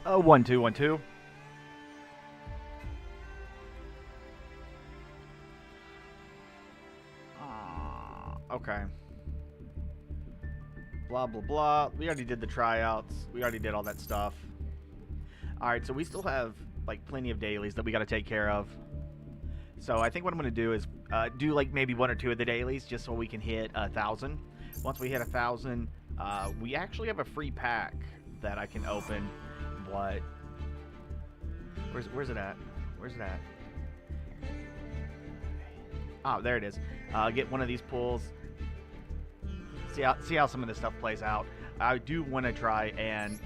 1 2 1 2. Okay. Blah blah blah. We already did the tryouts. We already did all that stuff. All right, so we still have like plenty of dailies that we got to take care of. So I think what I'm going to do is do like maybe 1 or 2 of the dailies just so we can hit 1,000. Once we hit 1,000, we actually have a free pack that I can open. But where's it at? Where's it at? Oh, there it is. Get one of these pulls. See how some of this stuff plays out. I do want to try and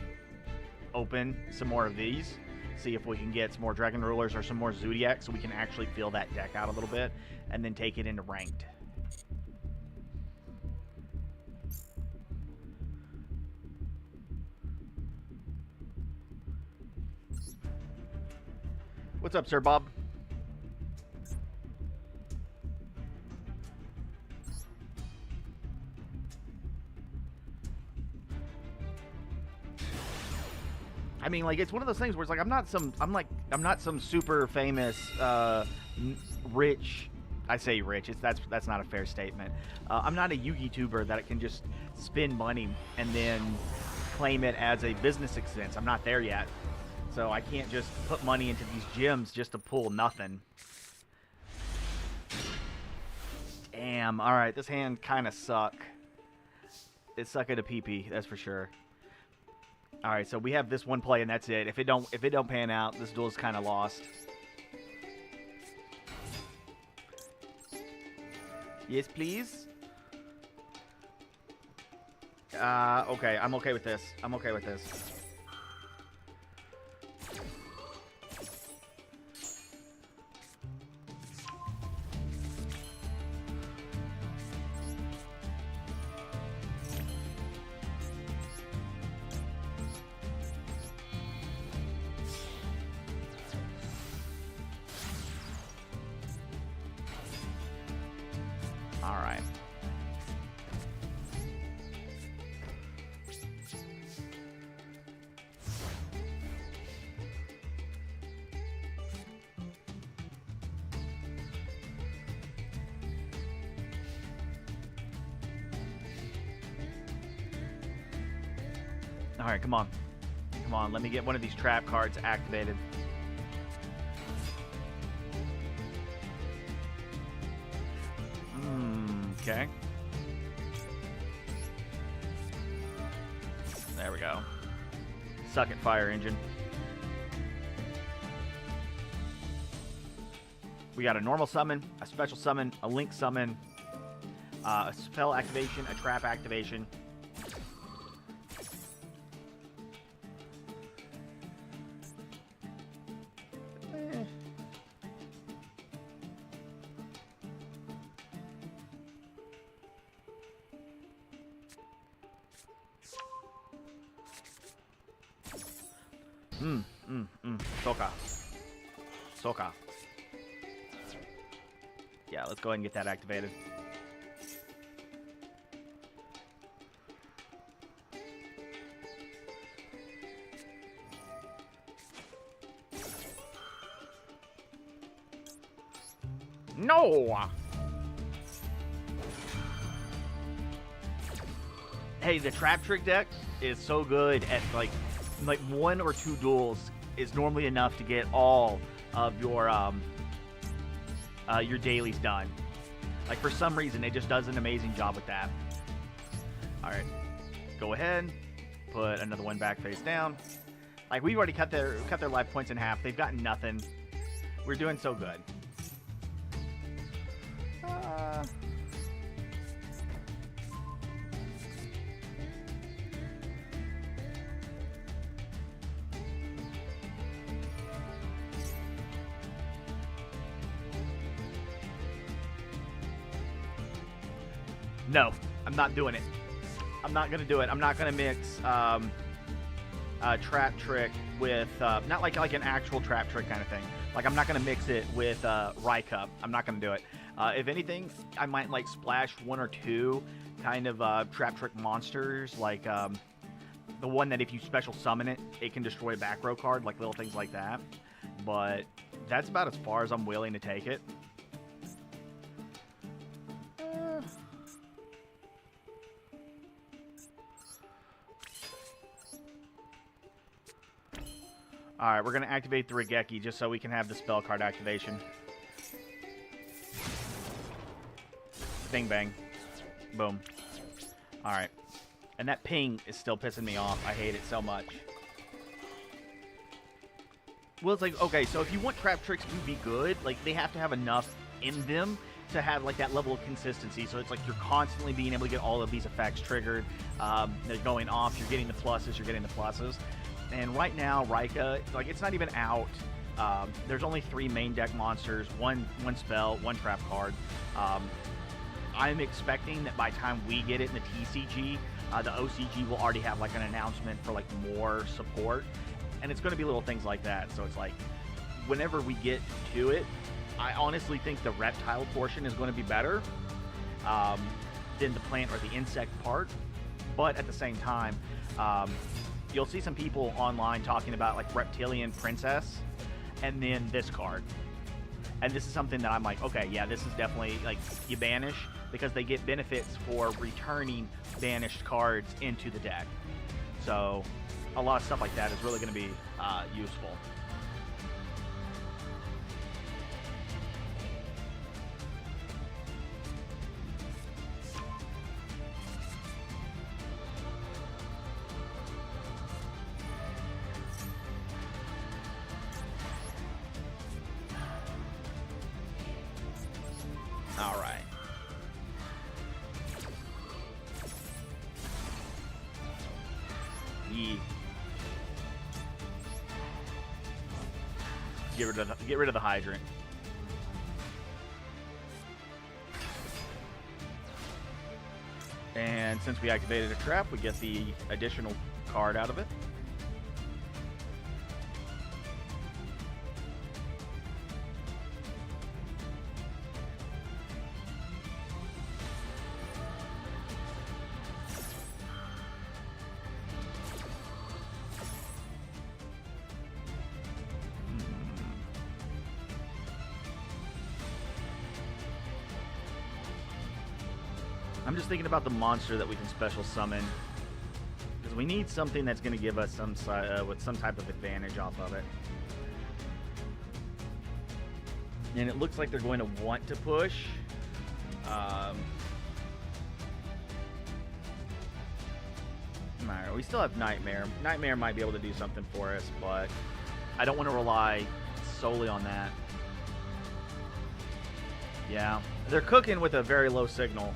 open some more of these. See if we can get some more Dragon Rulers or some more Zodiac so we can actually fill that deck out a little bit and then take it into ranked. What's up, Sir Bob? I mean, like, it's one of those things where it's like I'm not some super famous rich. I say rich. That's not a fair statement. I'm not a Yugi tuber that can just spend money and then claim it as a business expense. I'm not there yet, so I can't just put money into these gyms just to pull nothing. Damn. All right, this hand kind of suck. It suck at a pee-pee, that's for sure. All right, so we have this one play and that's it. If it don't pan out, this duel's kind of lost. Yes, please. Okay, I'm okay with this. I'm okay with this. All right. All right, come on. Come on, let me get one of these trap cards activated. Okay. There we go. Suck it, Fire Engine. We got a normal summon, a special summon, a link summon, a spell activation, a trap activation. Soka. Soka. Yeah, let's go ahead and get that activated. No! Hey, the Trap Trick deck is so good at like 1 or 2 duels is normally enough to get all of your dailies done. Like, for some reason, it just does an amazing job with that. All right, go ahead, put another one back face down. Like, we've already cut their life points in half. They've gotten nothing. We're doing so good. No, I'm not doing it. I'm not going to do it. I'm not going to mix Trap Trick with, not like an actual Trap Trick kind of thing. Like, I'm not going to mix it with Rycup. I'm not going to do it. If anything, I might, like, splash 1 or 2 kind of Trap Trick monsters, like the one that if you special summon it, it can destroy a back row card, like little things like that. But that's about as far as I'm willing to take it. Alright, we're going to activate the Regeki just so we can have the spell card activation. Bing bang. Boom. Alright. And that ping is still pissing me off. I hate it so much. Well, it's like, okay, so if you want trap tricks to be good, like, they have to have enough in them to have, like, that level of consistency. So it's like you're constantly being able to get all of these effects triggered. They're going off. You're getting the pluses. You're getting the pluses. And right now, Rika, like, it's not even out. There's only 3 main deck monsters, one spell, 1 trap card. I'm expecting that by the time we get it in the TCG, the OCG will already have, like, an announcement for, like, more support. And it's going to be little things like that. So it's like, whenever we get to it, I honestly think the reptile portion is going to be better than the plant or the insect part. But at the same time, you'll see some people online talking about, like, Reptilian Princess and then this card. And this is something that I'm like, okay, yeah, this is definitely, like, you banish because they get benefits for returning banished cards into the deck. So a lot of stuff like that is really going to be useful. All right. Get rid of the hydrant. And since we activated a trap, we get the additional card out of it. I'm just thinking about the monster that we can special summon, because we need something that's going to give us some with some type of advantage off of it. And it looks like they're going to want to push. Alright, we still have Nightmare. Nightmare might be able to do something for us, but I don't want to rely solely on that. Yeah, they're cooking with a very low signal.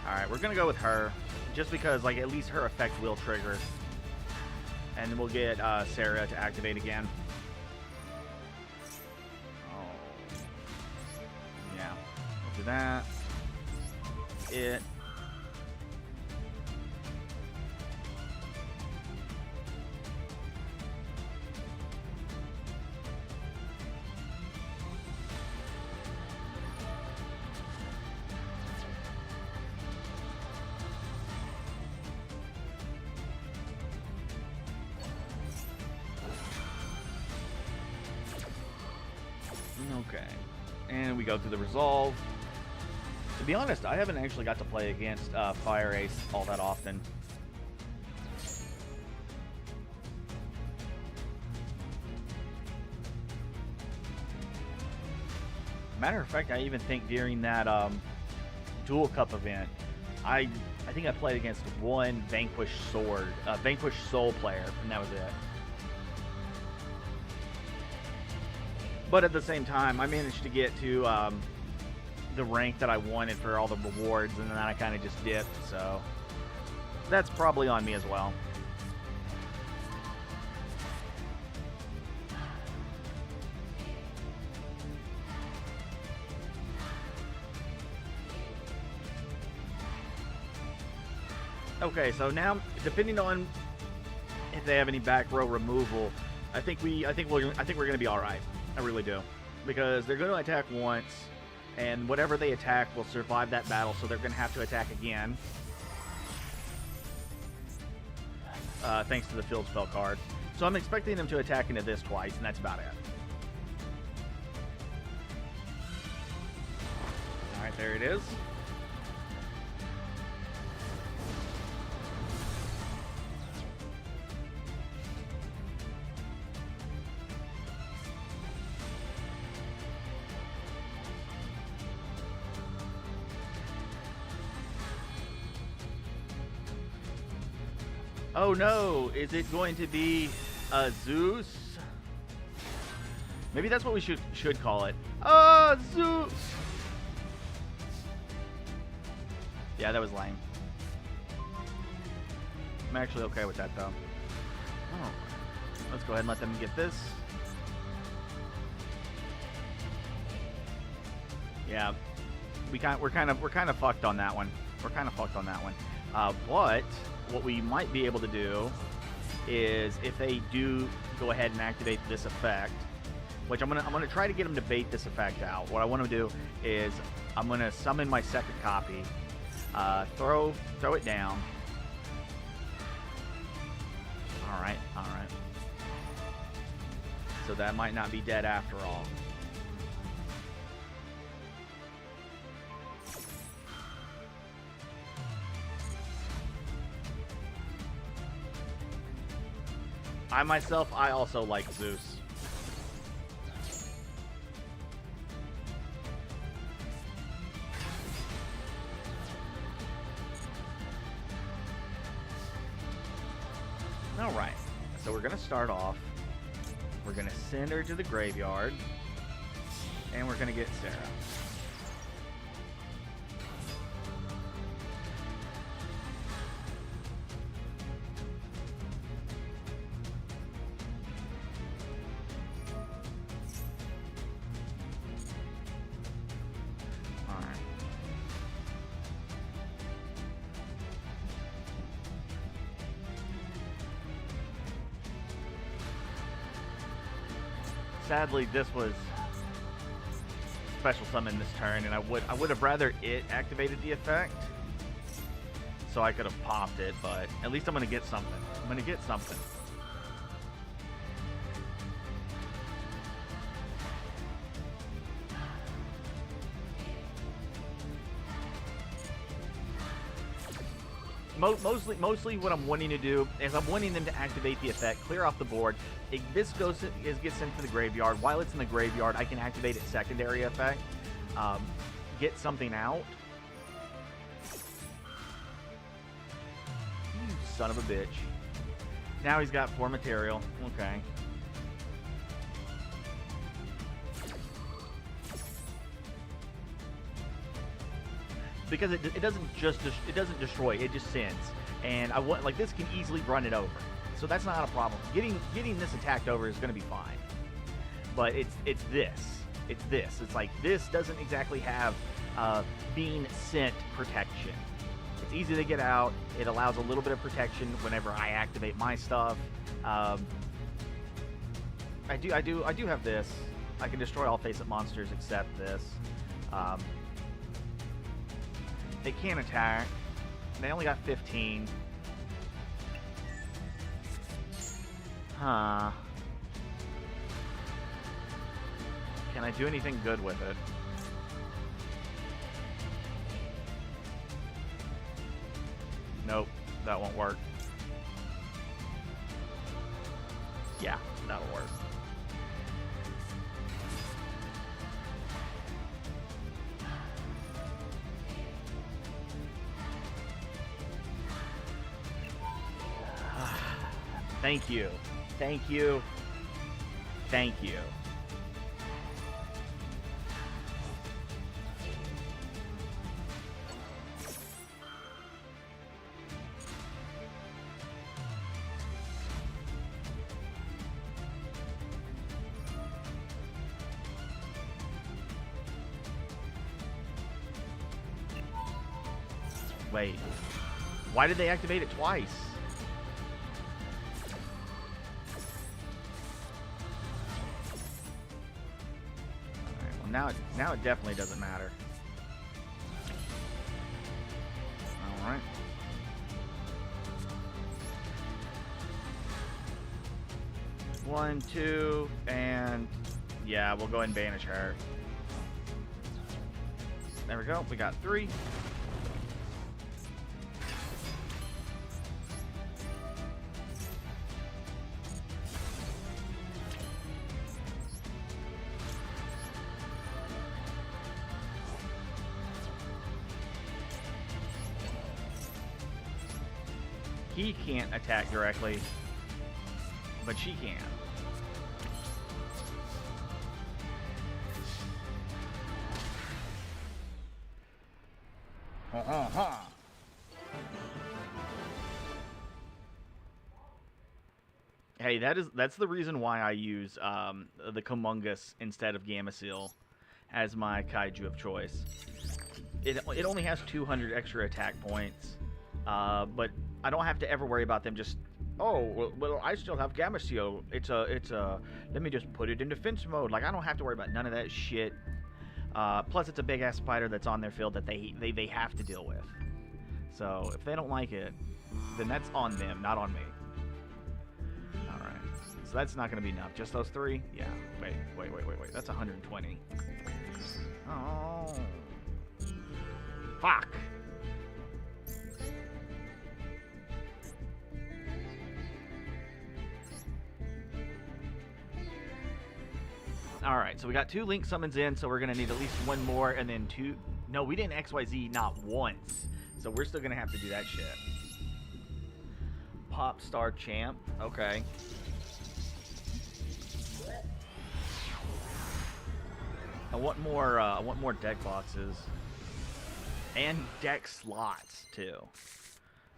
Alright, we're gonna go with her, just because, like, at least her effect will trigger. And then we'll get Sarah to activate again. Oh. Yeah. We'll do that. It. Okay, and we go through the resolve. To be honest, I haven't actually got to play against Fire Ace all that often. Matter of fact, I even think during that Dual Cup event, I think I played against one Vanquish Soul player, and that was it. But at the same time, I managed to get to the rank that I wanted for all the rewards, and then I kind of just dipped, so that's probably on me as well. Okay, so now depending on if they have any back row removal, I think we're gonna be all right. I really do, because they're going to attack once, and whatever they attack will survive that battle. So they're gonna have to attack again. Thanks to the field spell card. So I'm expecting them to attack into this twice, and that's about it. Alright, there it is. Oh no, is it going to be a Zeus? Maybe that's what we should call it. Zeus! Yeah, that was lame. I'm actually okay with that though. Oh. Let's go ahead and let them get this. Yeah. We're kind of fucked on that one. We're kind of fucked on that one. But what we might be able to do is, if they do go ahead and activate this effect, which I'm gonna try to get them to bait this effect out. What I want to do is I'm gonna summon my second copy, throw it down. All right. So that might not be dead after all. I also like Zeus. Alright, so we're going to start off. We're going to send her to the graveyard. And we're going to get Sarah. Sadly, this was special summon this turn, and I would have rather it activated the effect, so I could have popped it. But at least I'm gonna get something. I'm gonna get something. Mostly what I'm wanting to do is I'm wanting them to activate the effect, clear off the board. This gets sent to the graveyard. While it's in the graveyard, I can activate its secondary effect, get something out. You son of a bitch. Now he's got 4 material. Okay. Because it doesn't destroy, it just sends. And I want, like, this can easily run it over. So that's not a problem. Getting this attacked over is gonna be fine. But it's this. It's like, this doesn't exactly have being sent protection. It's easy to get out. It allows a little bit of protection whenever I activate my stuff. I do have this. I can destroy all face-up monsters except this. They can't attack. They only got 15. Huh. Can I do anything good with it? Nope, that won't work. Yeah, that'll work. Thank you. Thank you. Thank you. Wait. Why did they activate it twice? Alright, well now it definitely doesn't matter. Alright. One, two, and yeah, we'll go ahead and banish her. There we go. We got 3. He can't attack directly, but she can. Hey, that's the reason why I use the Kumungus instead of Gameciel as my kaiju of choice. It only has 200 extra attack points, but I don't have to ever worry about them just. Oh well, I still have Gameciel. It's a. Let me just put it in defense mode. Like I don't have to worry about none of that shit. Plus, it's a big ass spider that's on their field that they have to deal with. So if they don't like it, then that's on them, not on me. All right. So that's not going to be enough. Just those 3? Yeah. Wait. That's 120. Oh. Fuck. Alright, so we got 2 Link summons in, so we're going to need at least 1 more, and then 2... No, we didn't XYZ not once. So we're still going to have to do that shit. Pop Star Champ. Okay. I want more deck boxes. And deck slots, too.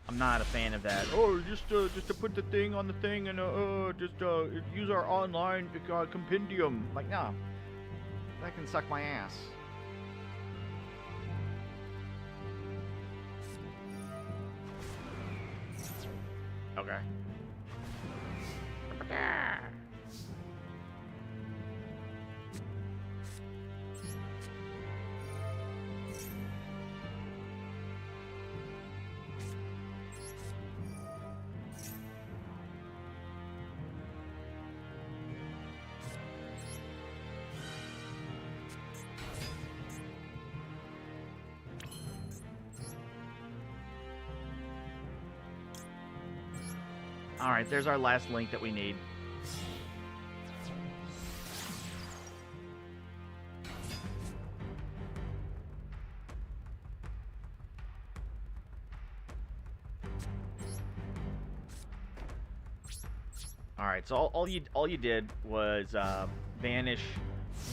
I'm not a fan of that. Oh, just to put the thing on the thing and just use our online compendium. Like, nah, that can suck my ass. Okay. Alright, there's our last link that we need. Alright, so all you did was banish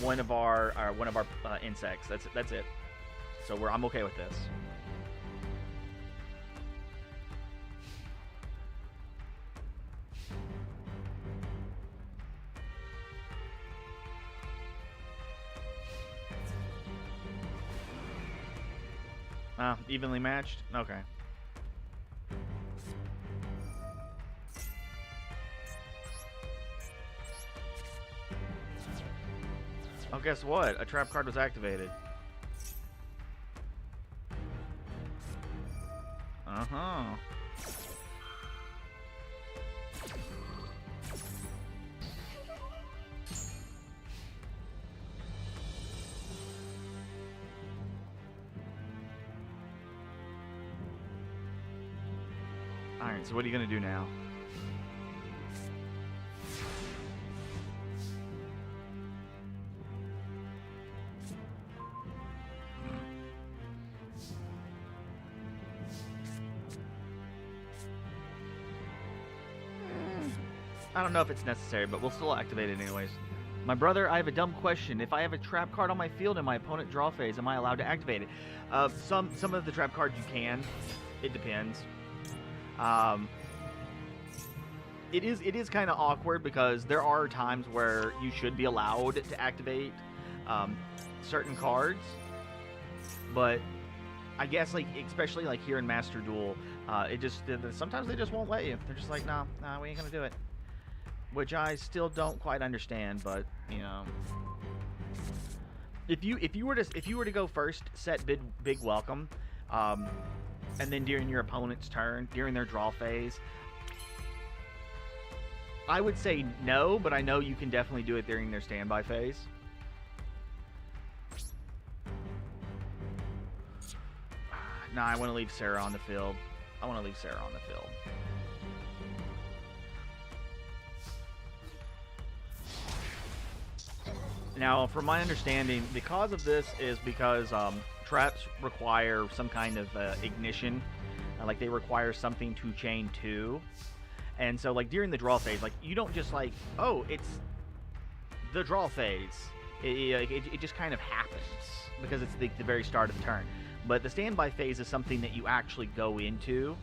one of our insects. That's it. So I'm okay with this. Evenly matched? Okay. Oh, guess what? A trap card was activated. Uh-huh. Alright, so what are you going to do now? I don't know if it's necessary, but we'll still activate it anyways. My brother, I have a dumb question. If I have a trap card on my field in my opponent draw phase, am I allowed to activate it? Some of the trap cards you can. It depends. It is kind of awkward because there are times where you should be allowed to activate certain cards, but I guess like especially like here in Master Duel, It just sometimes they just won't let you. They're just like, nah, we ain't gonna do it. Which I still don't quite understand, but you know, if you were to go first, set big welcome, and then during your opponent's turn, during their draw phase, I would say no, but I know you can definitely do it during their standby phase. Nah, I want to leave Sarah on the field. Now, from my understanding, the cause of this is because traps require some kind of ignition. Like, they require something to chain to. And so, like, during the draw phase, like, you don't just, like, oh, it's the draw phase. It just kind of happens because it's the very start of the turn. But the standby phase is something that you actually go into,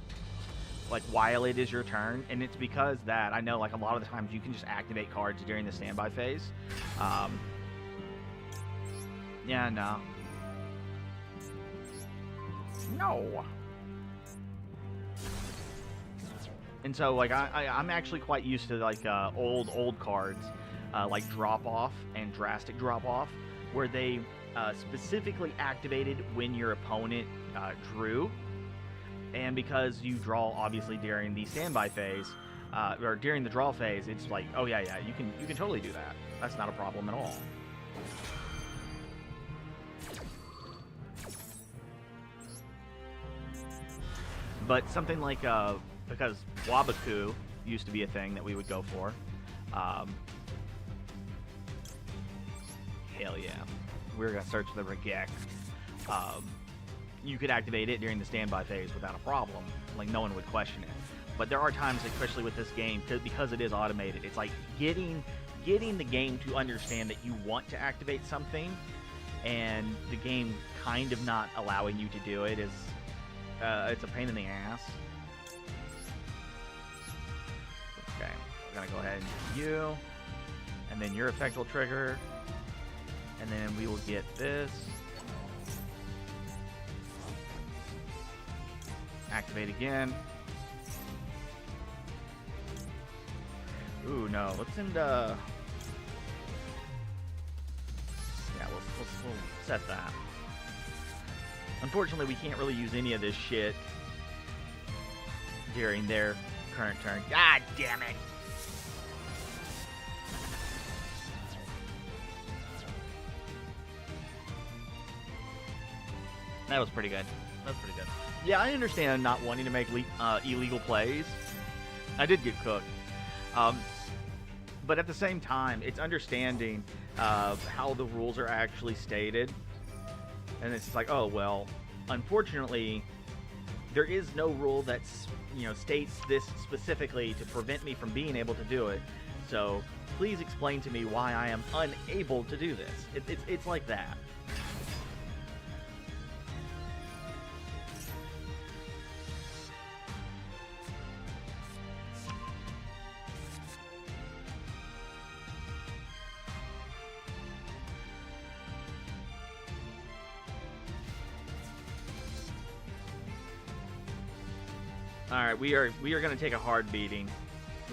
like, while it is your turn. And it's because that, I know, like, a lot of the times you can just activate cards during the standby phase. Yeah, no. No. And so, like, I'm actually quite used to, like, old cards, like Drop Off and Drastic Drop Off, where they specifically activated when your opponent drew. And because you draw, obviously, during the standby phase, or during the draw phase, it's like, oh, yeah, you can totally do that. That's not a problem at all. But something like, because Wabaku used to be a thing that we would go for. Hell yeah. We're going to search the Regek. You could activate it during the standby phase without a problem. Like, no one would question it. But there are times, especially with this game, because it is automated, it's like getting the game to understand that you want to activate something, and the game kind of not allowing you to do it is... it's a pain in the ass. Okay, we're gonna go ahead and do you, and then your effect will trigger, and then we will get this. Activate again. Ooh, no, let's send, yeah, we'll set that. Unfortunately, we can't really use any of this shit during their current turn. God damn it! That was pretty good. Yeah, I understand not wanting to make illegal plays. I did get cooked. But at the same time, it's understanding how the rules are actually stated. And it's like, oh, well, unfortunately, there is no rule that, states this specifically to prevent me from being able to do it. So please explain to me why I am unable to do this. It's like that. Alright, we are going to take a hard beating.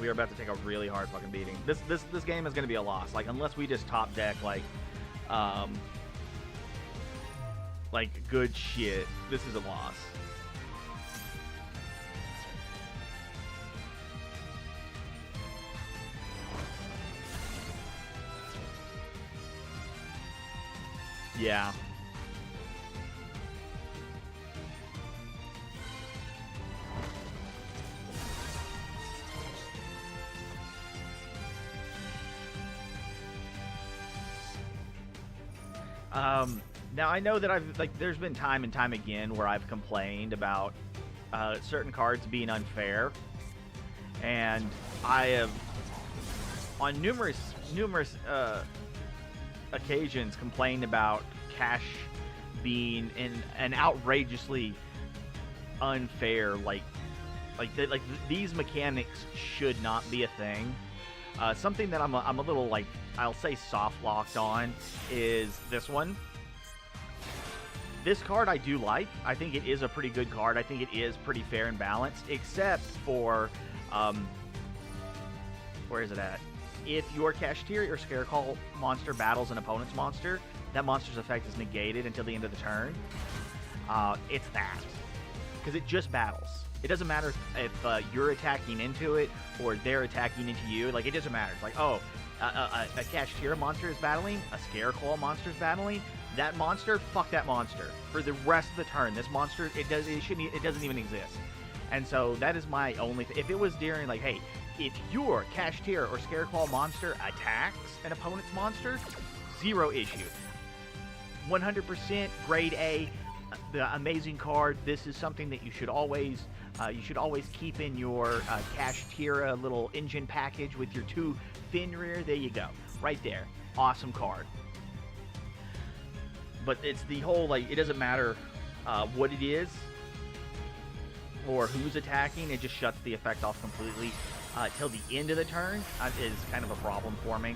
We are about to take a really hard fucking beating. This game is going to be a loss. Like, unless we just top deck, like good shit, this is a loss. Yeah. Now I know that there's been time and time again where I've complained about certain cards being unfair, and I have on numerous occasions complained about cash being an outrageously unfair, these mechanics should not be a thing. Something that I'm a little, I'll say, soft locked on is this one. This card I do like. I think it is a pretty good card. I think it is pretty fair and balanced, except for, where is it at? If your Kashtira or Scareclaw monster battles an opponent's monster, that monster's effect is negated until the end of the turn. It's that. Because it just battles. It doesn't matter if you're attacking into it or they're attacking into you. Like, it doesn't matter. It's like, oh, a Kashtira monster is battling, a Scareclaw monster is battling. That monster, fuck that monster. For the rest of the turn, this monster, it doesn't even exist. And so that is my only if it was during, like, hey, if your Kashtira or Scareclaw monster attacks an opponent's monster, zero issue. 100% grade A, the amazing card. This is something that you should always keep in your Kashtira little engine package with your 2 Fenrir. There you go, right there. Awesome card. But it's the whole, like, it doesn't matter what it is or who's attacking. It just shuts the effect off completely till the end of the turn is kind of a problem for me.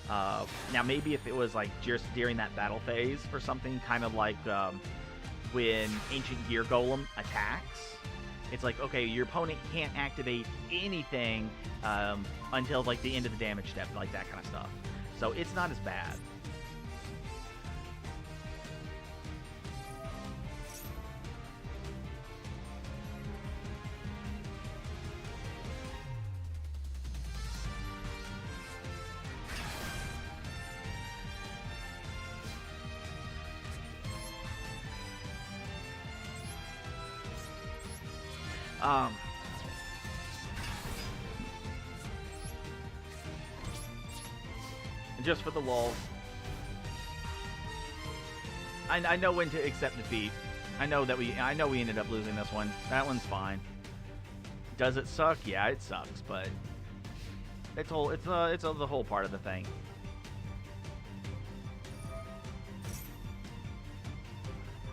Now, maybe if it was, like, just during that battle phase for something kind of like when Ancient Gear Golem attacks, it's like, okay, your opponent can't activate anything until, like, the end of the damage step, like that kind of stuff. So it's not as bad. Just for the lulz, I know when to accept defeat. I know we ended up losing this one. That one's fine. Does it suck? Yeah, it sucks, but it's the whole part of the thing.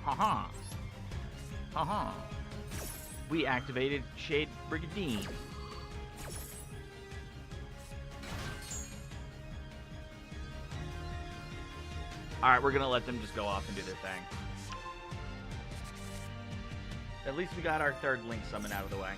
Haha. Haha. We activated Shade Brigandine. Alright, we're gonna let them just go off and do their thing. At least we got our 3rd Link summon out of the way.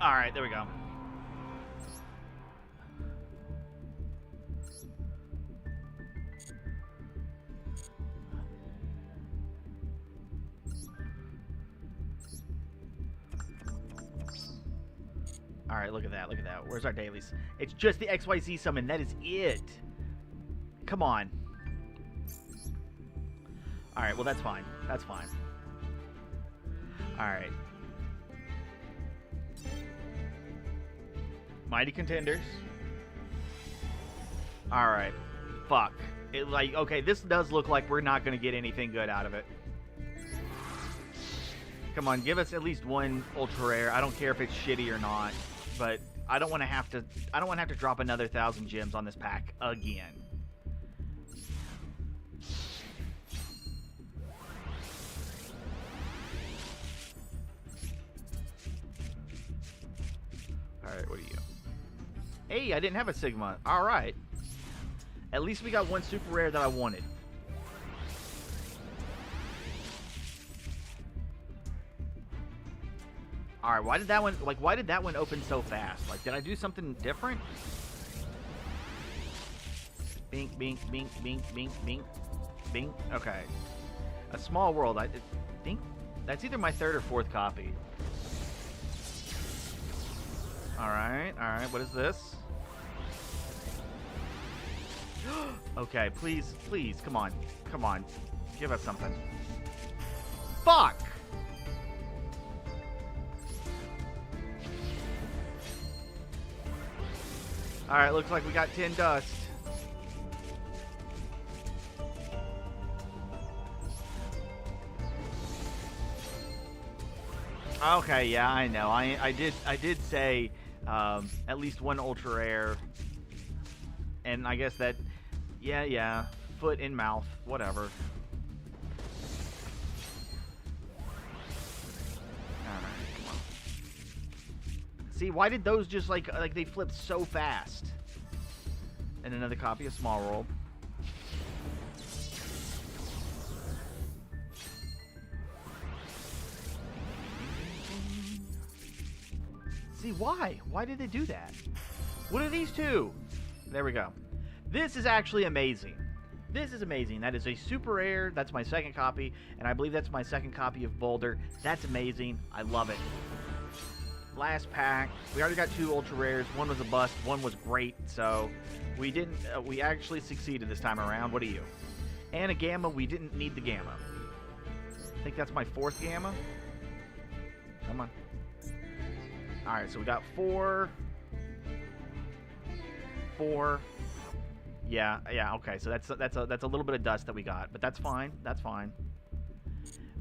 Alright, there we go. Alright, look at that, look at that. Where's our dailies? It's just the XYZ summon, that is it. Come on. Alright, well that's fine. That's fine. Alright. Mighty Contenders. Alright. Fuck. Okay, this does look like we're not going to get anything good out of it. Come on, give us at least one ultra rare. I don't care if it's shitty or not, but I don't want to have to drop another 1,000 gems on this pack again. Alright, what are you? Hey, I didn't have a Sigma. Alright. At least we got one super rare that I wanted. Alright, why did that one open so fast? Like, did I do something different? Bink, bink, bink, bink, bink, bink, bink. Okay. A small world. I think That's either my third or fourth copy. Alright, alright, what is this? Okay, please, please, come on. Come on. Give us something. Fuck! Alright, looks like we got 10 dust. Okay, yeah, I know. I did say at least one ultra rare, and I guess that, yeah, foot in mouth, whatever. Alright, come on. See, why did those just like they flipped so fast? And another copy of Small World. See, why? Why did they do that? What are these two? There we go. This is actually amazing. This is amazing. That is a super rare. That's my second copy. And I believe that's my second copy of Boulder. That's amazing. I love it. Last pack. We already got 2 ultra rares. One was a bust. One was great. So we didn't. We actually succeeded this time around. What are you? And a gamma. We didn't need the gamma. I think that's my 4th gamma. Come on. All right, so we got 4. Yeah, okay. So that's a little bit of dust that we got, but that's fine. That's fine.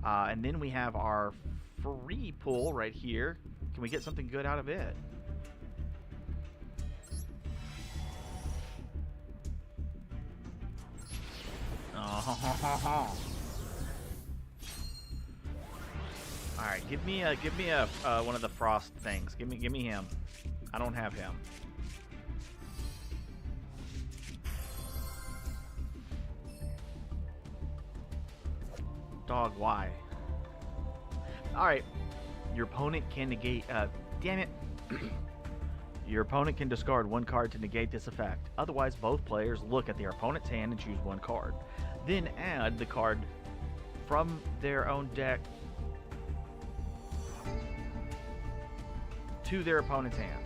And then we have our free pull right here. Can we get something good out of it? Oh. All right, give me a one of the frost things. Give me him. I don't have him. Dog, why? All right, your opponent can negate. Damn it. Your opponent can discard 1 card to negate this effect. Otherwise, both players look at their opponent's hand and choose 1 card. Then add the card from their own deck to their opponent's hand.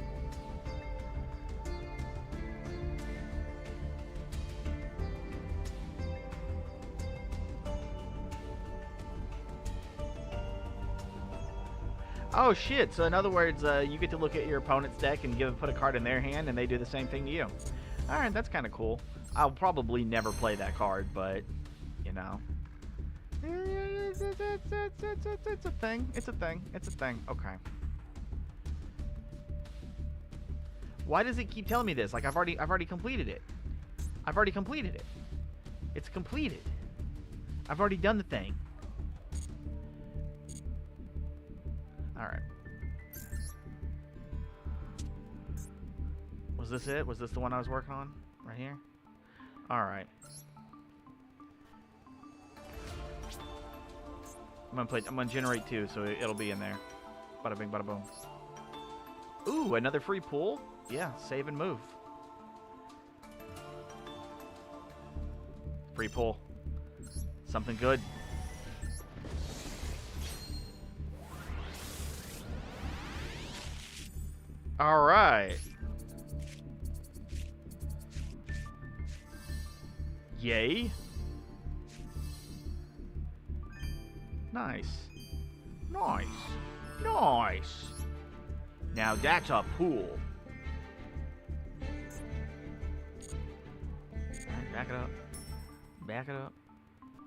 Oh shit, so in other words, you get to look at your opponent's deck and put a card in their hand, and they do the same thing to you. Alright, that's kind of cool. I'll probably never play that card, but, you know. It's a thing. It's a thing. It's a thing. Okay. Why does it keep telling me this? Like, I've already completed it. I've already completed it. It's completed. I've already done the thing. Alright. Was this it? Was this the one I was working on? Right here? Alright. I'm gonna generate 2, so it'll be in there. Bada bing, bada boom. Ooh, another free pull? Yeah, save and move. Free pull. Something good. Alright. Yay. Nice. Nice. Nice. Now that's a pool. Alright, back it up. Back it up.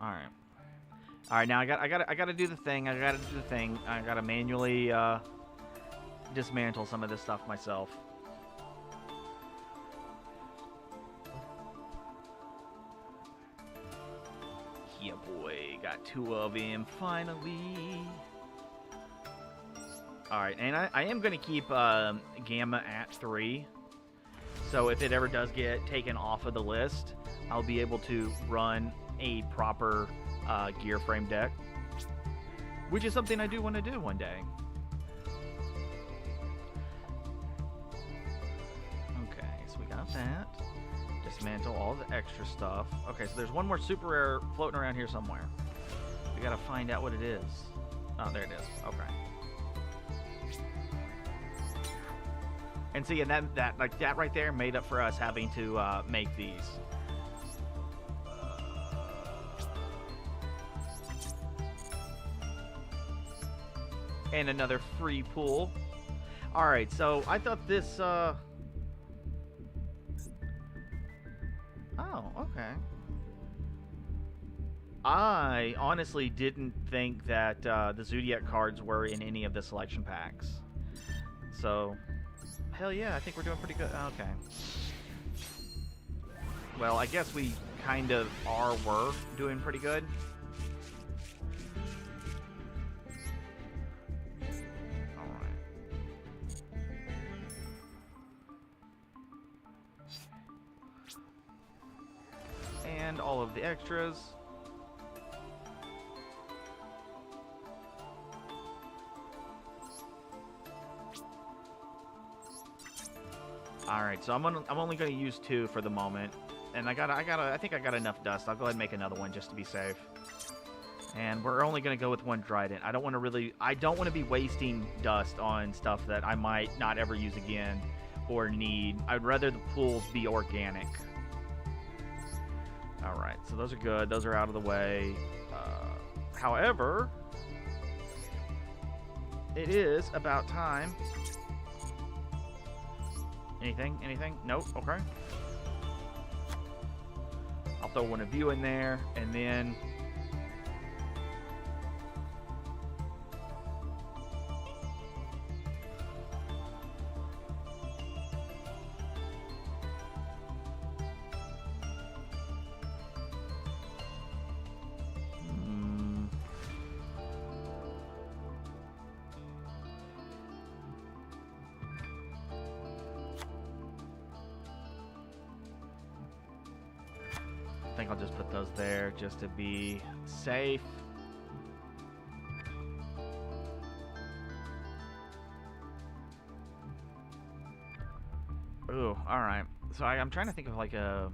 Alright. Alright, now I gotta do the thing. I gotta manually dismantle some of this stuff myself. Yeah, boy, got 2 of him finally. Alright, and I am going to keep Gamma at 3. So if it ever does get taken off of the list, I'll be able to run a proper gear frame deck. Which is something I do want to do one day. Okay, so we got that. Dismantle all the extra stuff. Okay, so there's one more super rare floating around here somewhere. We gotta find out what it is. Oh, there it is. Okay. And see, and that like that right there made up for us having to make these. And another free pool. All right, so I thought this. Oh, okay. I honestly didn't think that the Zodiac cards were in any of the selection packs. So, hell yeah, I think we're doing pretty good. Okay. Well, I guess we kind of were doing pretty good. And all of the extras. All right, so I'm only going to use 2 for the moment, and I think I got enough dust. I'll go ahead and make another one just to be safe. And we're only going to go with 1 trident. I don't want to be wasting dust on stuff that I might not ever use again or need. I'd rather the pools be organic. All right, so those are good. Those are out of the way. However, it is about time. Anything? Anything? Nope. Okay. I'll throw one of you in there, and then I think I'll just put those there just to be safe. Ooh, alright. So I'm trying to think of like a...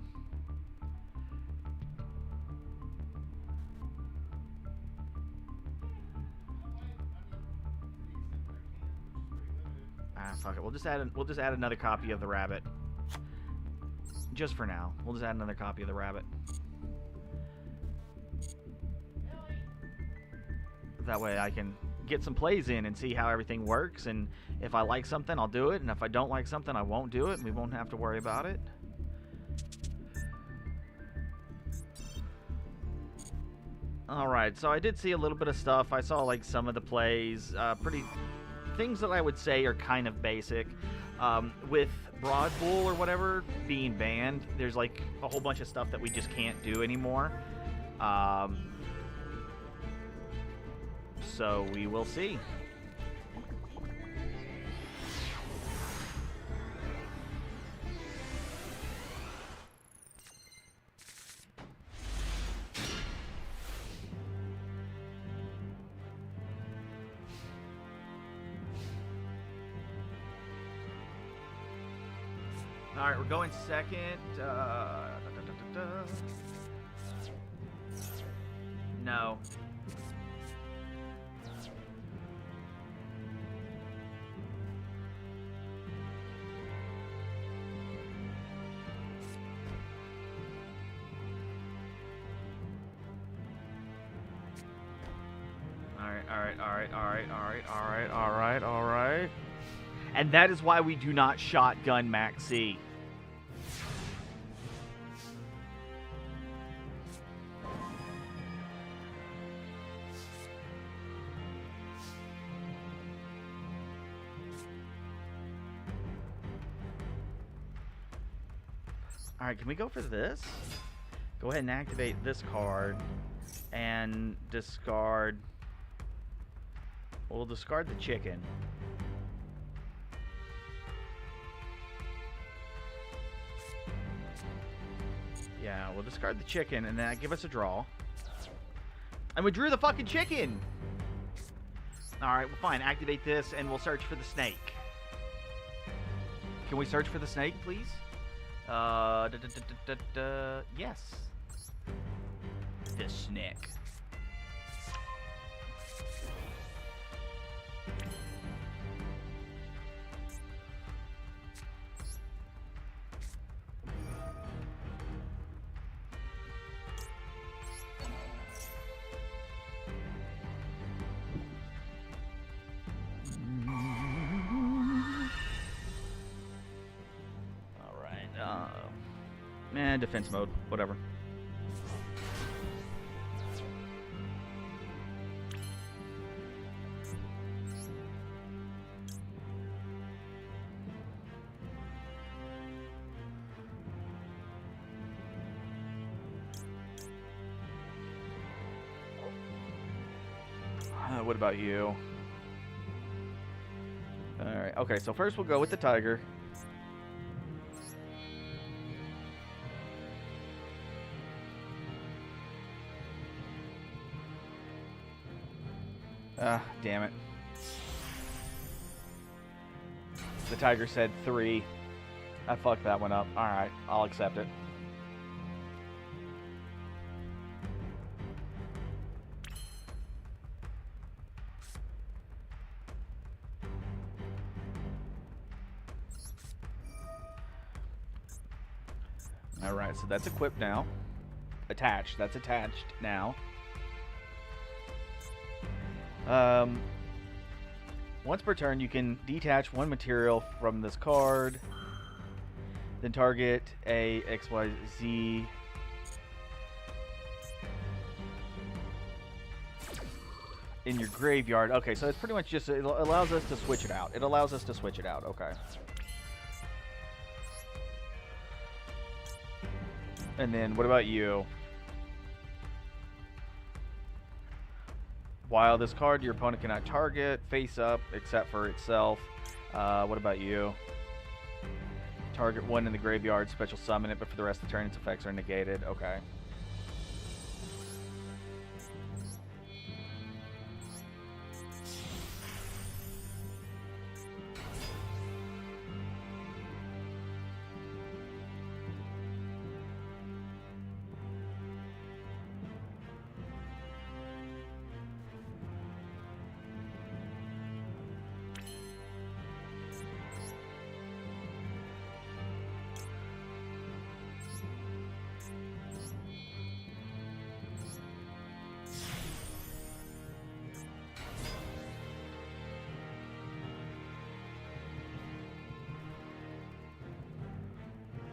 fuck it. We'll just add another copy of the rabbit. Just for now. We'll just add another copy of the rabbit. That way I can get some plays in and see how everything works, and if I like something, I'll do it, and if I don't like something, I won't do it, and we won't have to worry about it. Alright, so I did see a little bit of stuff. I saw like some of the plays, things that I would say are kind of basic. With Broad Bull or whatever being banned, there's like a whole bunch of stuff that we just can't do anymore. So we will see. All right, we're going second. No. All right. And that is why we do not shotgun Max C. All right, can we go for this? Go ahead and activate this card and discard. We'll discard the chicken. Yeah, we'll discard the chicken and then give us a draw. And we drew the fucking chicken! Alright, well fine. Activate this and we'll search for the snake. Can we search for the snake, please? Yes. The snake. defense mode, whatever. What about you? Alright, okay, so first we'll go with the tiger. Ah, damn it. The tiger said 3. I fucked that one up. Alright, I'll accept it. Alright, so that's equipped now. Attached. That's attached now. Once per turn, you can detach one material from this card. Then target a XYZ in your graveyard. Okay, so it's pretty much just, it allows us to switch it out. It allows us to switch it out. Okay. And then, what about you? While this card your opponent cannot target, face up, except for itself. What about you? Target one in the graveyard, special summon it, but for the rest of the turn, its effects are negated. Okay.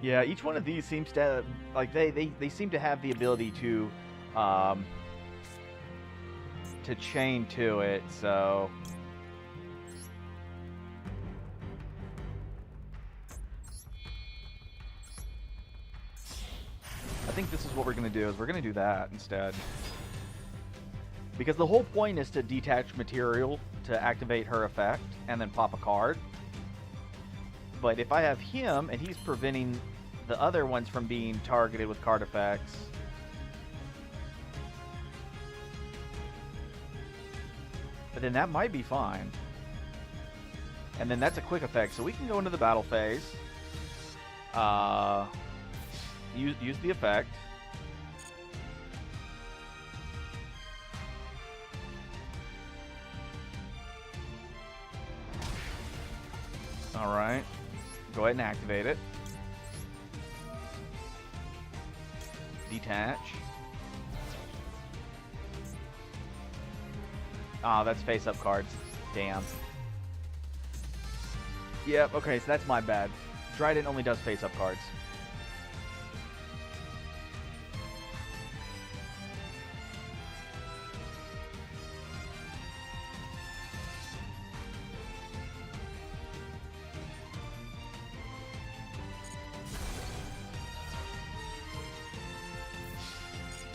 Yeah, each one of these seems to, like, they seem to have the ability to chain to it, so... I think this is what we're going to do, is we're going to do that instead. Because the whole point is to detach material to activate her effect, and then pop a card. But if I have him, and he's preventing the other ones from being targeted with card effects, but then that might be fine. And then that's a quick effect, so we can go into the battle phase. Use the effect. Alright. Go ahead and activate it. Detach. Ah, that's face-up cards. Damn. Yep, okay, so that's my bad. Trident only does face-up cards.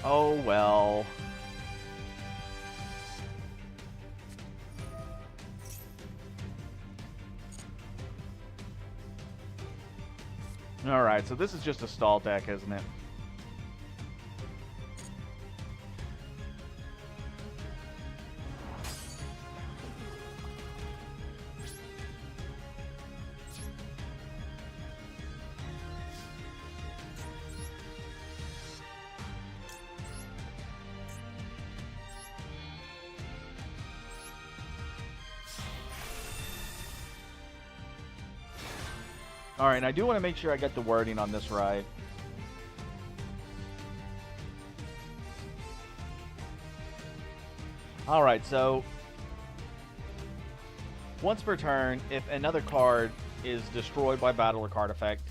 Oh, well. Alright, so this is just a stall deck, isn't it? Alright, and I do want to make sure I get the wording on this right. Alright, so once per turn, if another card is destroyed by battle or card effect,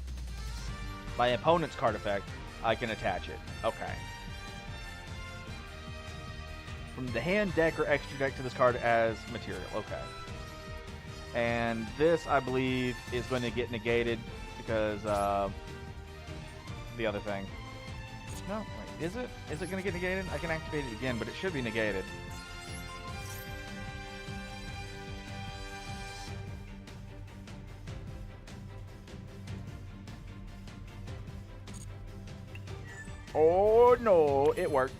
by opponent's card effect, I can attach it. Okay. From the hand, deck, or extra deck to this card as material. Okay. And this, I believe, is going to get negated because the other thing. No, wait, is it? Is it going to get negated? I can activate it again, but it should be negated. Oh no, it worked.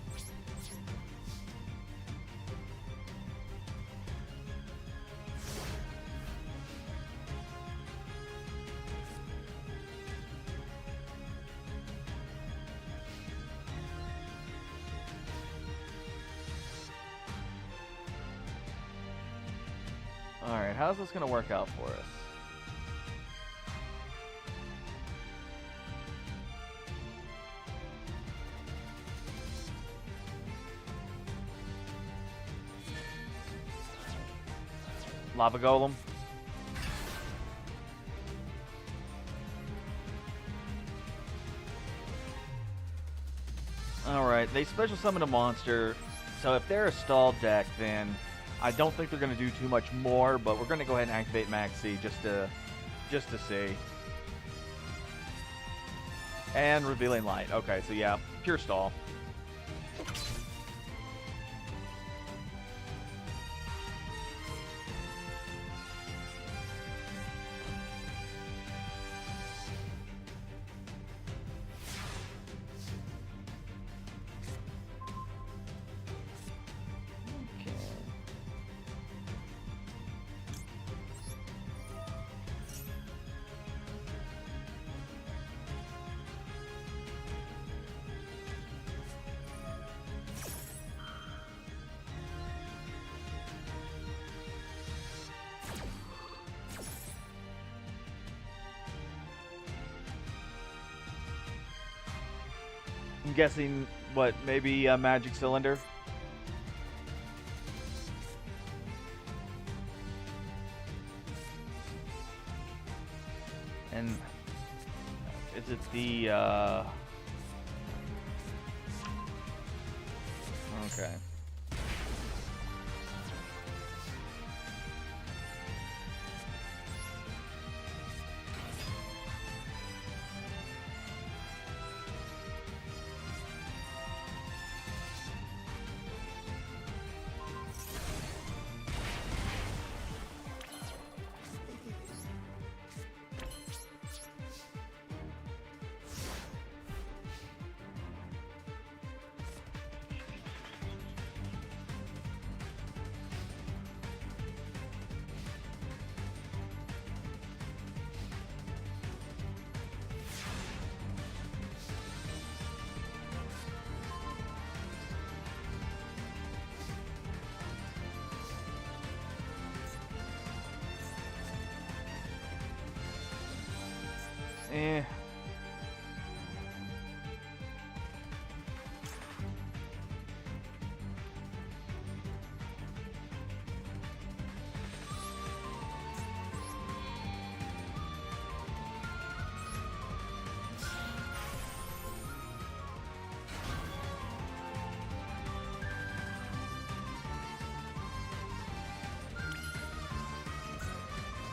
Alright, how's this going to work out for us? Lava Golem. Alright, they special summon a monster, so if they're a stalled deck, then I don't think they're going to do too much more, but we're going to go ahead and activate Maxi just to see. And Revealing Light. Okay, so yeah, pure stall. I'm guessing, what, maybe a Magic Cylinder? And is it the, okay. Eh.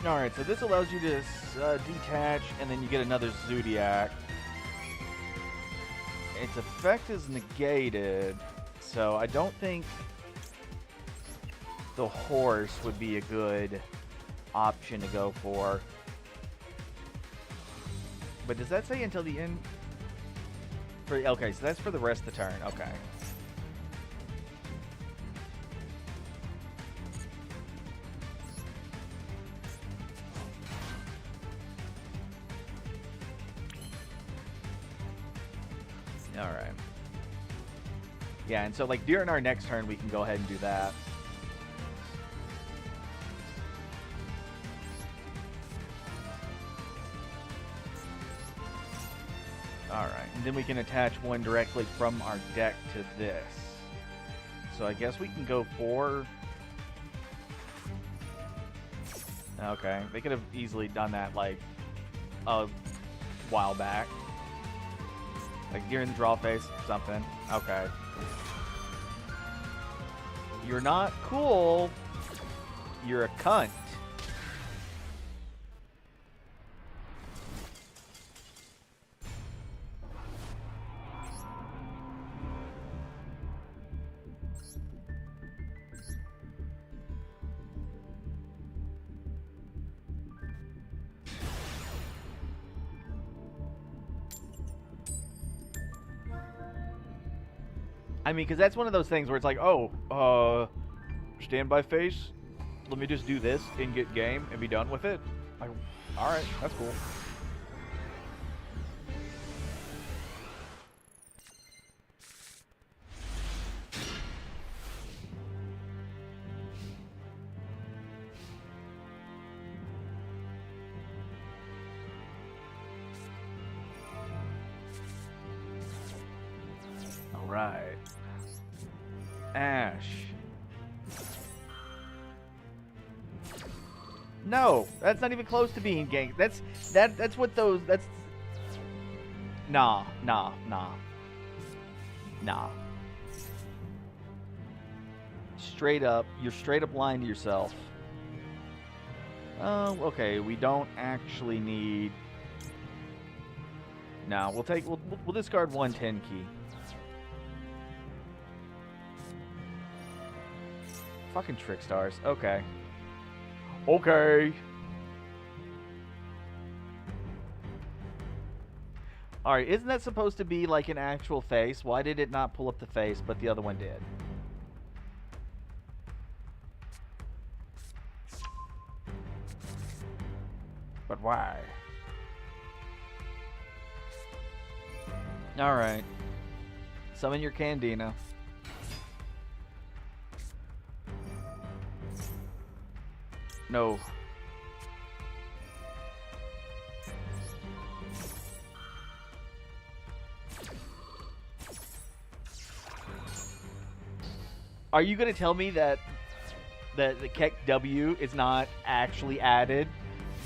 Alright, so this allows you to detach, and then you get another Zodiac. Its effect is negated, so I don't think the horse would be a good option to go for. But does that say until the end? Okay, so that's for the rest of the turn. Okay. Alright. Yeah, and so like during our next turn we can go ahead and do that. Alright, and then we can attach one directly from our deck to this. So I guess we can go for... Okay, they could have easily done that like a while back. Like during the draw phase, something. Okay. You're not cool. You're a cunt. I mean, because that's one of those things where it's like, oh, standby phase. Let me just do this and get game and be done with it. Like, all right, that's cool. All right. Ash. No, that's not even close to being ganked. That's what those. That's nah. Straight up, you're straight up lying to yourself. Oh, okay. We don't actually need. No, we'll discard 110 key. Fucking trick stars. Okay. Okay. Alright, isn't that supposed to be like an actual face? Why did it not pull up the face, but the other one did? But why? Alright. Summon your Candina. No. Are you going to tell me that the Keck W is not actually added,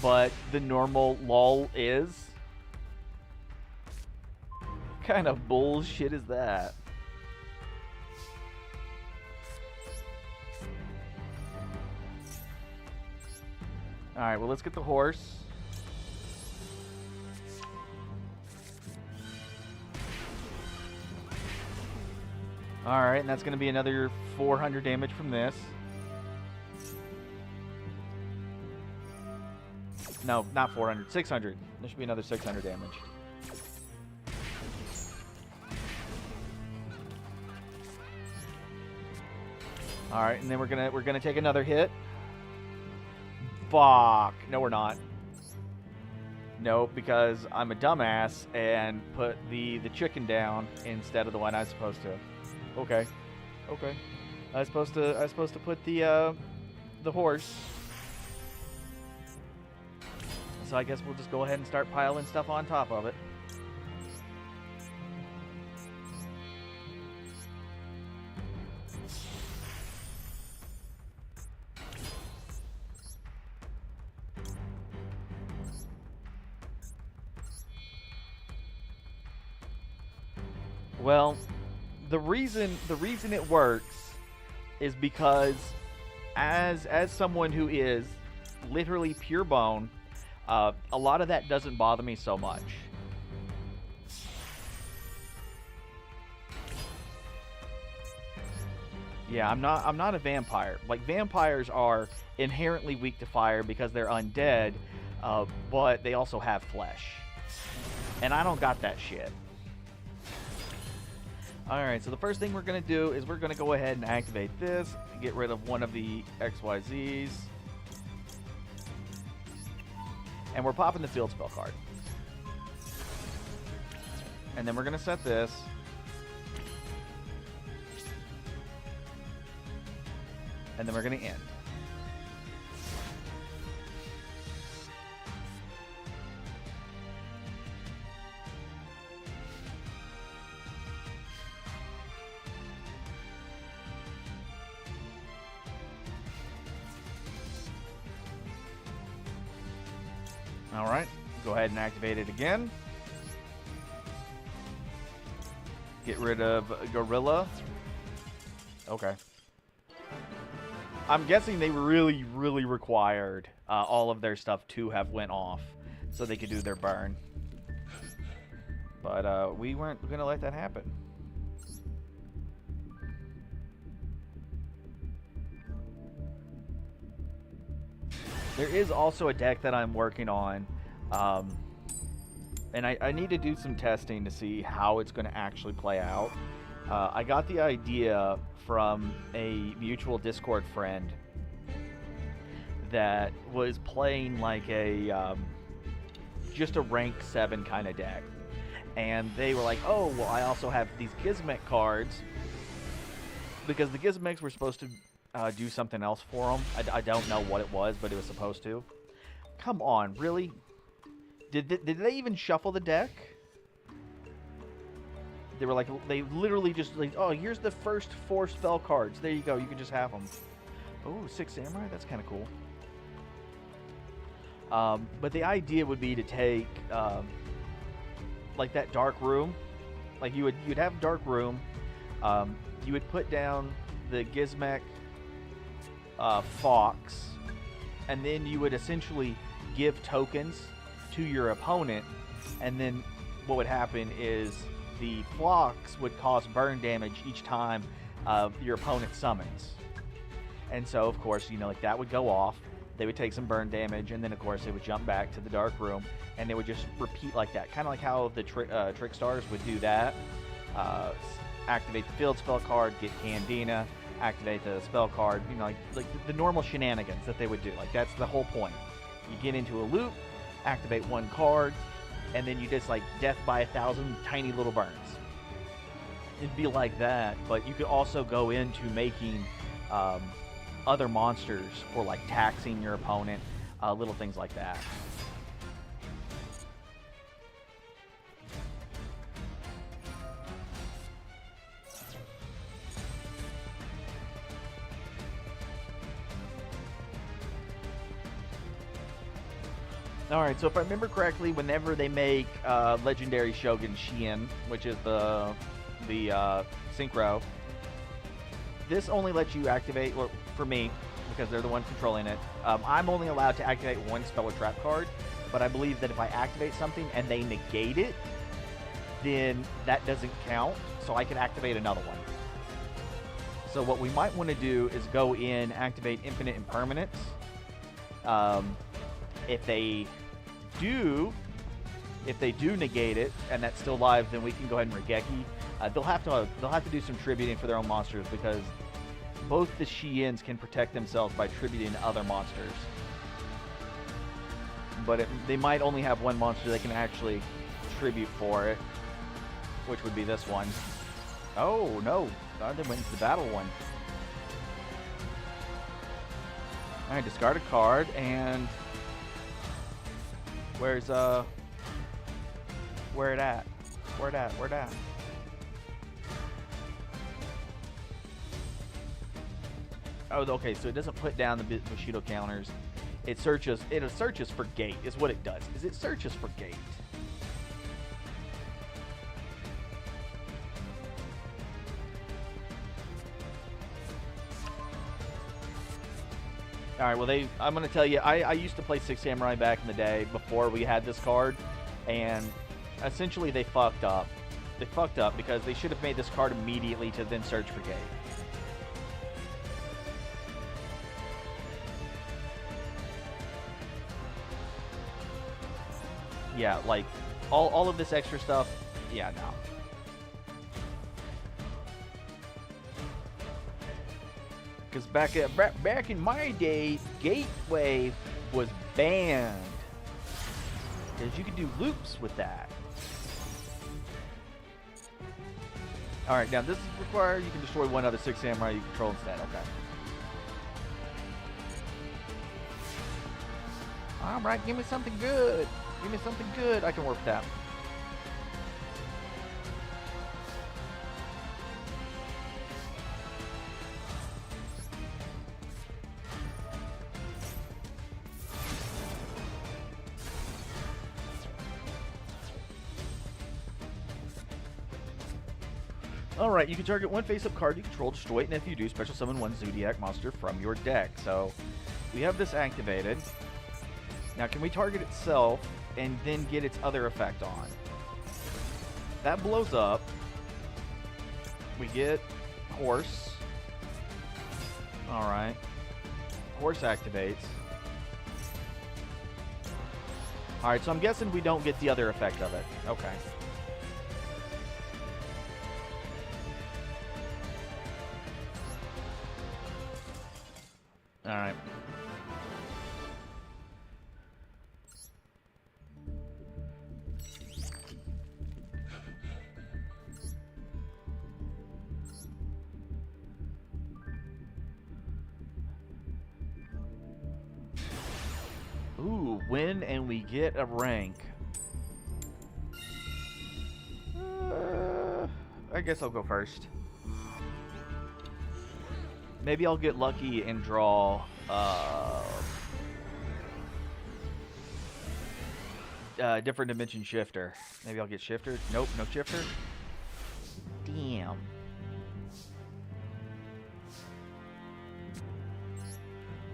but the normal LOL is? What kind of bullshit is that? Alright, well, let's get the horse. Alright, and that's going to be another 400 damage from this. No, not 400. 600. There should be another 600 damage. Alright, and then we're gonna take another hit. Fuck. No, we're not. No, because I'm a dumbass and put the chicken down instead of the one I was supposed to. Okay. Okay. I was supposed to put the horse. So I guess we'll just go ahead and start piling stuff on top of it. Well, the reason it works is because as someone who is literally pure bone, a lot of that doesn't bother me so much. Yeah, I'm not a vampire. Like, vampires are inherently weak to fire because they're undead, but they also have flesh. And I don't got that shit. Alright, so the first thing we're going to do is we're going to go ahead and activate this, get rid of one of the XYZs. And we're popping the field spell card. And then we're going to set this. And then we're going to end. Alright, go ahead and activate it again. Get rid of Gorilla. Okay. I'm guessing they really, really required all of their stuff to have went off so they could do their burn. But we weren't going to let that happen. There is also a deck that I'm working on. And I need to do some testing to see how it's going to actually play out. I got the idea from a mutual Discord friend that was playing like a just a rank 7 kind of deck. And they were like, oh, well, I also have these Gizmek cards. Because the Gizmeks were supposed to do something else for them. I don't know what it was, but it was supposed to. Come on, really? Did they even shuffle the deck? They were like, they literally just like, oh, here's the first 4 spell cards. There you go. You can just have them. Oh, 6 Samurai? That's kind of cool. But the idea would be to take, like that Dark Room. Like you'd have Dark Room. You would put down the Gizmek Fox. And then you would essentially give tokens to your opponent. And then what would happen is the Fox would cause burn damage each time your opponent summons. And so, of course, you know, like that would go off. They would take some burn damage, and then, of course, they would jump back to the Dark Room, and they would just repeat like that. Kind of like how the Trick Stars would do that. Activate the field spell card, get Candina, activate the spell card, you know, like the normal shenanigans that they would do. Like, that's the whole point. You get into a loop, activate one card, and then you just like death by 1,000 tiny little burns. It'd be like that, but you could also go into making other monsters or like taxing your opponent, little things like that. Alright, so if I remember correctly, whenever they make Legendary Shogun Shien, which is the Synchro, this only lets you activate, or for me, because they're the ones controlling it, I'm only allowed to activate one spell or trap card, but I believe that if I activate something and they negate it, then that doesn't count, so I can activate another one. So what we might want to do is go in, activate Infinite Impermanence. If they do negate it and that's still live, then we can go ahead and Regeki. They'll have to do some tributing for their own monsters, because both the Shiens can protect themselves by tributing other monsters. But they might only have one monster they can actually tribute for it, which would be this one. Oh no, they went into the battle one. All right, discard a card, and where it at? Where it at? Oh, okay, so it doesn't put down the Bushido counters. It searches for gate is what it does. Is it searches for gate. Alright, well, I'm going to tell you, I used to play 6 Samurai back in the day before we had this card, and essentially they fucked up. They fucked up because they should have made this card immediately to then search for gate. Yeah, like, all of this extra stuff, yeah, no. Because back in my day, Gateway was banned. Because you could do loops with that. Alright, now this is required. You can destroy one other 6 Samurai you control instead. Okay. Alright, give me something good. Give me something good. I can work with that. Alright, you can target one face-up card you control, destroy it, and if you do, special summon one Zodiac monster from your deck. So, we have this activated. Now, can we target itself and then get its other effect on? That blows up. We get Horse. Alright. Horse activates. Alright, so I'm guessing we don't get the other effect of it. Okay. Alright. Ooh, win and we get a rank. I guess I'll go first. Maybe I'll get lucky and draw different dimension shifter. Maybe I'll get shifter. Nope, no shifter. Damn.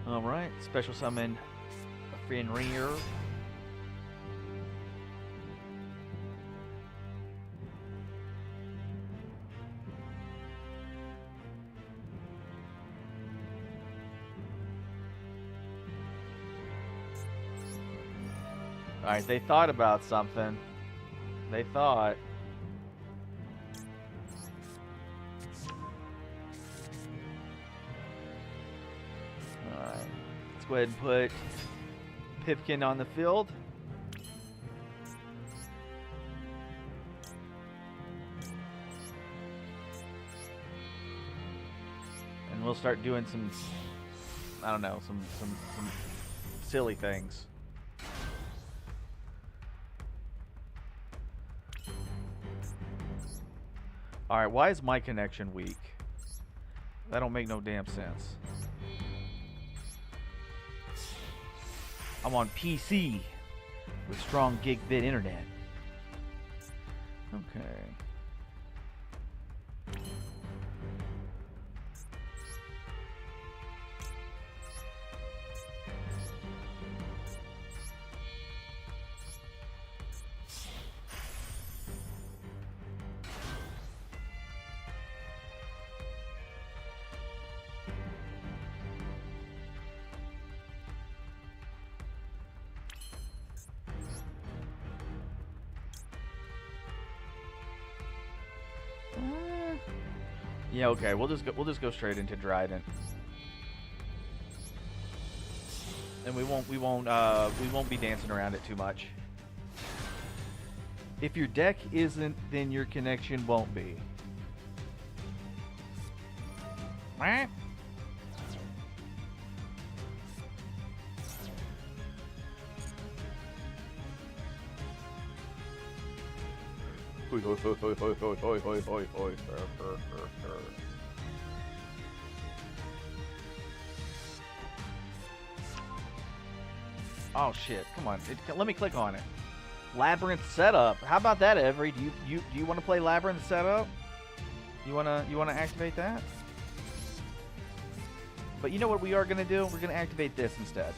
Alright, special summon Fenrir. Alright, they thought about something. They thought. Alright. Let's go ahead and put Pipkin on the field. And we'll start doing some, I don't know, some silly things. Alright, why is my connection weak? That don't make no damn sense. I'm on PC with strong gigabit internet. Okay. Yeah, okay. We'll just go straight into Dryden. And we won't be dancing around it too much. If your deck isn't, then your connection won't be. Oh shit! Come on, let me click on it. Labyrinth setup. How about that, Every? Do you want to play Labyrinth setup? You wanna activate that? But you know what we are gonna do? We're gonna activate this instead,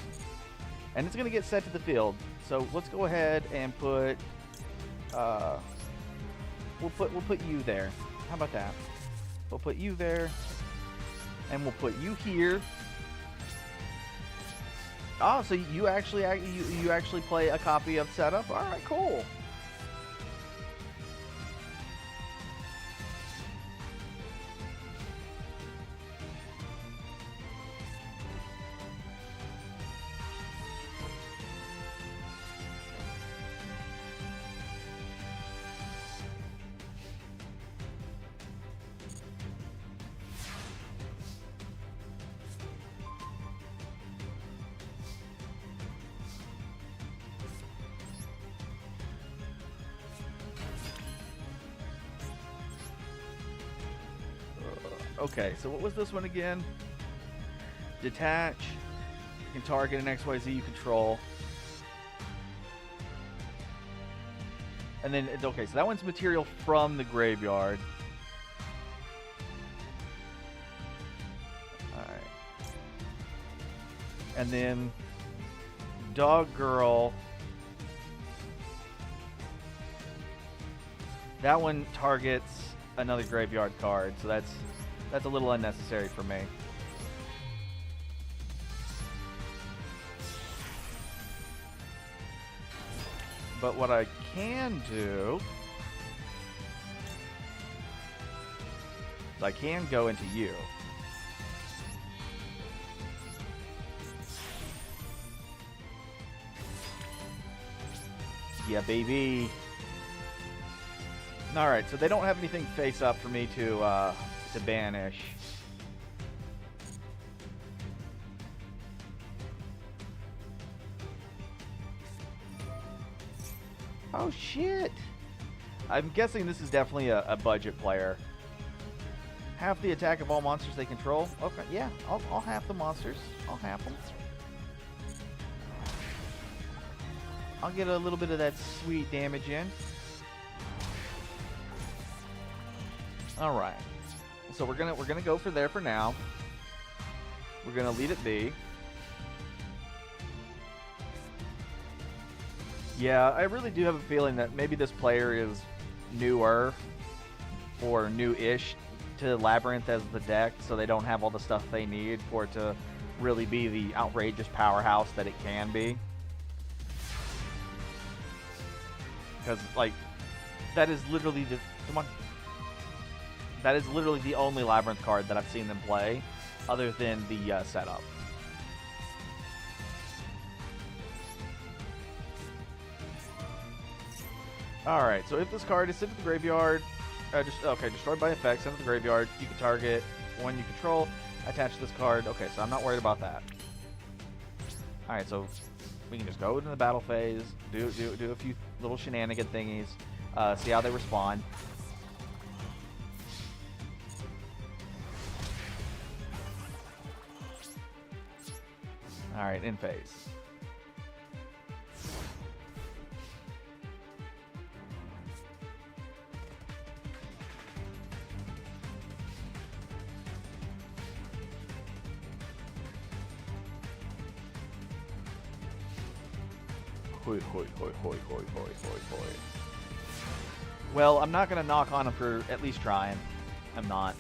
and it's gonna get set to the field. So let's go ahead and put. We'll put you there. How about that? We'll put you there, and we'll put you here. Oh, so you actually play a copy of setup? All right, cool. Okay, so what was this one again? Detach. You can target an XYZ you control. And then, okay, so that one's material from the graveyard. And then Dog Girl. That one targets another graveyard card, so that's a little unnecessary for me. But what I can do is I can go into you. Yeah, baby. All right, so they don't have anything face up for me to banish. Oh shit! I'm guessing this is definitely a budget player. Half the attack of all monsters they control. Okay, yeah, I'll half the monsters. I'll half them. I'll get a little bit of that sweet damage in. All right. So we're gonna go for there for now. We're gonna lead it be. Yeah, I really do have a feeling that maybe this player is newer or new-ish to Labyrinth as the deck, so they don't have all the stuff they need for it to really be the outrageous powerhouse that it can be. Because, like, that is literally the... Come on. That is literally the only Labyrinth card that I've seen them play, other than the setup. Alright, so if this card is sent to the graveyard, destroyed by effect, sent to the graveyard, you can target one you control, attach this card. Okay, so I'm not worried about that. Alright, so we can just go into the battle phase, do a few little shenanigan thingies, see how they respond. Alright, in phase. Hoi, hoi, hoi, hoi, hoi, hoi, hoi, hoi. Well, I'm not going to knock on him for at least trying. I'm not.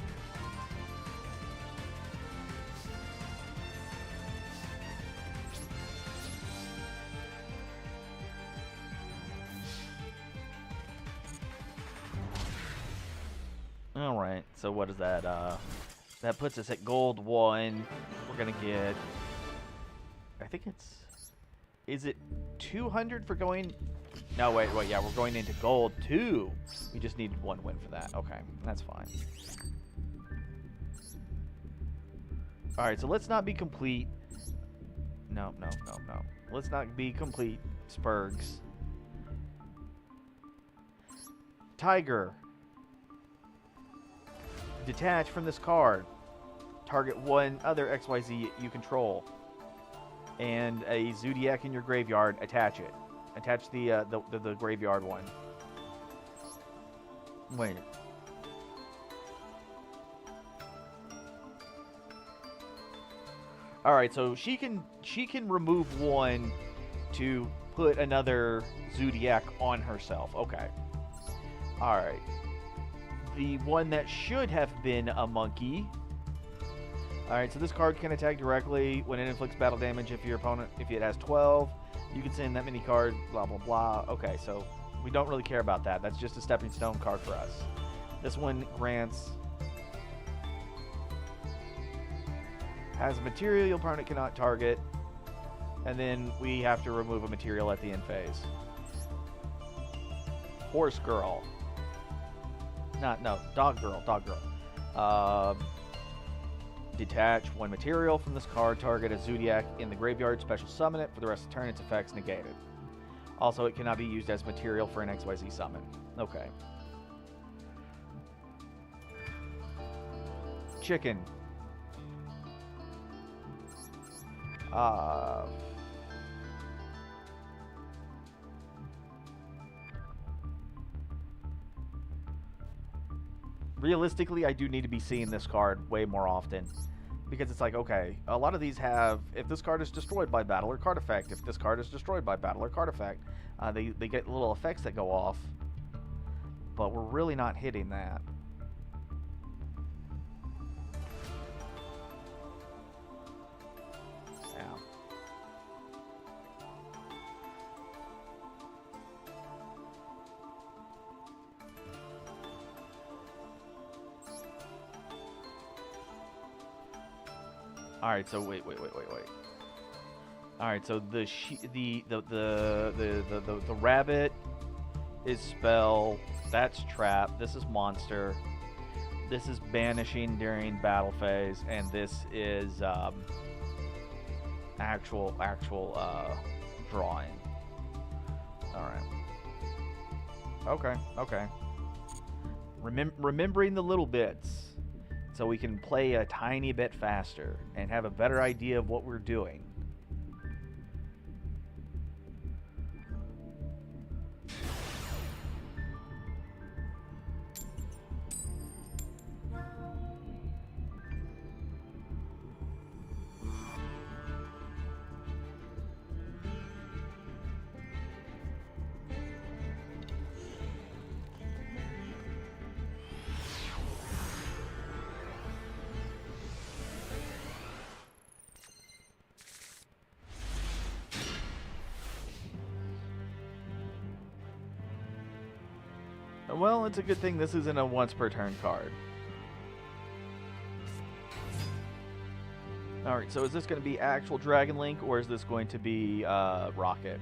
Alright, so what is that? That puts us at gold 1. We're going to get... I think it's... Is it 200 for going... No, wait, yeah, we're going into gold 2. We just need 1 win for that. Okay, that's fine. Alright, so let's not be complete... No. Let's not be complete Spurgs. Tiger. Detach from this card. Target one other XYZ you control. And a Zodiac in your graveyard, attach it. Attach the graveyard one. Wait. Alright, so she can remove one to put another Zodiac on herself. Okay. Alright. The one that should have been a monkey. Alright, so this card can attack directly when it inflicts battle damage if it has 12. You can send that many cards, blah, blah, blah. Okay, so we don't really care about that. That's just a stepping stone card for us. This one grants... Has a material your opponent cannot target. And then we have to remove a material at the end phase. Horse Girl. No, Dog Girl. Detach one material from this card, target a Zodiac in the graveyard, special summon it. For the rest of the turn, its effects negated. Also, it cannot be used as material for an XYZ summon. Okay. Chicken. Realistically, I do need to be seeing this card way more often. Because it's like, okay, a lot of these have, if this card is destroyed by battle or card effect, if this card is destroyed by battle or card effect, they get little effects that go off, but we're really not hitting that. Ow. All right, so wait. All right, so the rabbit is spell. That's trap. This is monster. This is banishing during battle phase, and this is actual drawing. All right. Okay. Remembering the little bits, so we can play a tiny bit faster and have a better idea of what we're doing. Well, it's a good thing this isn't a once per turn card. Alright, so is this going to be actual Dragon Link, or is this going to be Rocket?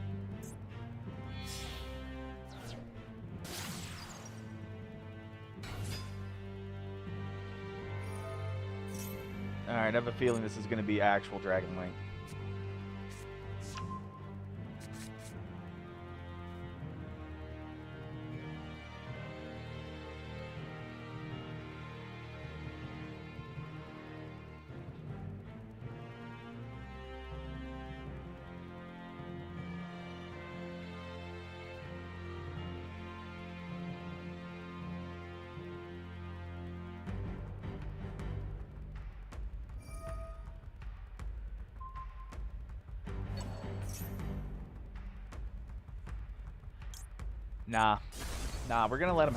Alright, I have a feeling this is going to be actual Dragon Link. Nah, we're going to let him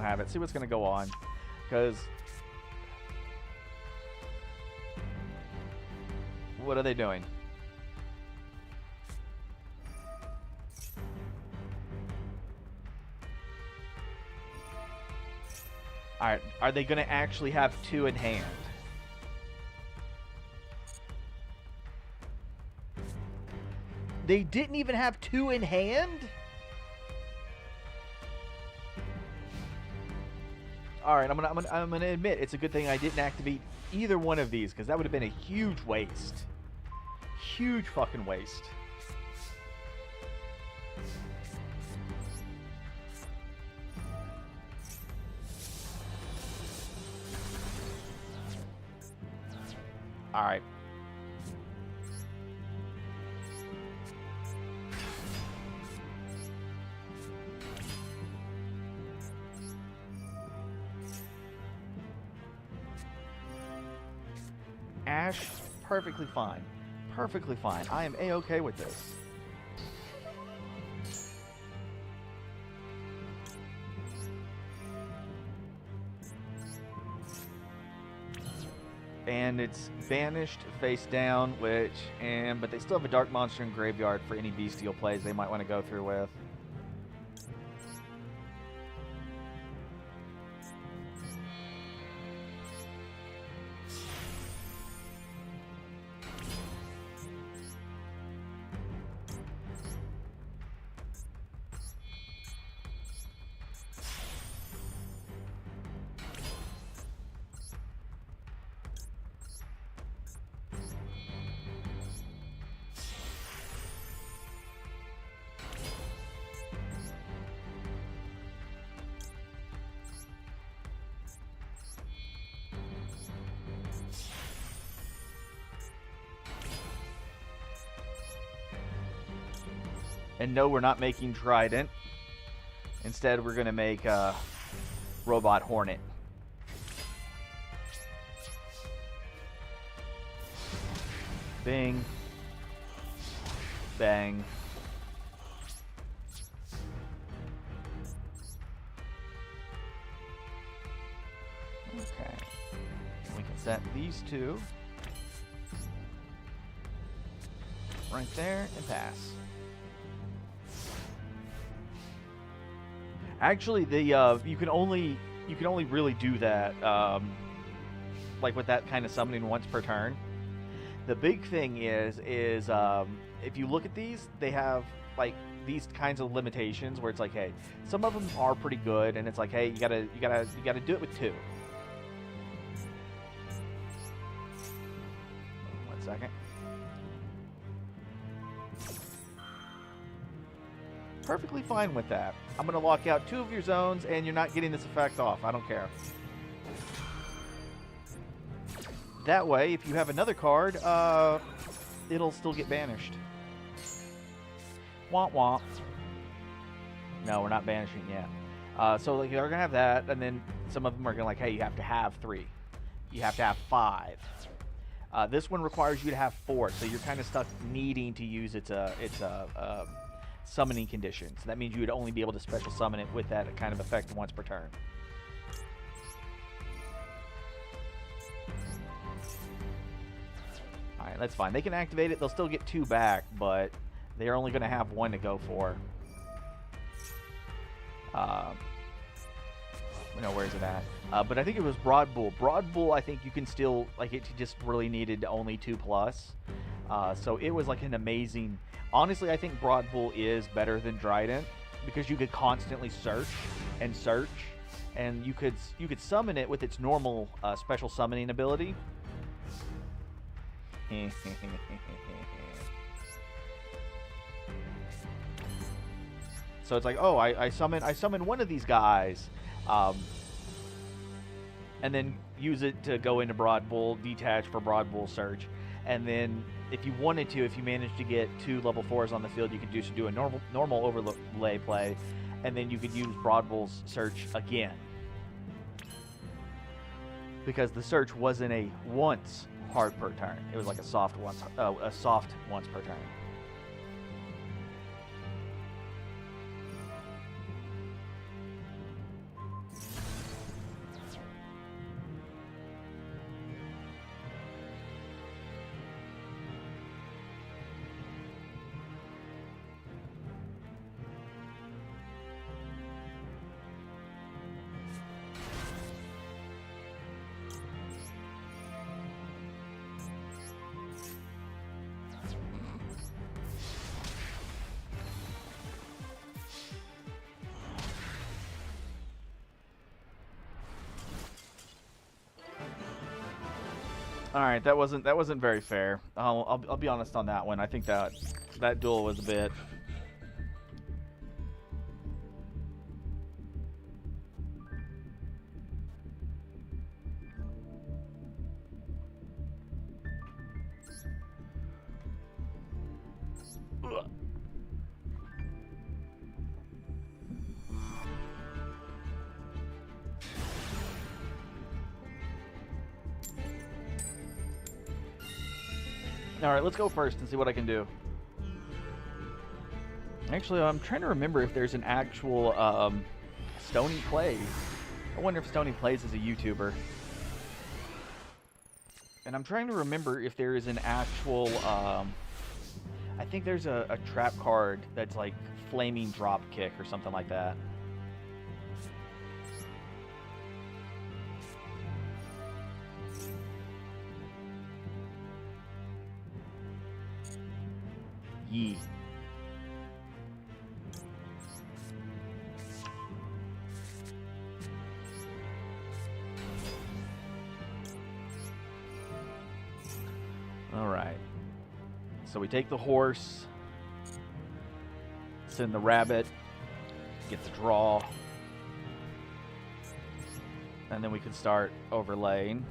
have it. See what's going to go on. Because... what are they doing? Alright, are they going to actually have 2 in hand? They didn't even have 2 in hand? Alright, I'm gonna admit it's a good thing I didn't activate either one of these, because that would have been a huge waste. Huge fucking waste. Alright. Ash, perfectly fine. Perfectly fine. I am A-okay with this. And it's banished face down, but they still have a dark monster in graveyard for any bestial plays they might want to go through with. And no, we're not making Trident. Instead, we're going to make Robot Hornet. Bing. Bang. Okay. We can set these two right there and pass. Actually, the you can only really do that like with that kind of summoning once per turn. The big thing is if you look at these, they have like these kinds of limitations where it's like, hey, some of them are pretty good, and it's like, hey, you gotta do it with 2. 1 second. Perfectly fine with that. I'm gonna lock out 2 of your zones, and you're not getting this effect off. I don't care. That way, if you have another card, it'll still get banished. Womp womp. No, we're not banishing yet. So like, you're gonna have that, and then some of them are gonna like, hey, you have to have 3. You have to have 5. This one requires you to have 4, so you're kind of stuck needing to use its summoning conditions. So that means you would only be able to special summon it with that kind of effect once per turn. Alright, that's fine. They can activate it. They'll still get 2 back, but they're only going to have 1 to go for. Where's it at? But I think it was Broad Bull. Broad Bull, I think you can still, like, it just really needed only 2+. So it was like an amazing... Honestly, I think Broad Bull is better than Trident because you could constantly search, and you could summon it with its normal special summoning ability. So it's like, oh, I summon one of these guys, and then use it to go into Broad Bull, detach for Broad Bull search, and then if you wanted to, if you managed to get 2 level 4s on the field, you could just do a normal overlay play, and then you could use Broad Bull's search again, because the search wasn't a once hard per turn; it was like a soft once per turn. All right, that wasn't very fair. I'll be honest on that one. I think that duel was a bit. Ugh. Alright, let's go first and see what I can do. Actually, I'm trying to remember if there's an actual Stony Plays. I wonder if Stony Plays is a YouTuber. And I'm trying to remember if there is an actual... I think there's a trap card that's like Flaming Drop Kick or something like that. Yee. All right. So we take the horse, send the rabbit, get the draw, and then we can start overlaying.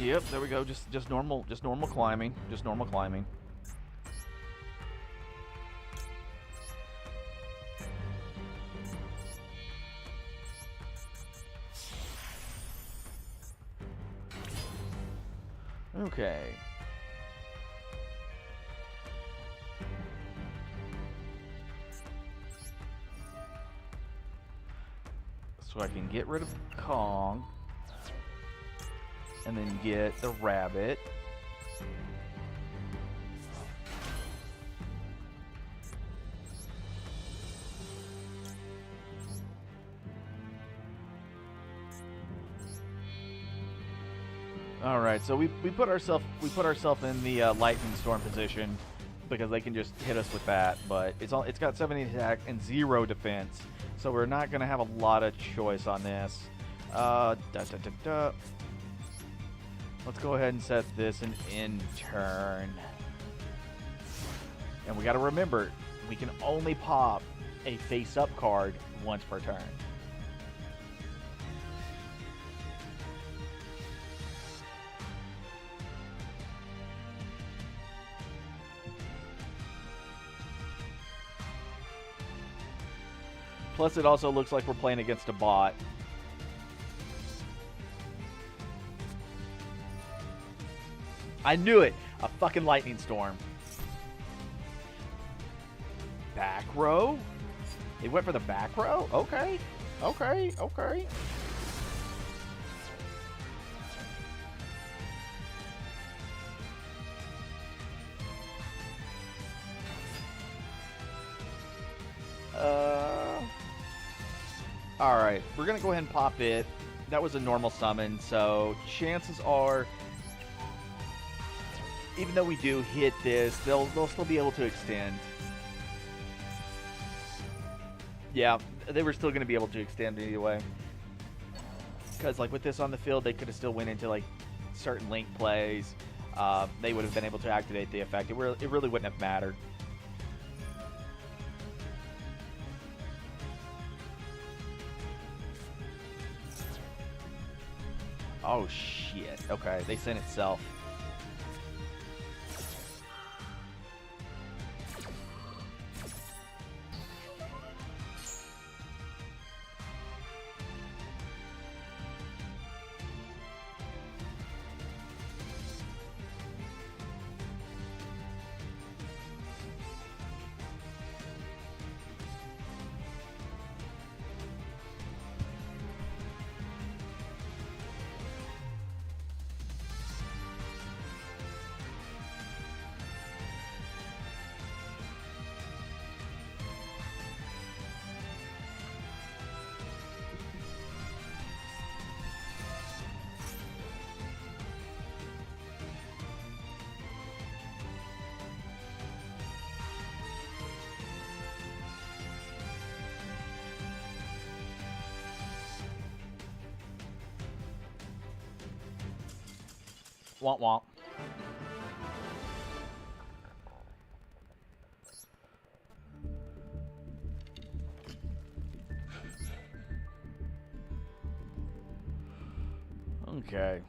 Yep, there we go. Just normal climbing. Just normal climbing. Okay. So I can get rid of Kong. And then get the rabbit. All right, so we put ourselves in the lightning storm position because they can just hit us with that. But it's got 70 attack and 0 defense, so we're not gonna have a lot of choice on this. Let's go ahead and set this an end turn. And we got to remember, we can only pop a face-up card once per turn. Plus, it also looks like we're playing against a bot. I knew it! A fucking lightning storm. Back row? They went for the back row? Okay. Okay. Okay. Alright, we're gonna go ahead and pop it. That was a normal summon, so chances are, even though we do hit this, they'll still be able to extend. Yeah, they were still going to be able to extend anyway. Because, like, with this on the field, they could have still went into, like, certain link plays. They would have been able to activate the effect. It really wouldn't have mattered. Oh, shit. Okay, they sent itself. Womp womp. Okay.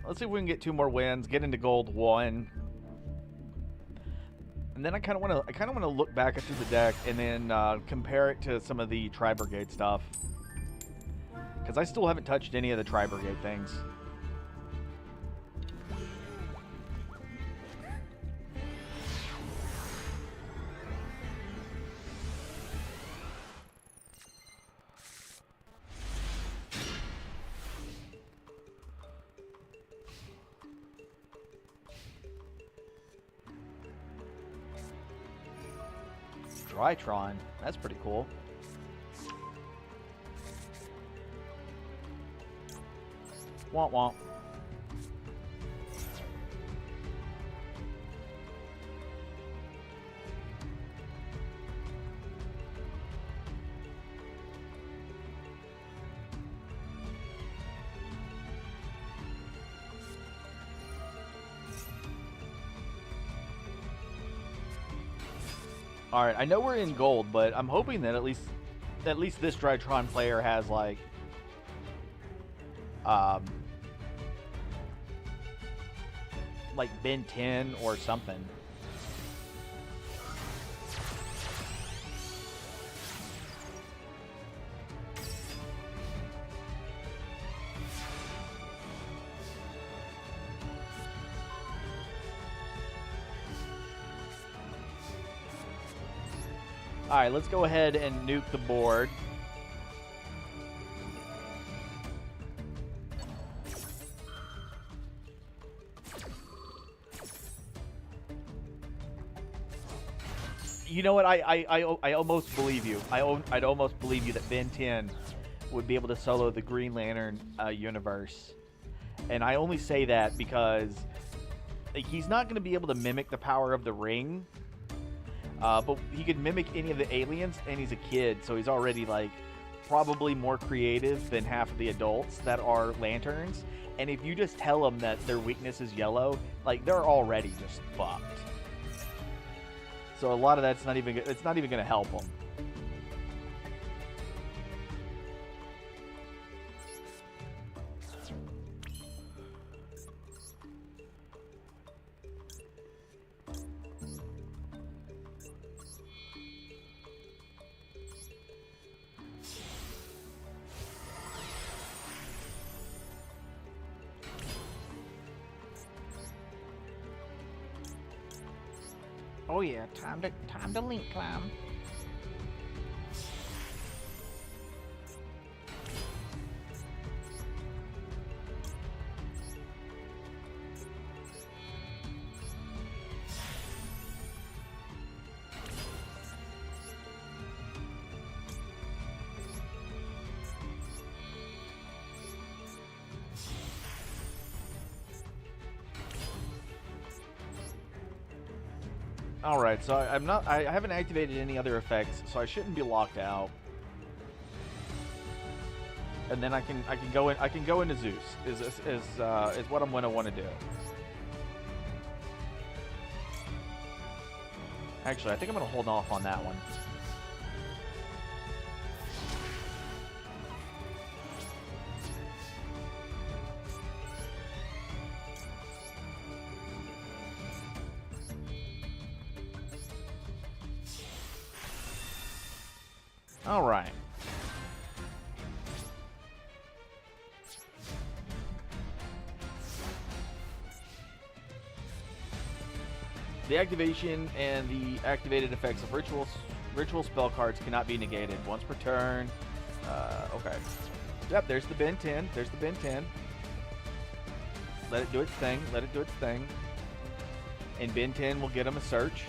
Let's see if we can get 2 more wins, get into gold 1. And then I kind of want to look back through the deck and then compare it to some of the Tri-Brigade stuff. Because I still haven't touched any of the Tri-Brigade things. Drytron. That's pretty cool. Womp womp. All right, I know we're in gold, but I'm hoping that at least this Drytron player has like like Ben 10 or something. All right, let's go ahead and nuke the board. You know what? I almost believe you. I'd almost believe you that Ben 10 would be able to solo the Green Lantern universe. And I only say that because like, he's not going to be able to mimic the power of the ring. But he could mimic any of the aliens, and he's a kid, so he's already, like, probably more creative than half of the adults that are lanterns. And if you just tell them that their weakness is yellow, like, they're already just fucked. So a lot of that's not even going to help them. Oh yeah, time to link climb. All right, so I haven't activated any other effects, so I shouldn't be locked out. And then I can go into Zeus is what I'm gonna want to do. Actually, I think I'm gonna hold off on that one. All right. The activation and the activated effects of ritual spell cards cannot be negated once per turn. Okay. Yep, there's the Ben 10. There's the Ben 10. Let it do its thing. Let it do its thing. And Ben 10 will get him a search.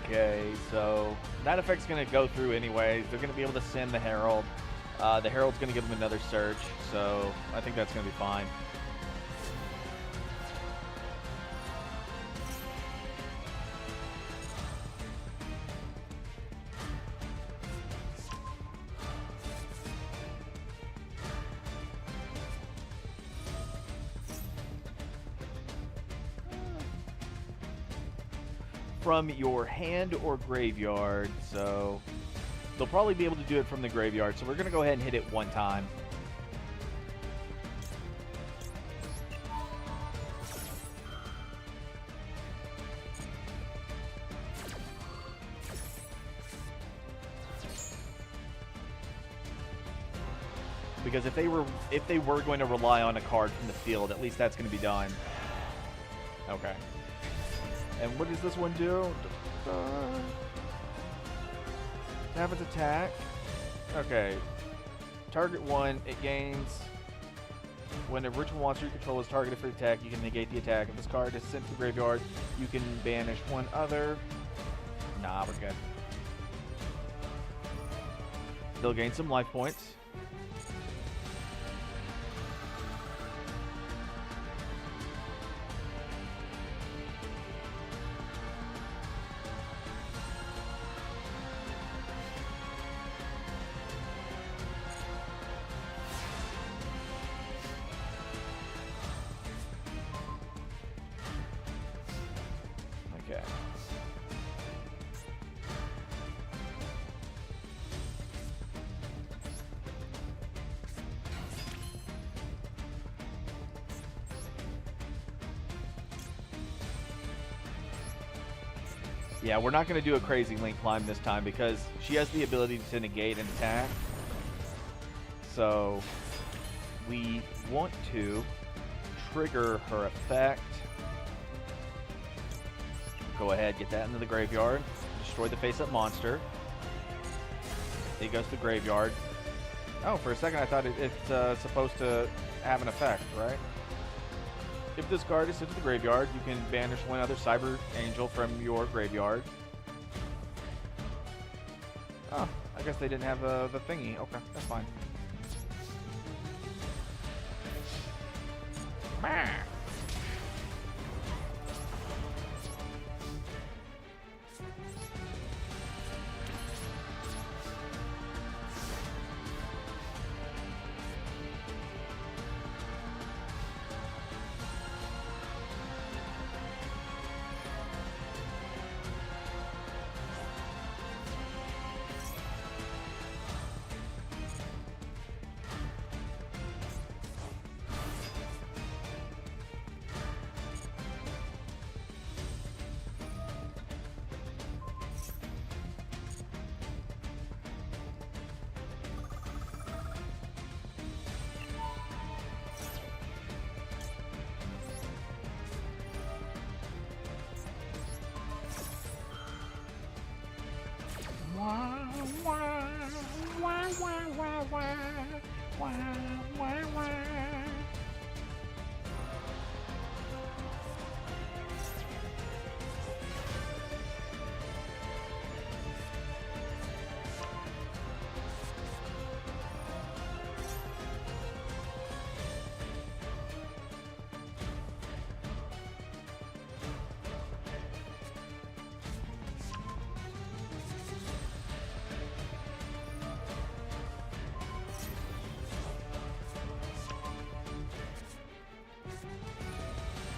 Okay, so that effect's going to go through anyways. They're going to be able to send the Herald. The Herald's going to give them another search, so I think that's going to be fine. From your hand or graveyard, so they'll probably be able to do it from the graveyard, so we're going to go ahead and hit it one time. Because if they were going to rely on a card from the field, at least that's going to be done. Okay. And what does this one do? Have its attack. Okay. Target one, it gains. When a ritual monster you control is targeted for attack, you can negate the attack. If this card is sent to the graveyard, you can banish one other. Nah, we're good. They'll gain some life points. Yeah, we're not going to do a crazy link climb this time because she has the ability to negate an attack. So we want to trigger her effect. Go ahead, get that into the graveyard. Destroy the face-up monster. It goes to the graveyard. Oh, for a second I thought it's supposed to have an effect, right? If this card is sent to the graveyard, you can banish one other Cyber Angel from your graveyard. Oh, I guess they didn't have the thingy. Okay, that's fine.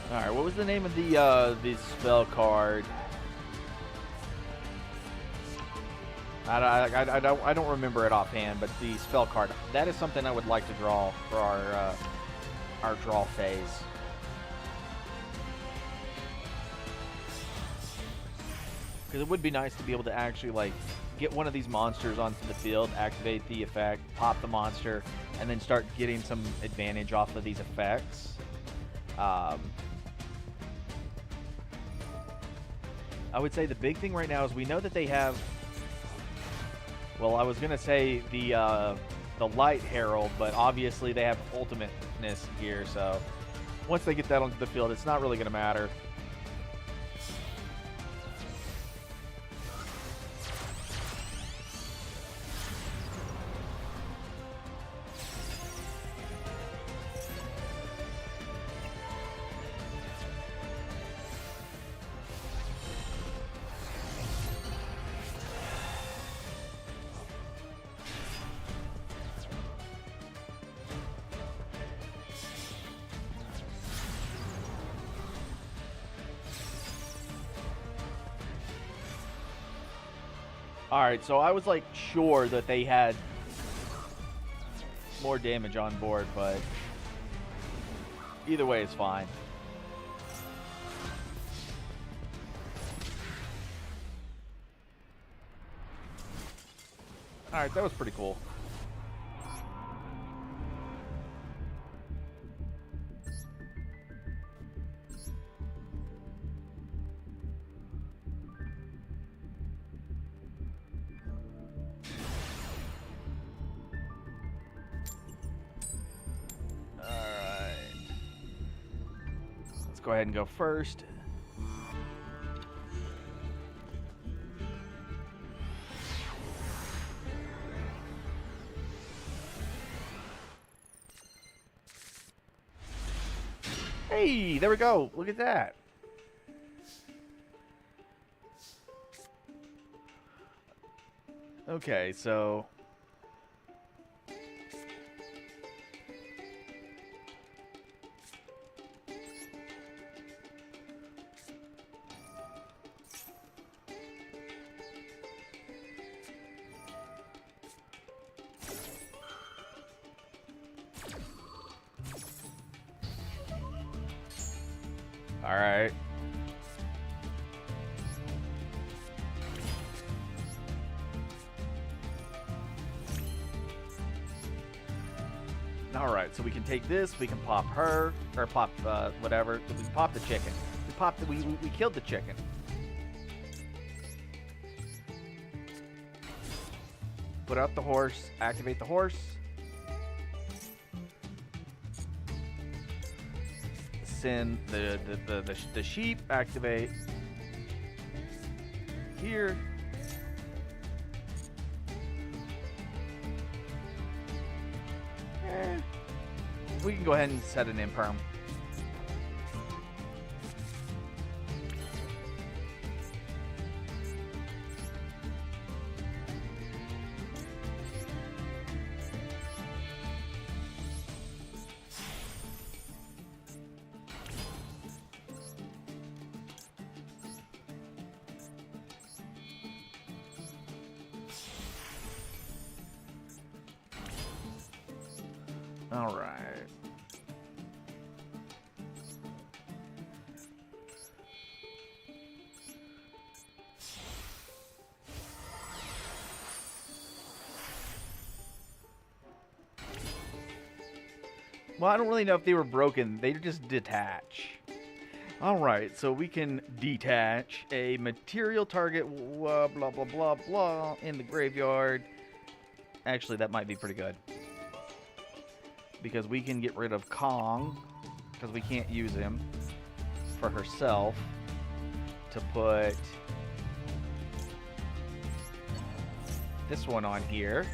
All right, what was the name of the spell card? I don't remember it offhand, but the spell card, that is something I would like to draw for our draw phase. Because it would be nice to be able to actually like get one of these monsters onto the field, activate the effect, pop the monster, and then start getting some advantage off of these effects. I would say the big thing right now is we know that they have, well, I was going to say the Light Herald, but obviously they have ultimateness here, so once they get that onto the field, it's not really going to matter. Alright, so I was like sure that they had more damage on board, but either way is fine. Alright, that was pretty cool. Go ahead and go first. Hey, there we go. Look at that. Okay, so all right. All right, so we can take this. We can pop her, or pop whatever. We can pop the chicken. We killed the chicken. Put up the horse. Activate the horse. Send the sheep. Activate here. We can go ahead and set an imperm. All right. Well, I don't really know if they were broken. They just detach. All right, so we can detach a material target, blah, blah, blah, blah, blah, in the graveyard. Actually, that might be pretty good. Because we can get rid of Kong, because we can't use him, for herself, to put this one on here.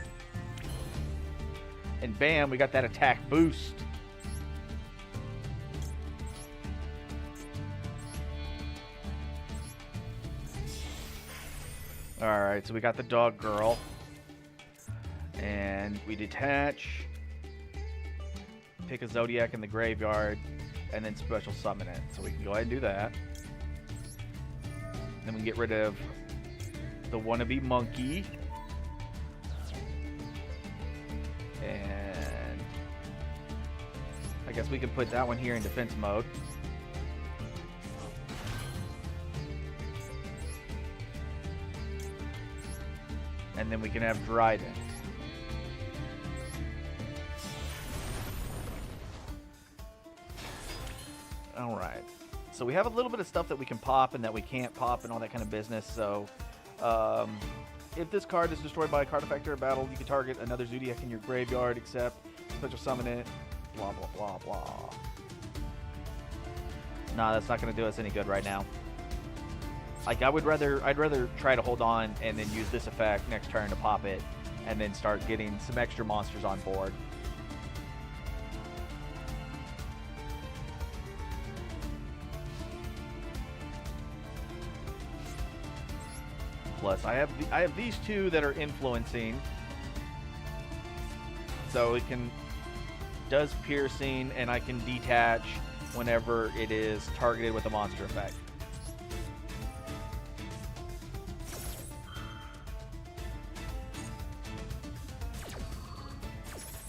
And bam, we got that attack boost. Alright, so we got the dog girl. And we detach. Pick a Zodiac in the graveyard. And then special summon it. So we can go ahead and do that. Then we can get rid of the wannabe monkey. And I guess we can put that one here in defense mode. And then we can have Dryden. Alright. So we have a little bit of stuff that we can pop and that we can't pop and all that kind of business. So, if this card is destroyed by a card effect or a battle, you can target another Zodiac in your graveyard, except special summon it. Blah, blah, blah, blah. Nah, that's not going to do us any good right now. Like, I'd rather try to hold on and then use this effect next turn to pop it, and then start getting some extra monsters on board. Plus, I have these two that are influencing, so it does piercing, and I can detach whenever it is targeted with a monster effect.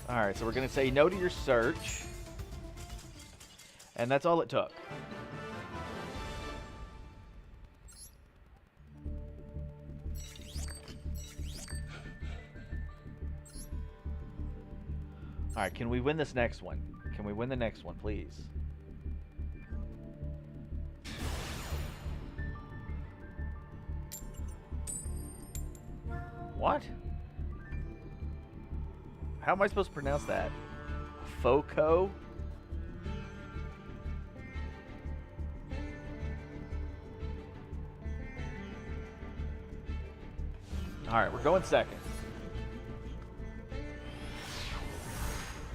Alright, so we're going to say no to your search. And that's all it took. Alright, can we win this next one? Can we win the next one, please? What? How am I supposed to pronounce that? Foco? Alright, we're going second.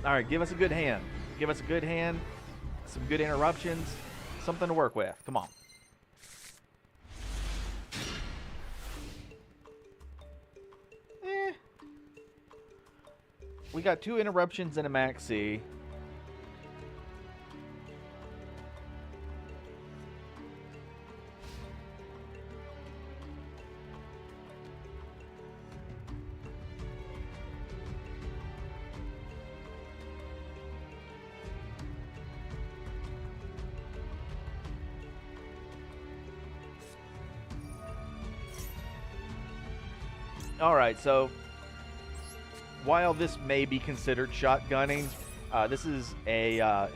Alright, give us a good hand. Give us a good hand. Some good interruptions. Something to work with. Come on. We got 2 interruptions and a maxi. All right, so while this may be considered shotgunning, This is a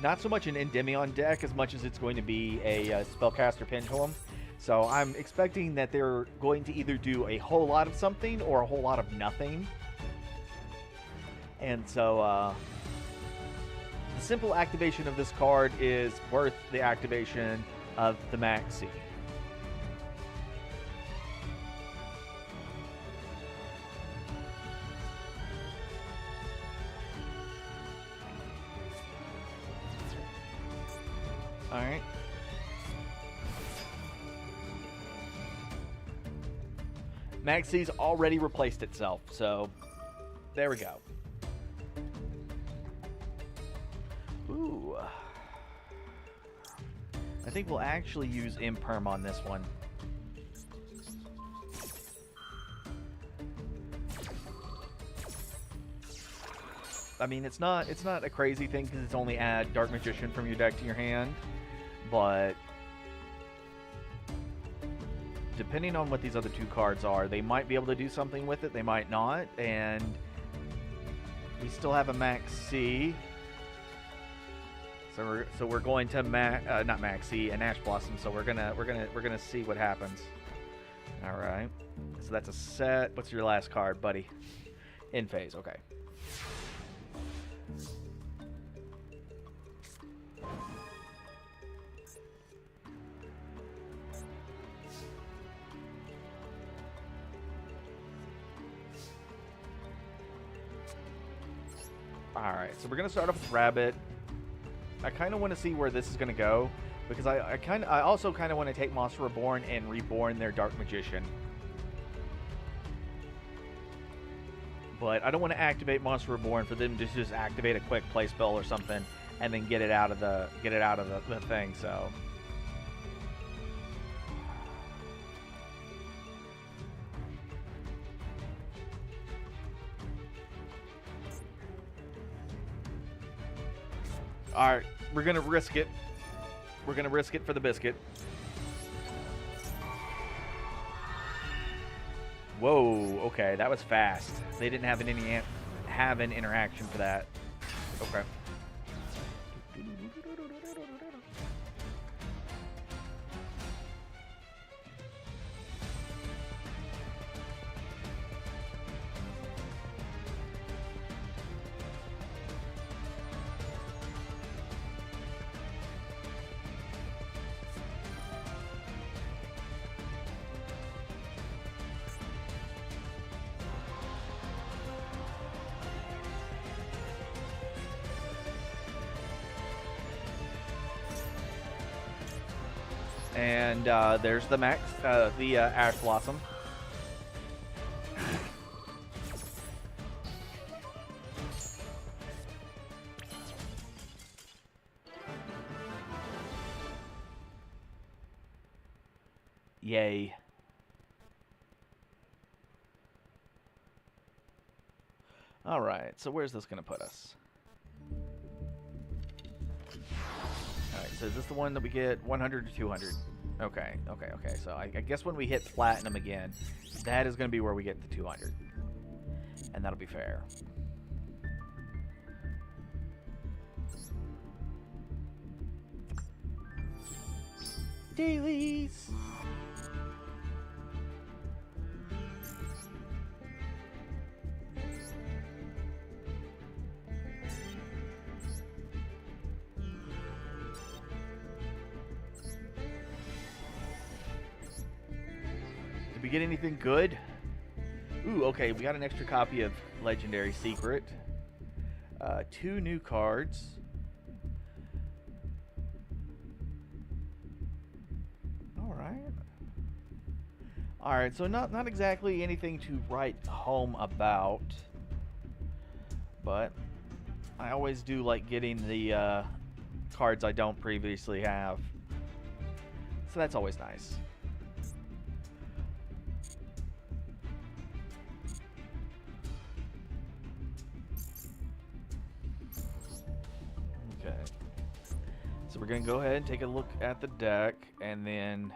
not so much an Endymion deck as much as it's going to be a Spellcaster Pendulum. So I'm expecting that they're going to either do a whole lot of something or a whole lot of nothing. And so the simple activation of this card is worth the activation of the Maxi. Alright. Maxi's already replaced itself, so there we go. Ooh. I think we'll actually use Imperm on this one. I mean, it's not a crazy thing because it's only add Dark Magician from your deck to your hand, but depending on what these other two cards are, they might be able to do something with it, they might not, and we still have a Max C. So we're going to not Max C, an Ash Blossom. So we're gonna see what happens. All right. So that's a set. What's your last card, buddy? In phase. Okay. Alright, so we're going to start off with Rabbit. I kind of want to see where this is going to go, because I also kind of want to take Monster Reborn and Reborn their Dark Magician. But I don't want to activate Monster Reborn for them to just activate a quick play spell or something and then get it out of the thing, so... Alright, we're going to risk it. We're going to risk it for the biscuit. Whoa, okay, that was fast. They didn't have an interaction for that. Okay. And there's the Ash Blossom. Yay. All right, so where's this going to put us? Alright, so is this the one that we get 100 to 200? Okay. So I guess when we hit Platinum again, that is going to be where we get the 200. And that'll be fair. Dailies! Did we get anything good? Ooh, okay, we got an extra copy of Legendary Secret. 2 new cards. Alright, so not exactly anything to write home about. But I always do like getting the cards I don't previously have. So that's always nice. Okay. So we're going to go ahead and take a look at the deck, and then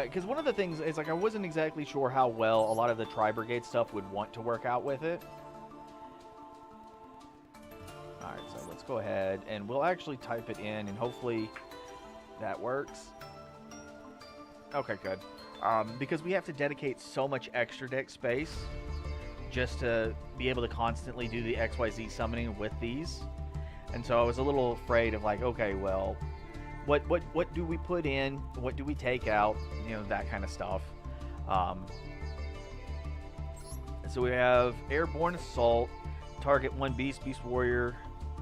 because one of the things is like I wasn't exactly sure how well a lot of the Tri-Brigade stuff would want to work out with it. Alright, so let's go ahead and we'll actually type it in and hopefully that works. Okay, good. Because we have to dedicate so much extra deck space just to be able to constantly do the XYZ summoning with these. And so I was a little afraid of like, okay, well, what do we put in? What do we take out? You know, that kind of stuff. So we have Airborne Assault, target one beast, Beast Warrior,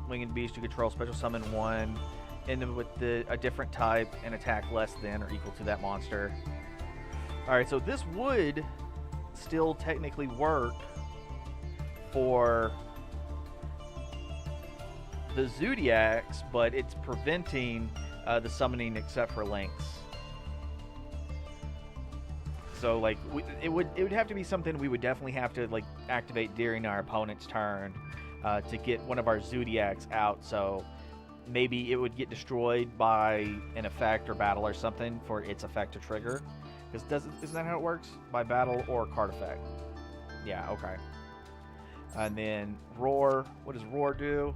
Winged Beast you control, special summon one, end them with a different type and attack less than or equal to that monster. Alright, so this would still technically work for the Zodiacs, but it's preventing the summoning except for links. So like it would have to be something we would definitely have to like activate during our opponent's turn to get one of our Zodiacs out. So maybe it would get destroyed by an effect or battle or something for its effect to trigger. Because isn't that how it works? By battle or card effect? Yeah. Okay. And then Roar. What does Roar do?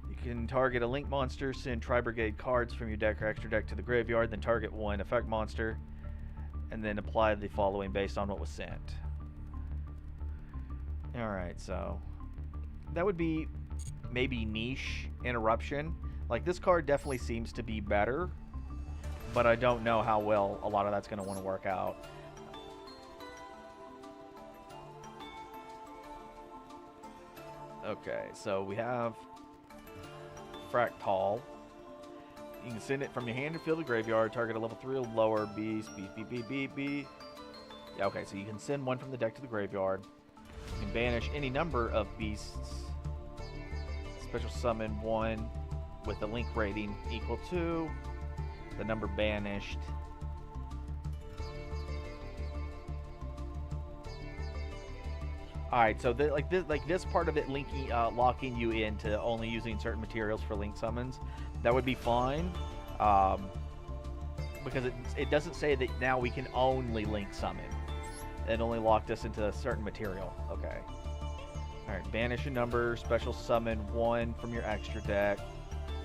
You can target a link monster, send Tri-Brigade cards from your deck or extra deck to the graveyard, then target one effect monster, and then apply the following based on what was sent. Alright, so that would be maybe niche interruption. Like, this card definitely seems to be better, but I don't know how well a lot of that's going to want to work out. Okay, so we have Fractal. You can send it from your hand to field to graveyard. Target a level 3 or lower beast. B. Yeah, okay, so you can send one from the deck to the graveyard. You can banish any number of beasts. Special summon one with a link rating equal to the number banished. Alright, so this part of it linking, locking you into only using certain materials for link summons, that would be fine. Because it doesn't say that now we can only link summon. It only locked us into a certain material. Okay. Alright, banish a number, special summon one from your extra deck,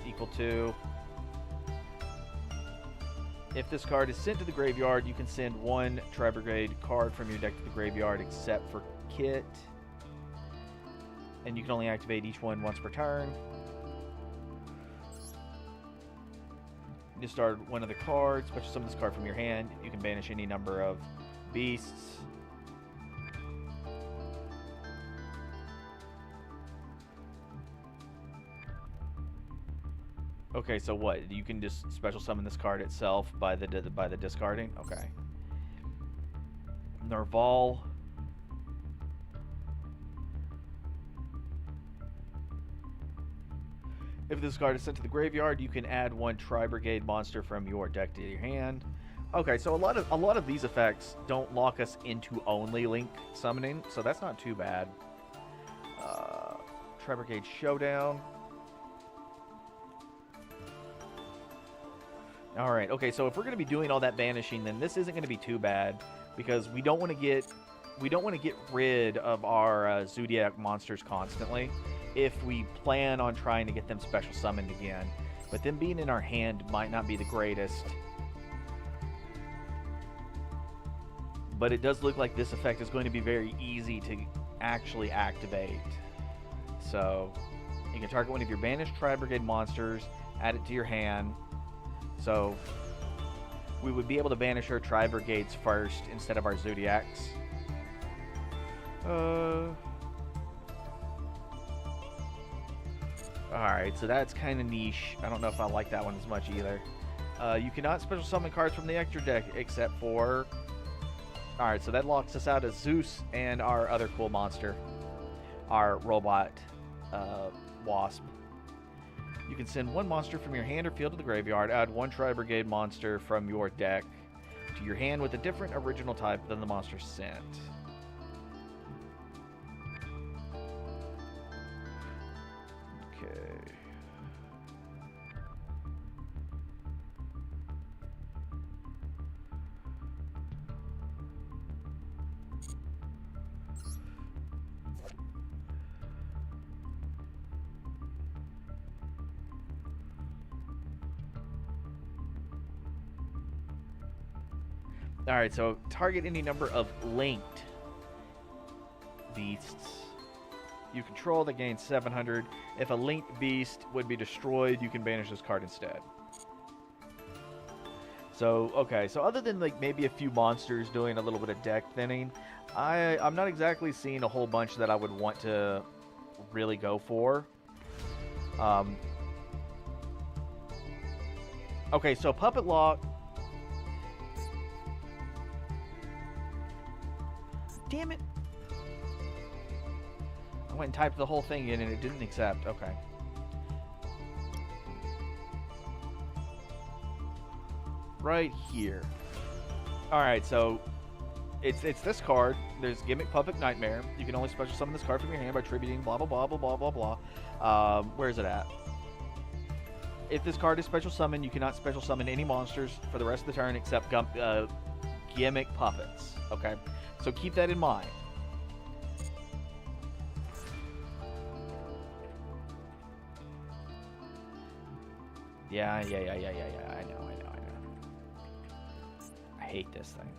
equal to. If this card is sent to the graveyard, you can send one Tri-Brigade card from your deck to the graveyard except for Kit. And you can only activate each one once per turn. You discard one of the cards, special summon this card from your hand. You can banish any number of beasts. Okay, so what? You can just special summon this card itself by the discarding? Okay. Narval. If this card is sent to the graveyard, you can add one Tri-Brigade monster from your deck to your hand. Okay, so a lot of these effects don't lock us into only link summoning, so that's not too bad. Tri-Brigade Showdown. Alright, okay, so if we're going to be doing all that banishing, then this isn't going to be too bad, because we don't want to get rid of our Zodiac monsters constantly if we plan on trying to get them special summoned again. But them being in our hand might not be the greatest. But it does look like this effect is going to be very easy to actually activate. So, you can target one of your banished Tri-Brigade monsters, add it to your hand. So, we would be able to banish our Tri-Brigades first instead of our Zodiacs. Alright, so that's kind of niche. I don't know if I like that one as much either. You cannot special summon cards from the extra deck except for... Alright, so that locks us out as Zeus and our other cool monster. Our robot wasp. You can send one monster from your hand or field to the graveyard. Add one Tri-Brigade monster from your deck to your hand with a different original type than the monster sent. Okay. All right, so target any number of linked beasts you control that gains 700. If a linked beast would be destroyed, you can banish this card instead. So, okay, so other than like maybe a few monsters doing a little bit of deck thinning, I'm not exactly seeing a whole bunch that I would want to really go for. Okay, so Puppet Lock. Damn it. I went and typed the whole thing in and it didn't accept. Okay. Right here. Alright, so it's this card. There's Gimmick Puppet Nightmare. You can only special summon this card from your hand by tributing blah blah blah blah blah blah blah. Where is it at? If this card is special summoned, you cannot special summon any monsters for the rest of the turn except Gimmick Puppets. Okay? So keep that in mind. Yeah. I know. I hate this thing.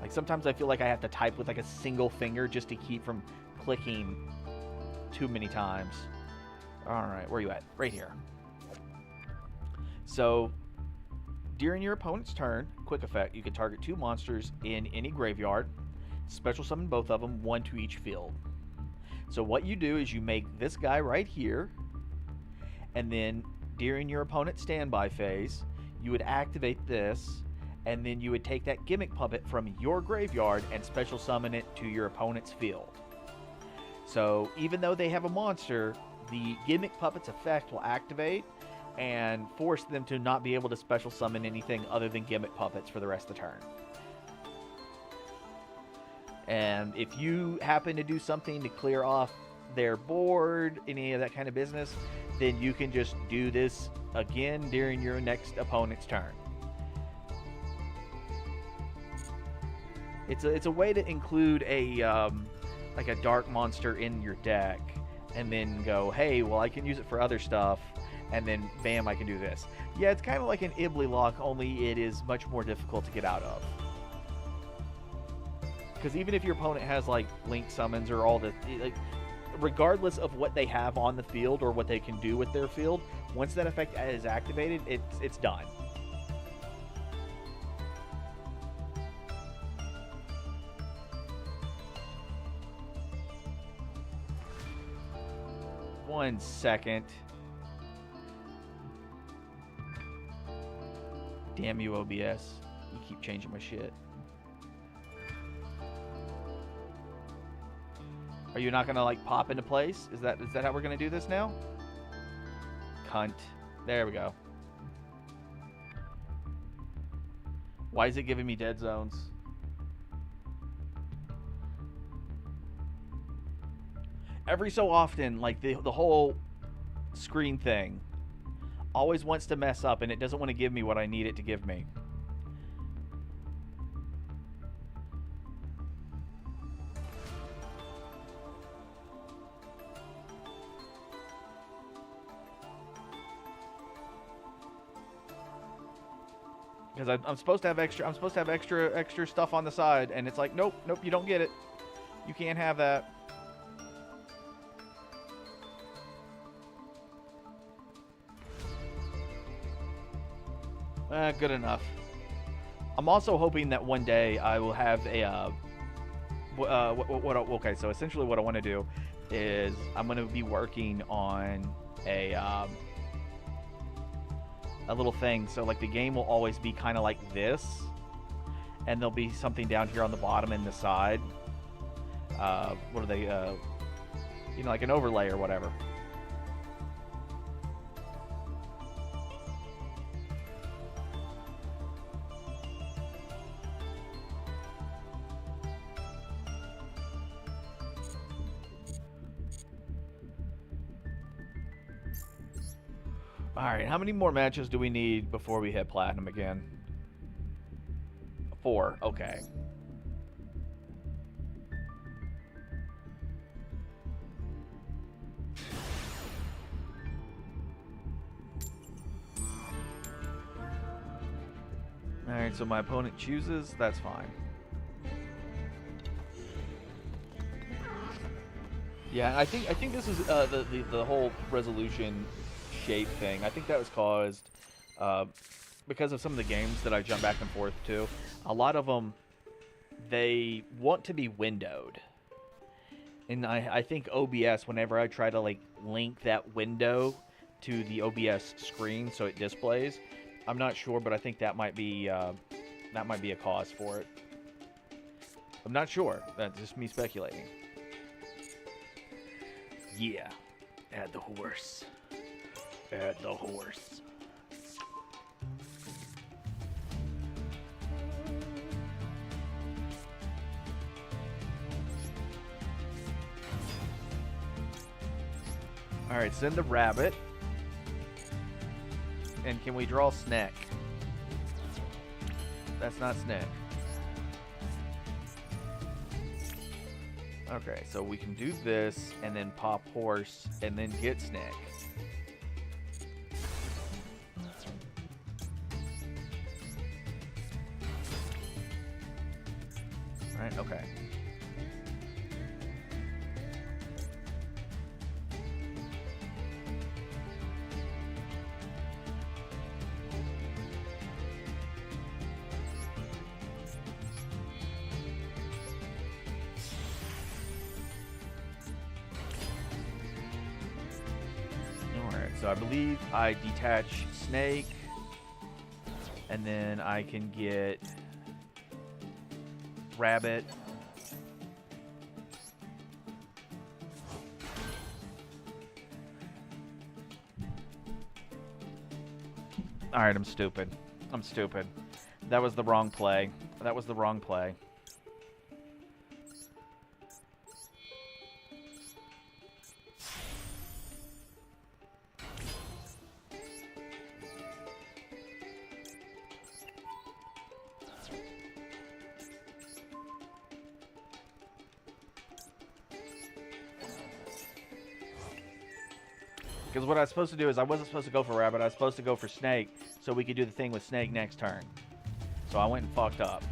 Like, sometimes I feel like I have to type with, like, a single finger just to keep from clicking too many times. Alright, where are you at? Right here. So, during your opponent's turn, quick effect, you can target 2 monsters in any graveyard, special summon both of them, 1 to each field. So what you do is you make this guy right here, and then during your opponent's standby phase, you would activate this, and then you would take that Gimmick Puppet from your graveyard and special summon it to your opponent's field. So even though they have a monster, the Gimmick Puppet's effect will activate and force them to not be able to special summon anything other than Gimmick Puppets for the rest of the turn. And if you happen to do something to clear off their board, any of that kind of business, then you can just do this again during your next opponent's turn. It's a way to include a like a dark monster in your deck, and then go, hey, well, I can use it for other stuff, and then bam, I can do this. Yeah, it's kind of like an Ibly lock, only it is much more difficult to get out of. Because even if your opponent has like link summons or all the, like, regardless of what they have on the field or what they can do with their field, once that effect is activated, it's done. One second. Damn you, OBS. You keep changing my shit. Are you not gonna like pop into place? Is that how we're gonna do this now? Cunt. There we go. Why is it giving me dead zones? Every so often, like the whole screen thing always wants to mess up and it doesn't want to give me what I need it to give me. Because I'm supposed to have extra stuff on the side, and it's like, nope, you don't get it. You can't have that. Good enough. I'm also hoping that one day I will have a okay, so essentially what I want to do is I'm going to be working on a little thing, so like the game will always be kind of like this, and there'll be something down here on the bottom and the side. What are they? You know, like an overlay or whatever. Alright, how many more matches do we need before we hit platinum again? 4, okay. Alright, Alright, so my opponent chooses, that's fine. Yeah, I think this is the whole resolution shape thing. I think that was caused because of some of the games that I jump back and forth to. A lot of them, they want to be windowed. And I think OBS, whenever I try to like link that window to the OBS screen so it displays, I'm not sure, but I think that might be a cause for it. I'm not sure. That's just me speculating. Yeah, add the horse. Add the horse. Alright, send the rabbit. And can we draw Snack? That's not Snack. Okay, so we can do this, and then pop horse, and then get Snack. Right, okay. So I believe I detach Snake, and then I can get Rabbit. Alright, I'm stupid. I'm stupid. That was the wrong play. That was the wrong play. Because what I was supposed to do is I wasn't supposed to go for Rabbit. I was supposed to go for Snake so we could do the thing with Snake next turn. So I went and fucked up.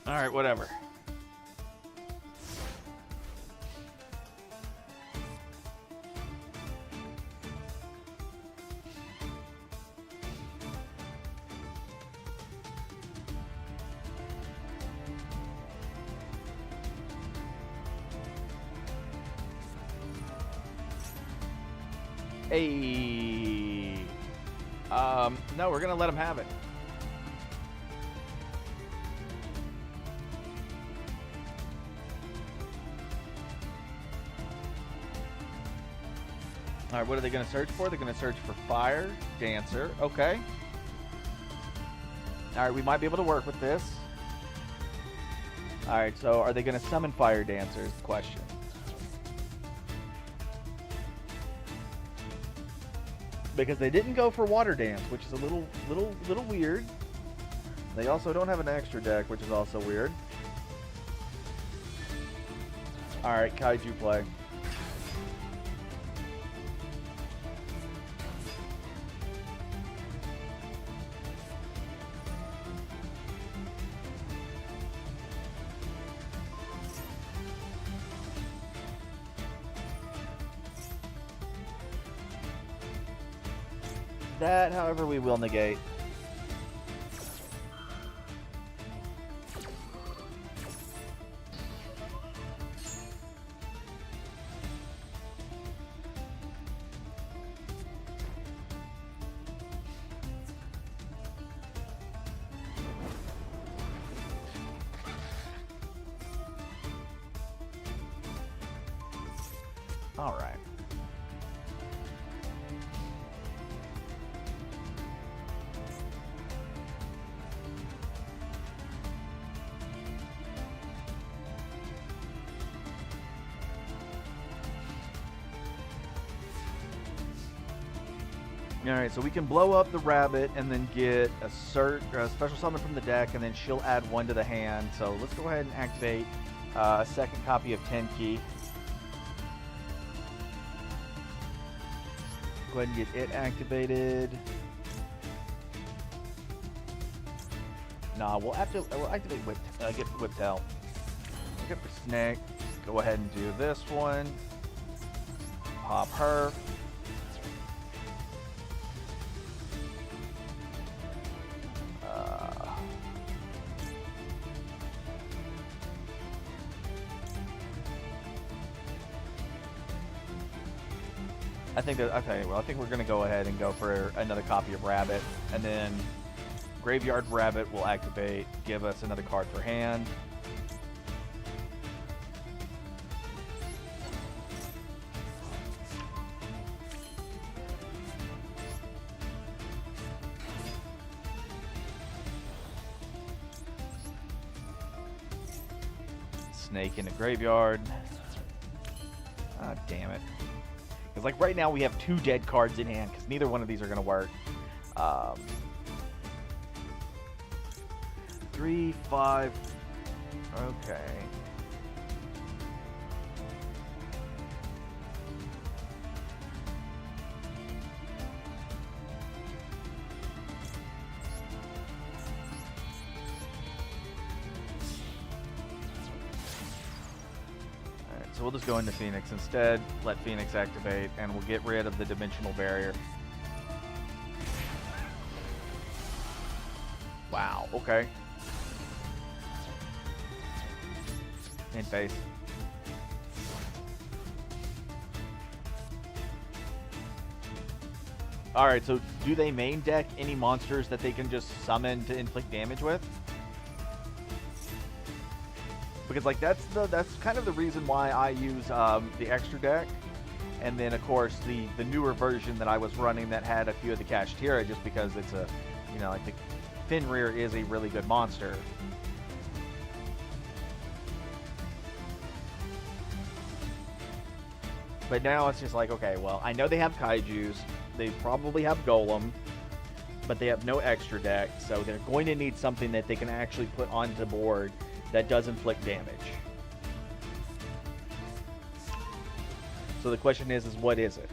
Alright, whatever. Hey. No, we're gonna let him have it. Alright, what are they going to search for? They're going to search for Fire Dancer. Okay. Alright, we might be able to work with this. Alright, so are they going to summon Fire Dancer is the question. Because they didn't go for Water Dance, which is a little weird. They also don't have an extra deck, which is also weird. Alright, Kaiju play. That, however, we will negate. All right. Alright, so we can blow up the rabbit and then get a special summon from the deck, and then she'll add 1 to the hand. So let's go ahead and activate a second copy of Tenki. Go ahead and get it activated. Nah, we'll activate get Whiptail. We'll get the snake. Go ahead and do this one. Pop her. I think we're gonna go ahead and go for another copy of Rabbit, and then Graveyard Rabbit will activate, give us another card for hand. Snake in the graveyard. Ah, damn it. Because, like, right now we have 2 dead cards in hand, because neither one of these are going to work. 3, 5. Okay. So we'll just go into Phoenix instead, let Phoenix activate, and we'll get rid of the dimensional barrier. Wow, okay. In face. Alright, so do they main deck any monsters that they can just summon to inflict damage with? Because, like, that's kind of the reason why I use the extra deck, and then of course the newer version that I was running that had a few of the Kashtira, just because it's a, you know, like, the Fenrir is a really good monster. But now it's just like, okay, well, I know they have Kaijus, they probably have Golem, but they have no extra deck, so they're going to need something that they can actually put onto the board that does inflict damage. So the question is what is it?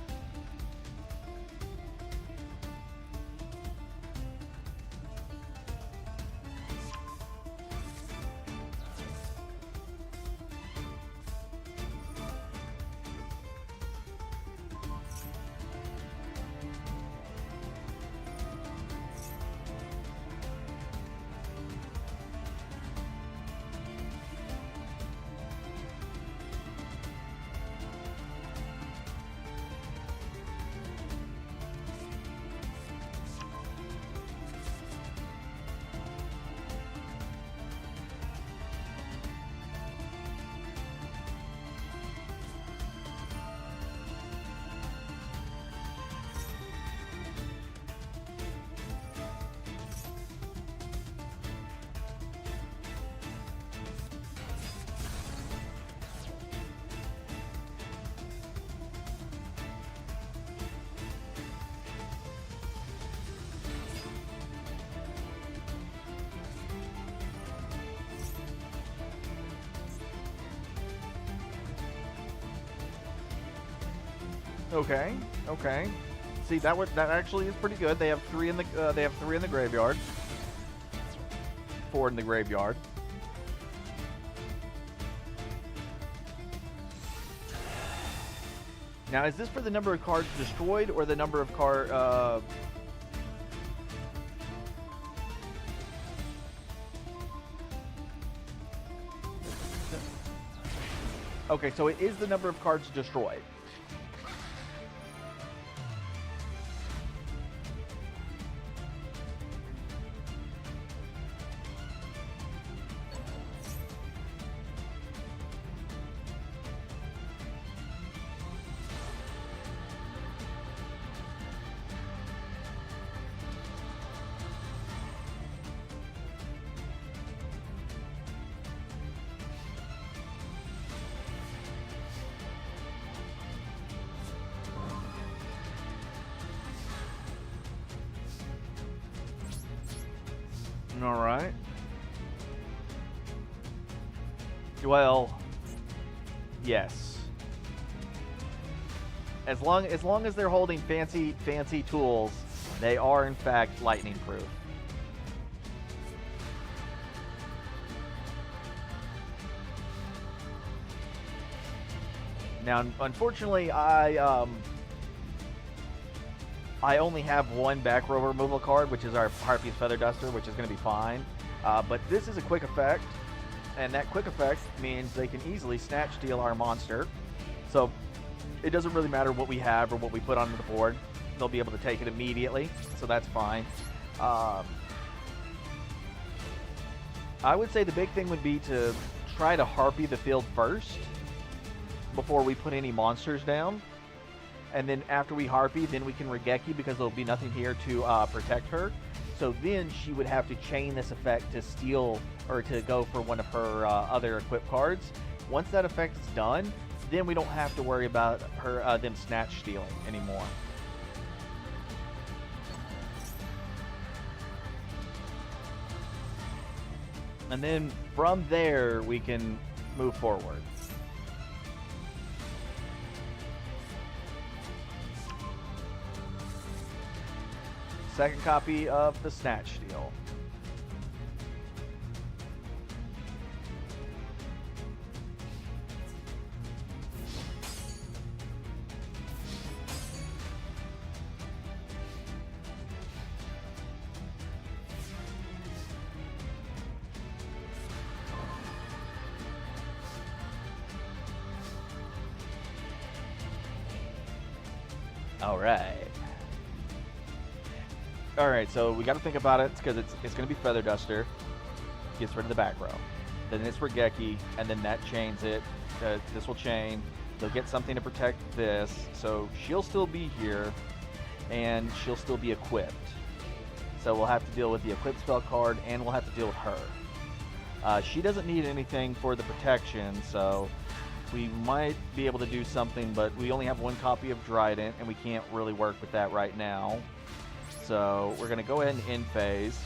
Okay, okay. See, that actually is pretty good. They have 3 in the graveyard. 4 in the graveyard. Now, is this for the number of cards destroyed or the number of Okay, so it is the number of cards destroyed. All right. Well, yes. As long as they're holding fancy tools, they are in fact lightning proof. Now, unfortunately, I only have one back row removal card, which is our Harpy's Feather Duster, which is going to be fine. But this is a quick effect, and that quick effect means they can easily snatch steal our monster. So it doesn't really matter what we have or what we put onto the board. They'll be able to take it immediately, so that's fine. I would say the big thing would be to try to Harpy the field first before we put any monsters down. And then after we Harpy, then we can Regeki because there'll be nothing here to protect her. So then she would have to chain this effect to steal or to go for one of her other equip cards. Once that effect is done, then we don't have to worry about her them snatch stealing anymore. And then from there, we can move forward. Second copy of the Snatch Steal. Alright, so we got to think about it because it's going to be Feather Duster. Gets rid of the back row. Then it's Regeki, and then that chains it. This will chain. They'll get something to protect this, so she'll still be here, and she'll still be equipped. So we'll have to deal with the equipped spell card, and we'll have to deal with her. She doesn't need anything for the protection, so we might be able to do something, but we only have one copy of Dryden, and we can't really work with that right now. So we're going to go ahead and end phase.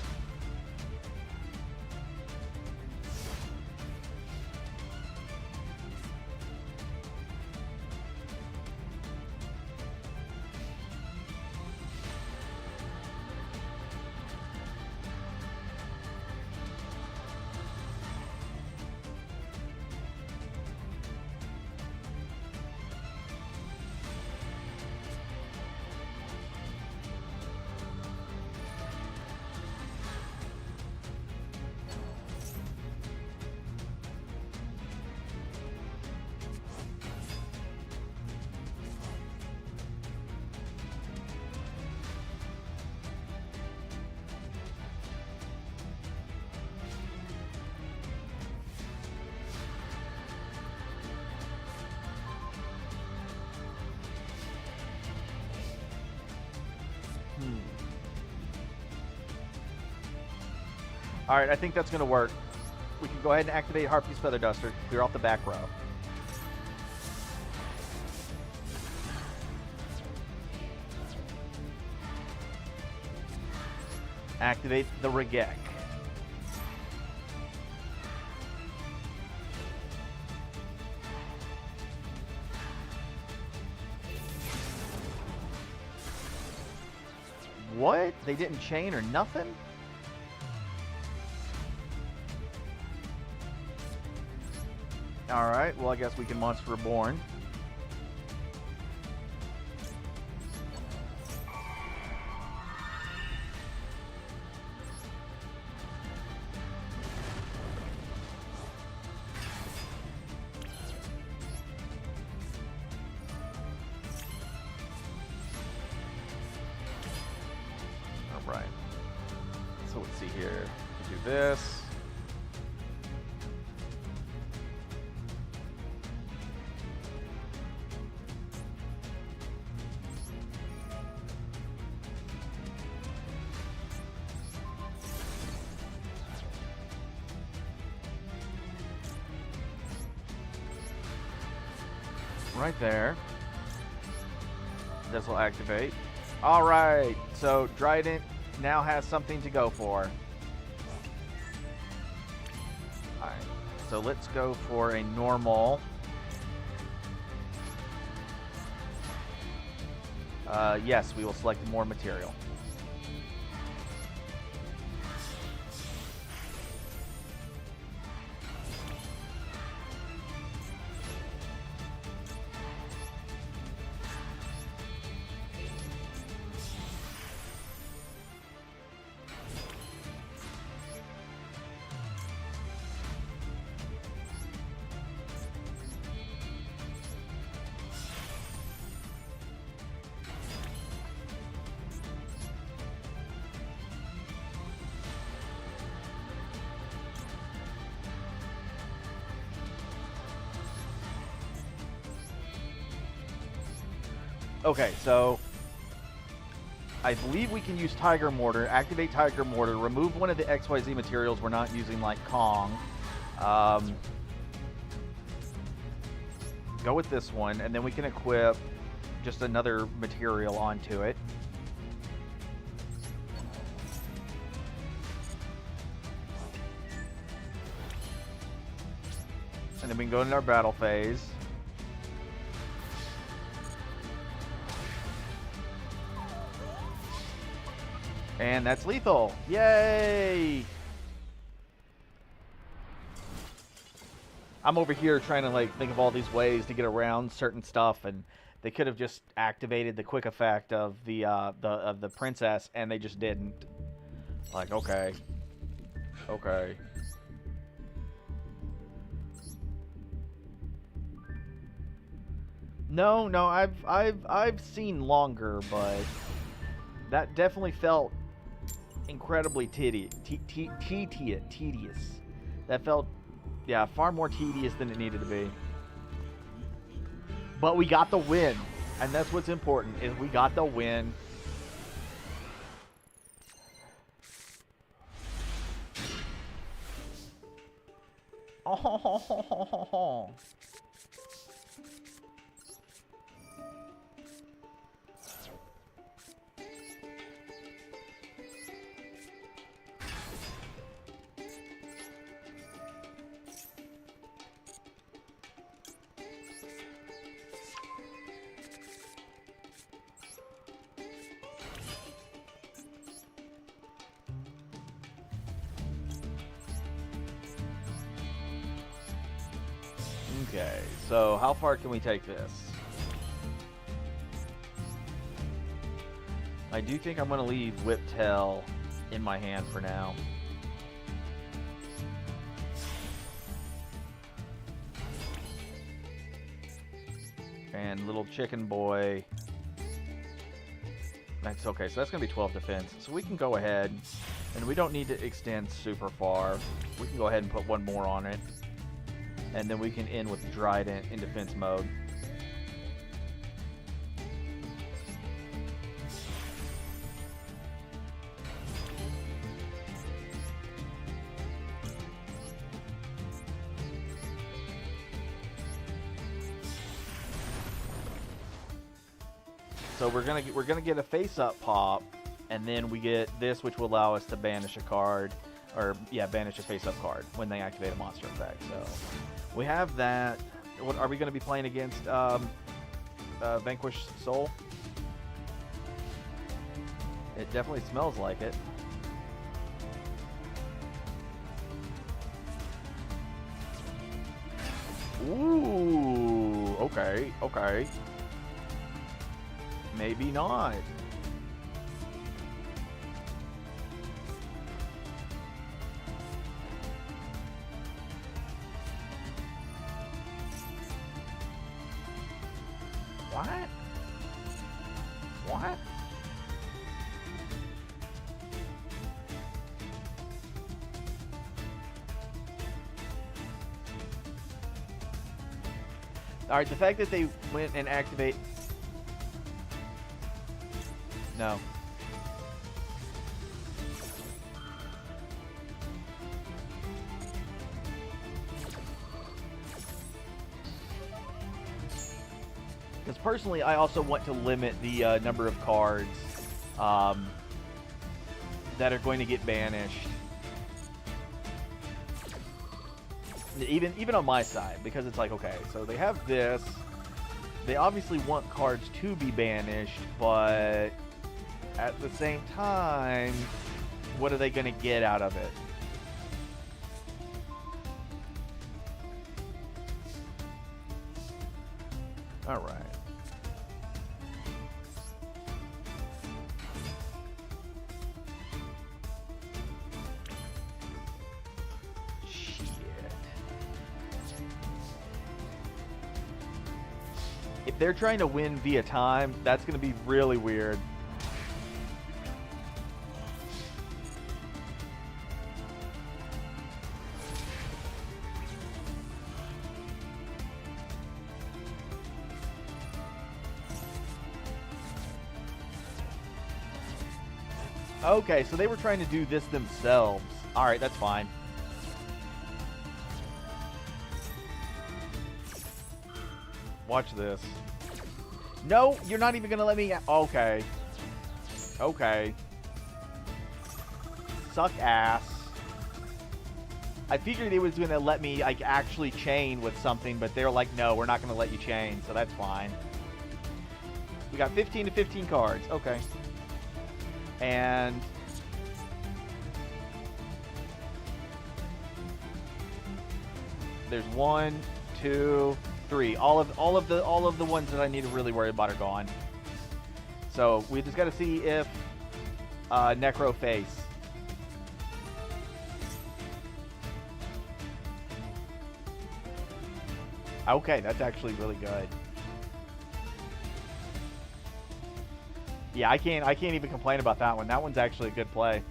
Alright, I think that's going to work. We can go ahead and activate Harpy's Feather Duster, clear off the back row. Activate the Regek. What? They didn't chain or nothing? Alright, well I guess we can Monster Reborn. Alright. So let's see here. Do this. Right there. This will activate. Alright, so Dryden now has something to go for. so let's go for a normal. Yes, we will select more material. Okay, so I believe we can use Tiger Mortar, activate Tiger Mortar, remove one of the XYZ materials we're not using like Kong. Go with this one, and then we can equip just another material onto it. And then we can go into our battle phase. And that's lethal. Yay! I'm over here trying to like think of all these ways to get around certain stuff, and they could have just activated the quick effect of the princess, and they just didn't. Like, okay. Okay. No, I've seen longer, but that definitely felt incredibly tedious. That felt, yeah, far more tedious than it needed to be. But we got the win, and that's what's important, is we got the win. Oh. Okay, so how far can we take this? I do think I'm going to leave Whiptail in my hand for now. And little chicken boy. That's okay, so that's going to be 12 defense. So we can go ahead, and we don't need to extend super far. We can go ahead and put one more on it. And then we can end with Trident in defense mode. So we're gonna get a face-up pop, and then we get this, which will allow us to banish a card, or yeah, banish a face-up card when they activate a monster effect. So we have that. What are we going to be playing against? Vanquished Soul. It definitely smells like it. Ooh, okay, okay. Maybe not. What? What? Alright, the fact that they went and activate... No. Because personally, I also want to limit the number of cards that are going to get banished. Even on my side, because it's like, okay, so they have this. They obviously want cards to be banished, but at the same time, what are they going to get out of it? All right. If they're trying to win via time, that's going to be really weird. Okay, so they were trying to do this themselves. All right, that's fine. Watch this. No, you're not even gonna let me. Okay. Okay. Suck ass. I figured it was gonna let me like actually chain with something, but they're like, no, we're not gonna let you chain, so that's fine. We got 15 to 15 cards. Okay. And there's 1, 2, 3. All of the ones that I need to really worry about are gone. So we just got to see if Necro face. Okay, that's actually really good. Yeah, I can't even complain about that one. That one's actually a good play.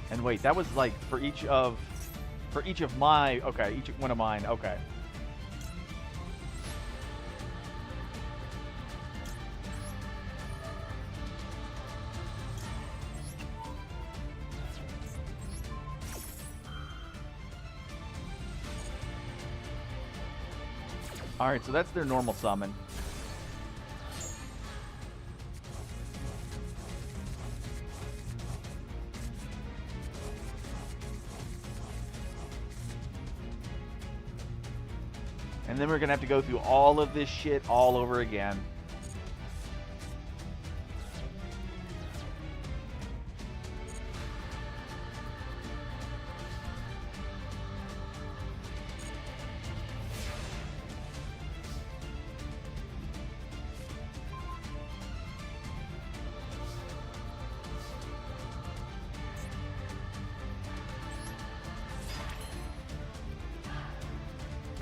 And wait, that was like for each of my, okay, each one of mine, okay. Alright, so that's their normal summon. And then we're going to have to go through all of this shit all over again.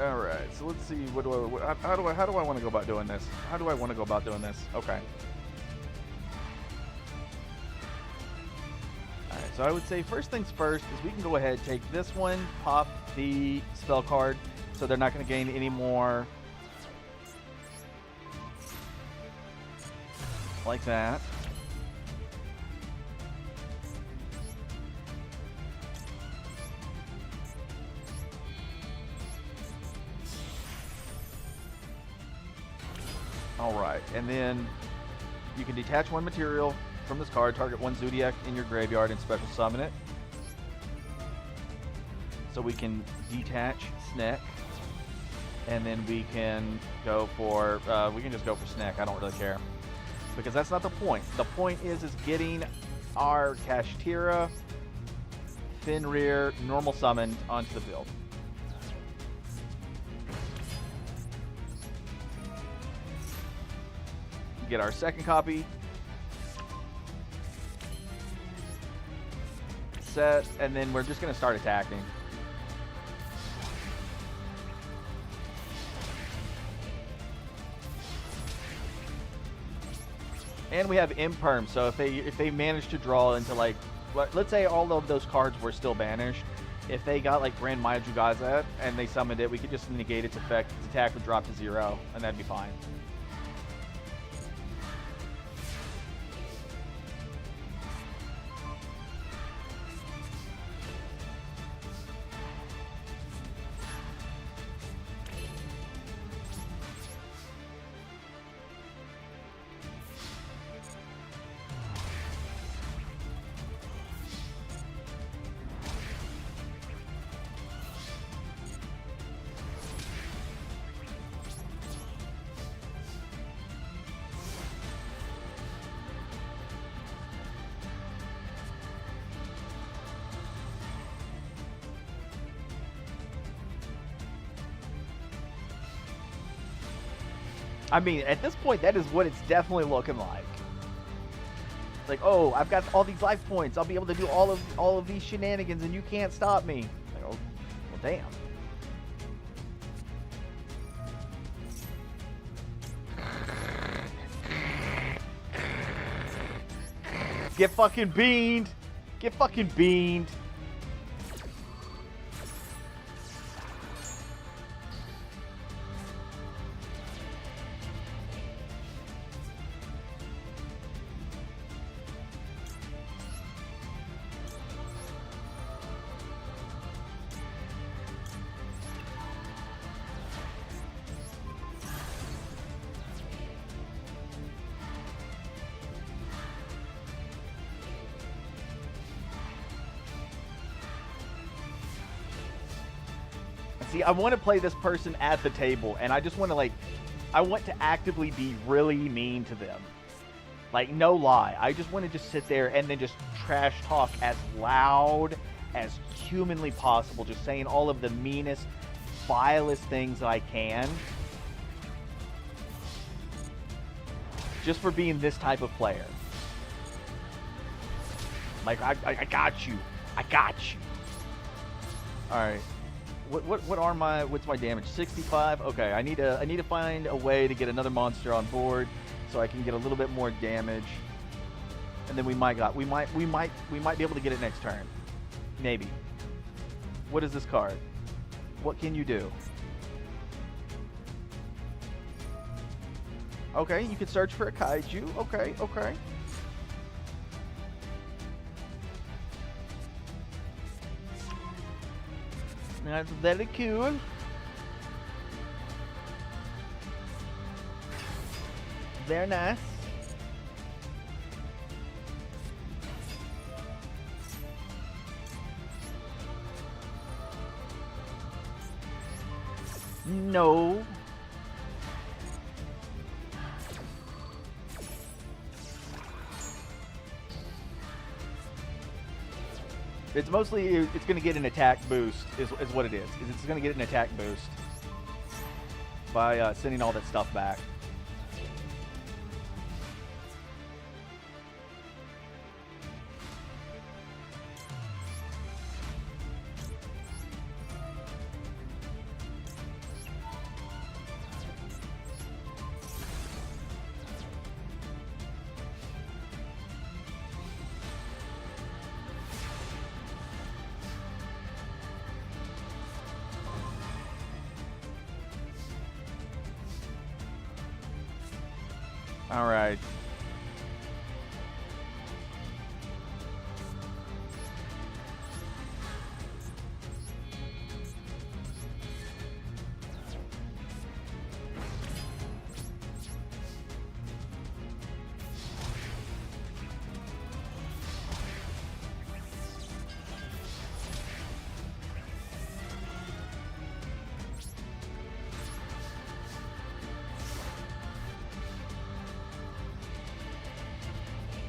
All right, so let's see. How do I want to go about doing this? How do I want to go about doing this? Okay. All right, so I would say first things first is we can go ahead, take this one, pop the spell card, so they're not going to gain any more. Like that. Alright, and then you can detach one material from this card, target one Zodiac in your graveyard, and special summon it. So we can detach Sneck, and then we can go for, we can just go for Sneck, I don't really care. Because that's not the point. The point is getting our Kashtira, Fenrir, normal summoned onto the field. Get our second copy. Set, and then we're just going to start attacking. And we have Imperm, so if they manage to draw into like, let's say all of those cards were still banished, if they got like Grand Maya Jugaza and they summoned it, we could just negate its effect, its attack would drop to 0, and that'd be fine. I mean, at this point, that is what it's definitely looking like. Like, oh, I've got all these life points. I'll be able to do all of these shenanigans, and you can't stop me. Like, oh, well, damn. Get fucking beamed. Get fucking beamed. See, I want to play this person at the table, and I just want to, like, I want to actively be really mean to them. Like, no lie. I just want to just sit there and then just trash talk as loud as humanly possible, just saying all of the meanest, vilest things that I can. Just for being this type of player. Like, I got you. I got you. Alright. What's my damage? 65? Okay, I need to find a way to get another monster on board so I can get a little bit more damage. And then we might be able to get it next turn. Maybe. What is this card? What can you do? Okay, you can search for a kaiju. Okay, okay. That's very cool. Very nice. No. It's mostly, it's going to get an attack boost, is what it is. It's going to get an attack boost by sending all that stuff back. All right.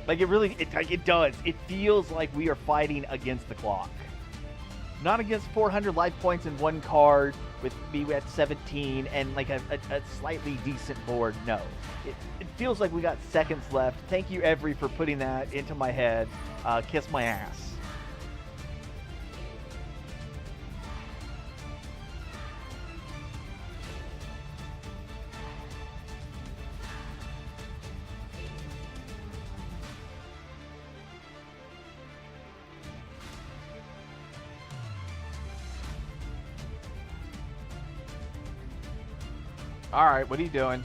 Like, it does. It feels like we are fighting against the clock. Not against 400 life points in one card with me at 17 and like a slightly decent board. No. It feels like we got seconds left. Thank you, Every, for putting that into my head. Kiss my ass. All right, what are you doing?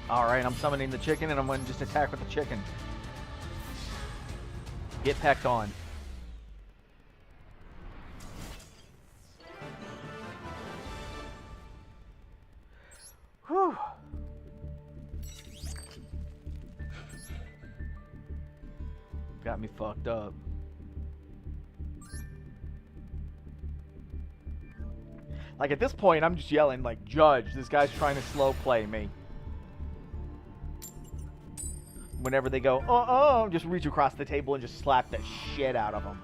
All right, I'm summoning the chicken, and I'm going to just attack with the chicken. Get packed on. Whew. Got me fucked up. Like, at this point, I'm just yelling, like, Judge, this guy's trying to slow play me. Whenever they go, just reach across the table and just slap the shit out of them.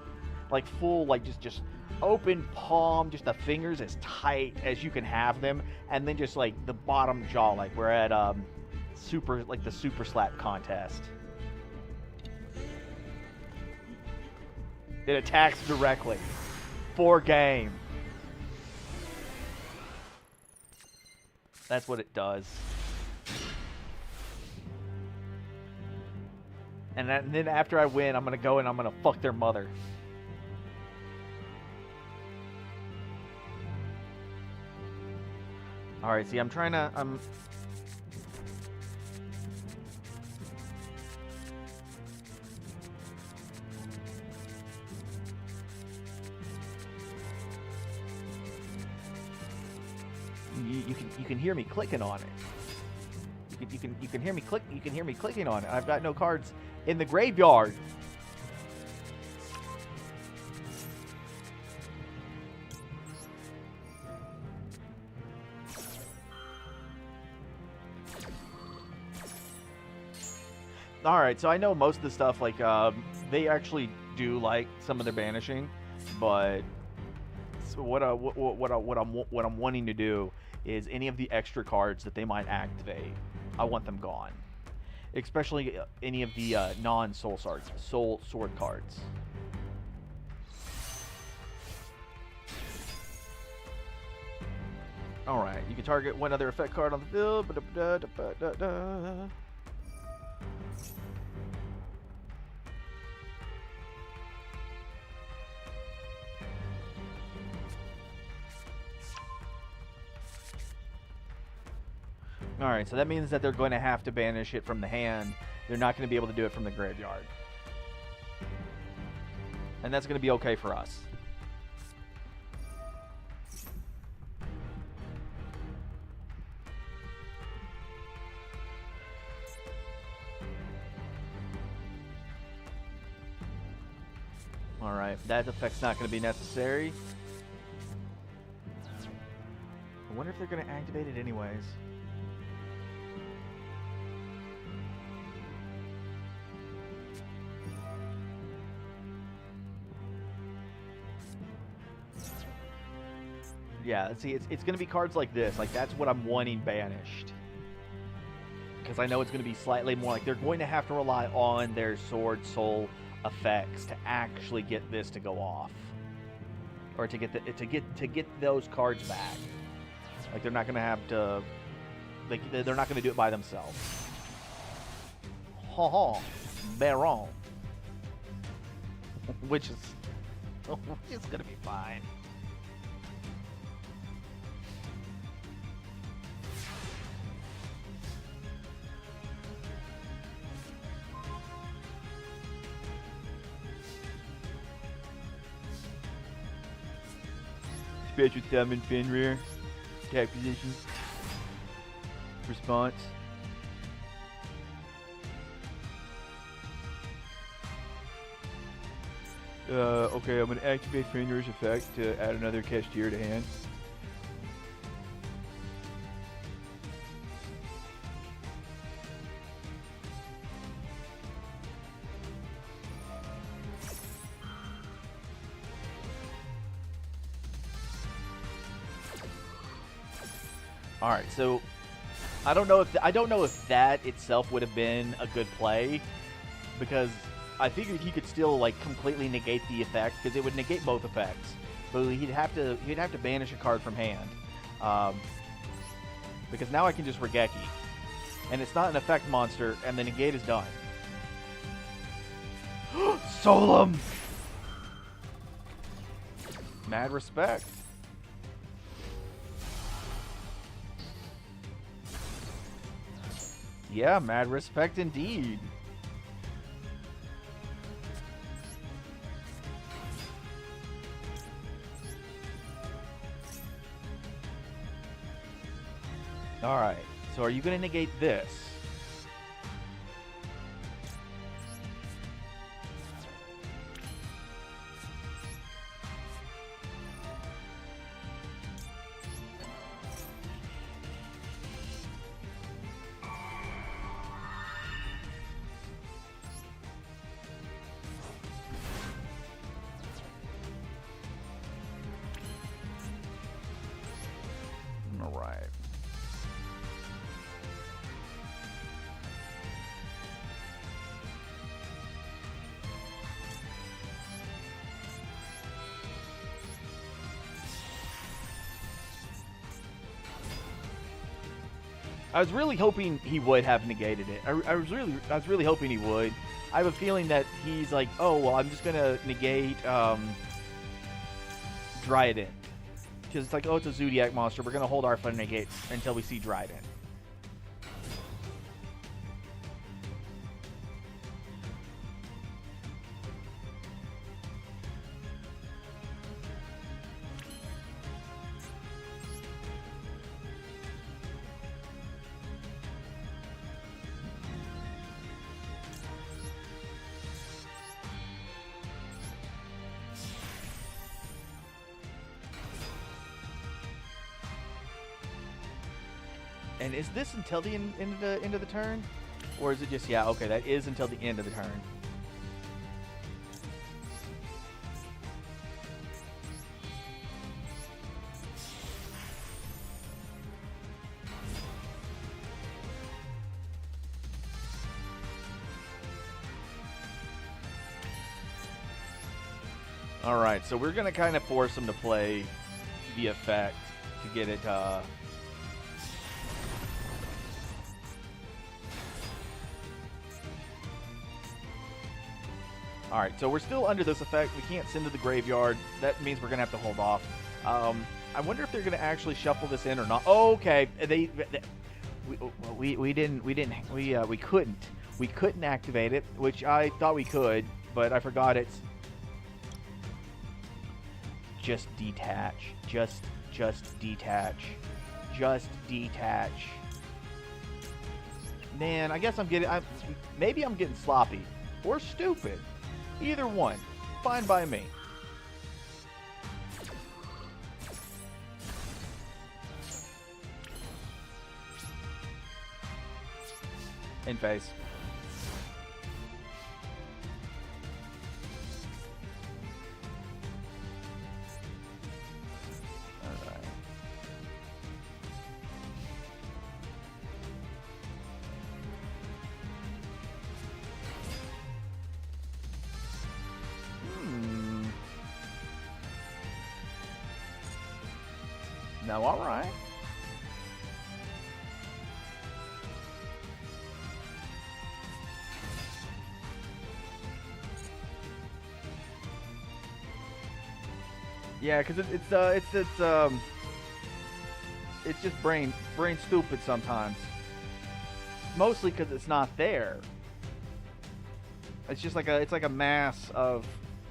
Like, full, like, just open palm, just the fingers as tight as you can have them. And then just, like, the bottom jaw, like we're at, the super slap contest. It attacks directly. For game. That's what it does. And then after I win, I'm going to go and I'm going to fuck their mother. Alright, see, I'm trying to... You can hear me clicking on it. You can hear me click. You can hear me clicking on it. I've got no cards in the graveyard. All right, so I know most of the stuff. Like they actually do like some of their banishing, but so what I'm wanting to do is any of the extra cards that they might activate, I want them gone. Especially any of the non-soul sword cards. Alright, you can target one other effect card on the field. Alright, so that means that they're going to have to banish it from the hand. They're not going to be able to do it from the graveyard. And that's going to be okay for us. Alright, that effect's not going to be necessary. I wonder if they're going to activate it anyways. Yeah, see, it's going to be cards like this. Like, that's what I'm wanting banished. Because I know it's going to be slightly more like they're going to have to rely on their sword soul effects to actually get this to go off. Or to get those cards back. Like, they're not going to have to... They're not going to do it by themselves. Ha ha. Baron. Which is going to be fine. Special summon Fenrir. Attack position. Response. Okay, I'm going to activate Fenrir's effect to add another Cashier to hand. Alright, so I don't know if that itself would have been a good play, because I figured he could still like completely negate the effect, because it would negate both effects, but he'd have to banish a card from hand, because now I can just Regeki, and it's not an effect monster, and the negate is done. Solum! Mad respect. Yeah, mad respect indeed. Alright, so are you going to negate this? All right. I was really hoping he would have negated it. I was really hoping he would. I have a feeling that he's like, oh well, I'm just gonna negate Dryden, because it's like, oh, it's a Zodiac monster. We're gonna hold our fun negate until we see Dryden. And is this until the end of the turn? Or is it just, yeah, okay, that is until the end of the turn. Alright, so we're going to kind of force him to play the effect to get it, Alright, so we're still under this effect. We can't send to the graveyard. That means we're going to have to hold off. I wonder if they're going to actually shuffle this in or not. Oh, okay. We couldn't activate it, which I thought we could, but I forgot it's just detach. Just detach. Just detach. Man, I guess maybe I'm getting sloppy or stupid. Either one. Fine by me. In face. Alright. No, alright. Yeah, because it's just brain stupid sometimes. Mostly because it's not there. It's just like a mass of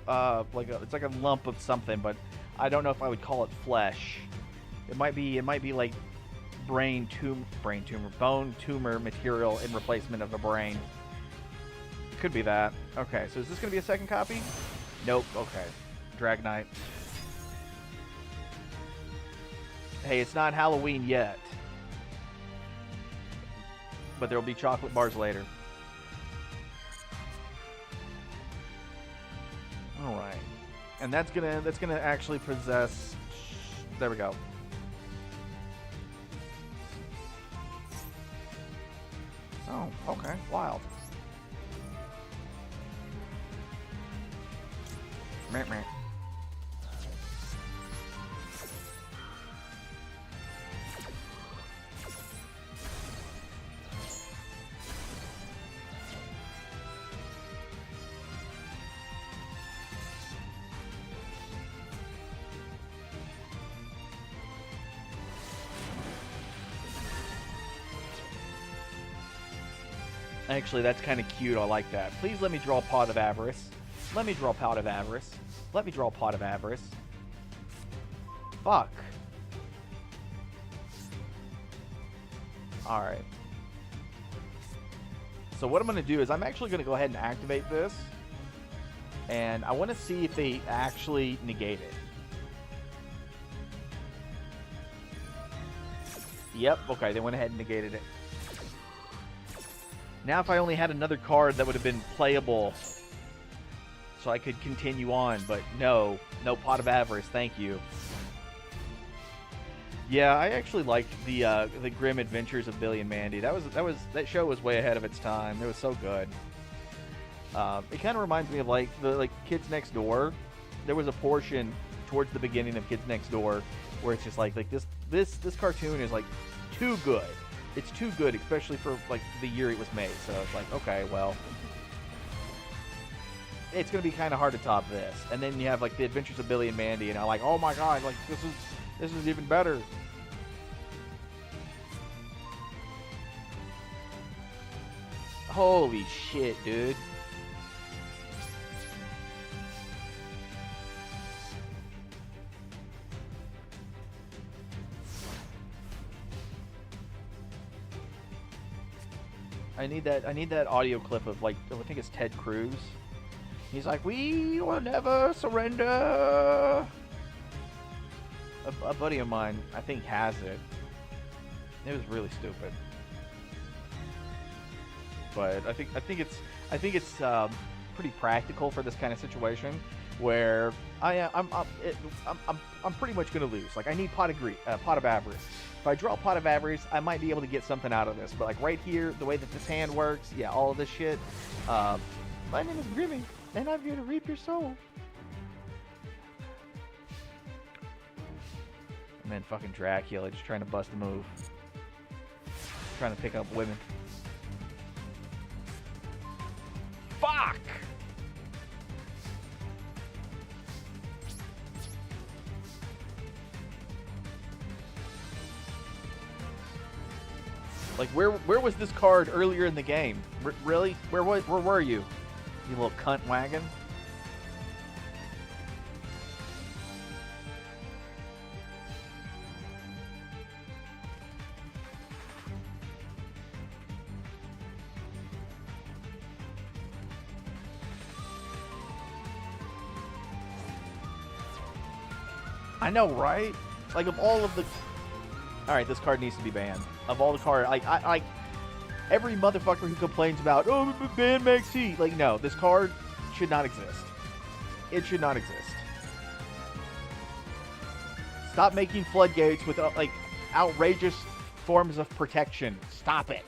it's like a lump of something, but I don't know if I would call it flesh. It might be like bone tumor material in replacement of a brain. It could be that. Okay, so is this gonna be a second copy? Nope. Okay, Drag Knight. Hey, it's not Halloween yet, but there will be chocolate bars later. All right, and that's gonna actually possess. There we go. Oh, okay, wild. Meh, meh. Actually, that's kind of cute. I like that. Please let me draw Pot of Avarice. Let me draw Pot of Avarice. Let me draw Pot of Avarice. Fuck. Alright. So what I'm going to do is I'm actually going to go ahead and activate this. And I want to see if they actually negate it. Yep, okay, they went ahead and negated it. Now if I only had another card that would have been playable so I could continue on, but no Pot of Avarice, thank you. Yeah, I actually liked the Grim Adventures of Billy and Mandy. That show was way ahead of its time. It was so good. It kind of reminds me of like the Kids Next Door. There was a portion towards the beginning of Kids Next Door where it's just like this cartoon is like too good. It's too good, especially for like the year it was made. So it's like, okay, well, it's gonna be kind of hard to top this. And then you have like the Adventures of Billy and Mandy, and I'm like, oh my god, like this is even better. Holy shit, dude. I need that audio clip of like, I think it's Ted Cruz. He's like, we will never surrender. A buddy of mine, I think, has it. It was really stupid. But I think it's pretty practical for this kind of situation where I'm pretty much gonna lose. Like I need pot of avarice. If I draw pot of avarice, I might be able to get something out of this. But like right here, the way that this hand works, yeah, all of this shit. My name is Grimmy, and I'm here to reap your soul. And then fucking Dracula just trying to bust a move, trying to pick up women. Fuck! Like, where was this card earlier in the game? Really? Where were you? You little cunt wagon? I know, right? Like, of all of the... Alright, this card needs to be banned. Of all the cards, like, every motherfucker who complains about, oh, ban makes heat. Like, no, this card should not exist. It should not exist. Stop making floodgates with, like, outrageous forms of protection. Stop it.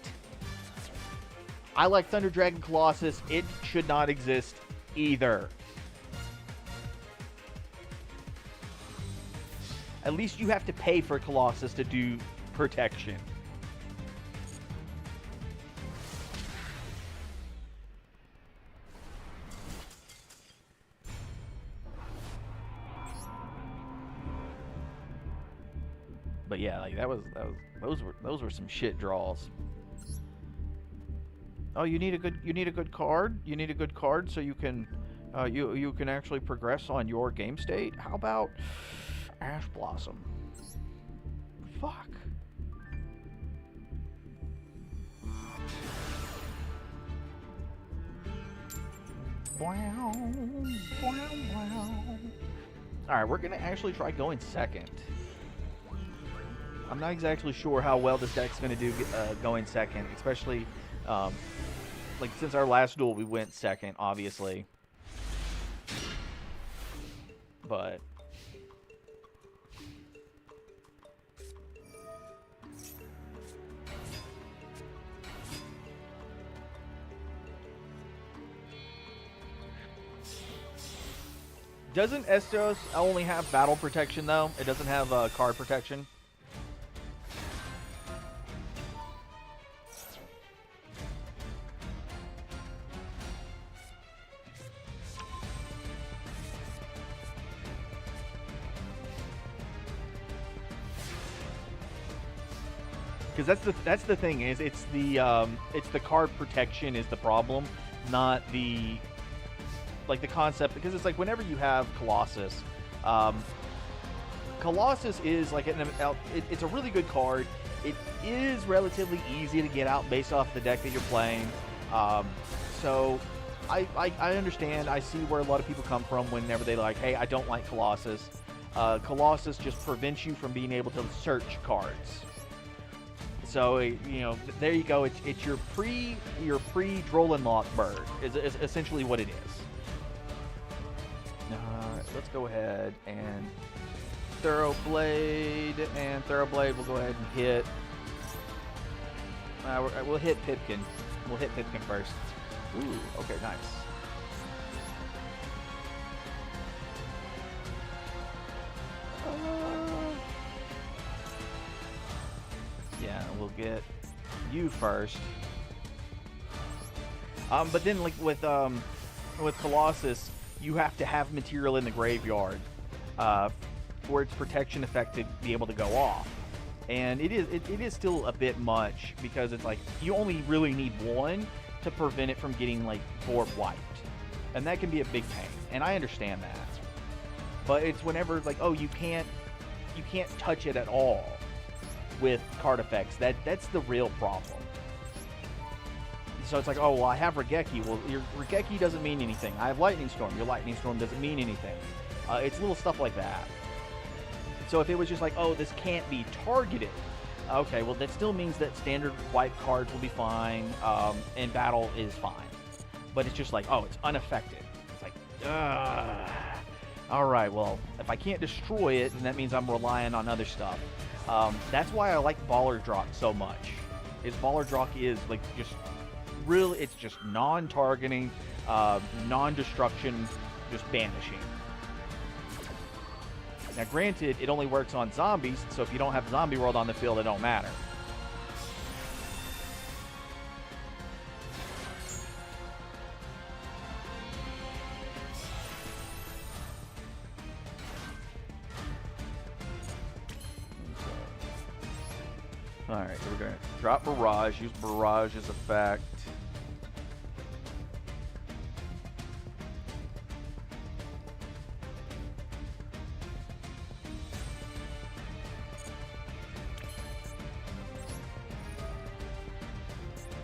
I like Thunder Dragon Colossus. It should not exist either. At least you have to pay for Colossus to do protection. But yeah, like those were some shit draws. Oh, you need a good card? You need a good card so you can you can actually progress on your game state? How about Ash Blossom? Fuck. Wow. Alright, we're gonna actually try going second. I'm not exactly sure how well this deck's gonna do going second, especially like since our last duel we went second, obviously. But doesn't Estos only have battle protection, though? It doesn't have card protection? Because that's the thing, is it's the card protection is the problem, not the... like the concept, because it's like whenever you have Colossus, Colossus is like it's a really good card. It is relatively easy to get out based off the deck that you're playing. So I understand. I see where a lot of people come from whenever they like, hey, I don't like Colossus. Colossus just prevents you from being able to search cards. So you know, there you go. It's your pre Drolenlock bird is essentially what it is. Let's go ahead and Thoroughblade, and Thoroughblade will go ahead and hit. We'll hit Pipkin. We'll hit Pipkin first. Ooh, okay, nice. Yeah, we'll get you first. But then, like with Colossus, you have to have material in the graveyard for its protection effect to be able to go off. And it is still a bit much, because it's like you only really need one to prevent it from getting like board wiped, and that can be a big pain. And I understand that, but it's whenever like, oh, you can't touch it at all with card effects. That's the real problem. So it's like, oh, well, I have Regeki. Well, your Regeki doesn't mean anything. I have Lightning Storm. Your Lightning Storm doesn't mean anything. It's little stuff like that. So if it was just like, oh, this can't be targeted, okay, well, that still means that standard wipe cards will be fine, and battle is fine. But it's just like, oh, it's unaffected. It's like, ugh. All right, well, if I can't destroy it, then that means I'm relying on other stuff. That's why I like Baller Drock so much. Baller Drock is like just really, it's just non-targeting, non-destruction, just banishing. Now, granted, it only works on zombies, so if you don't have Zombie World on the field, it don't matter. Alright, so we're going to drop Barrage, use Barrage's effect.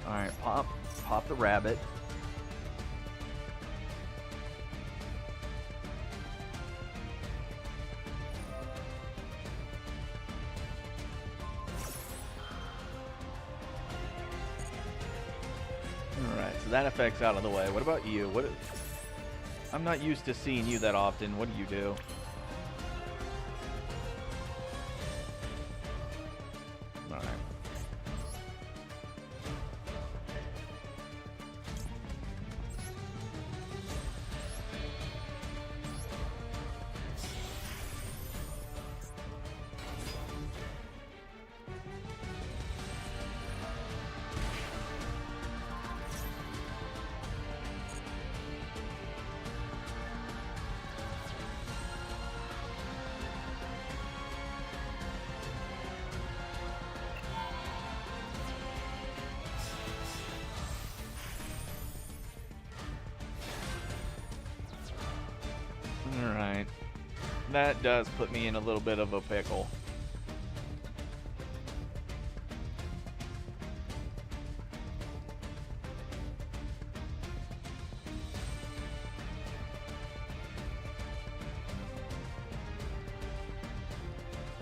Alright, pop the rabbit. Alright, so that effect's out of the way. What about you? I'm not used to seeing you that often. What do you do? Alright. Alright. That does put me in a little bit of a pickle.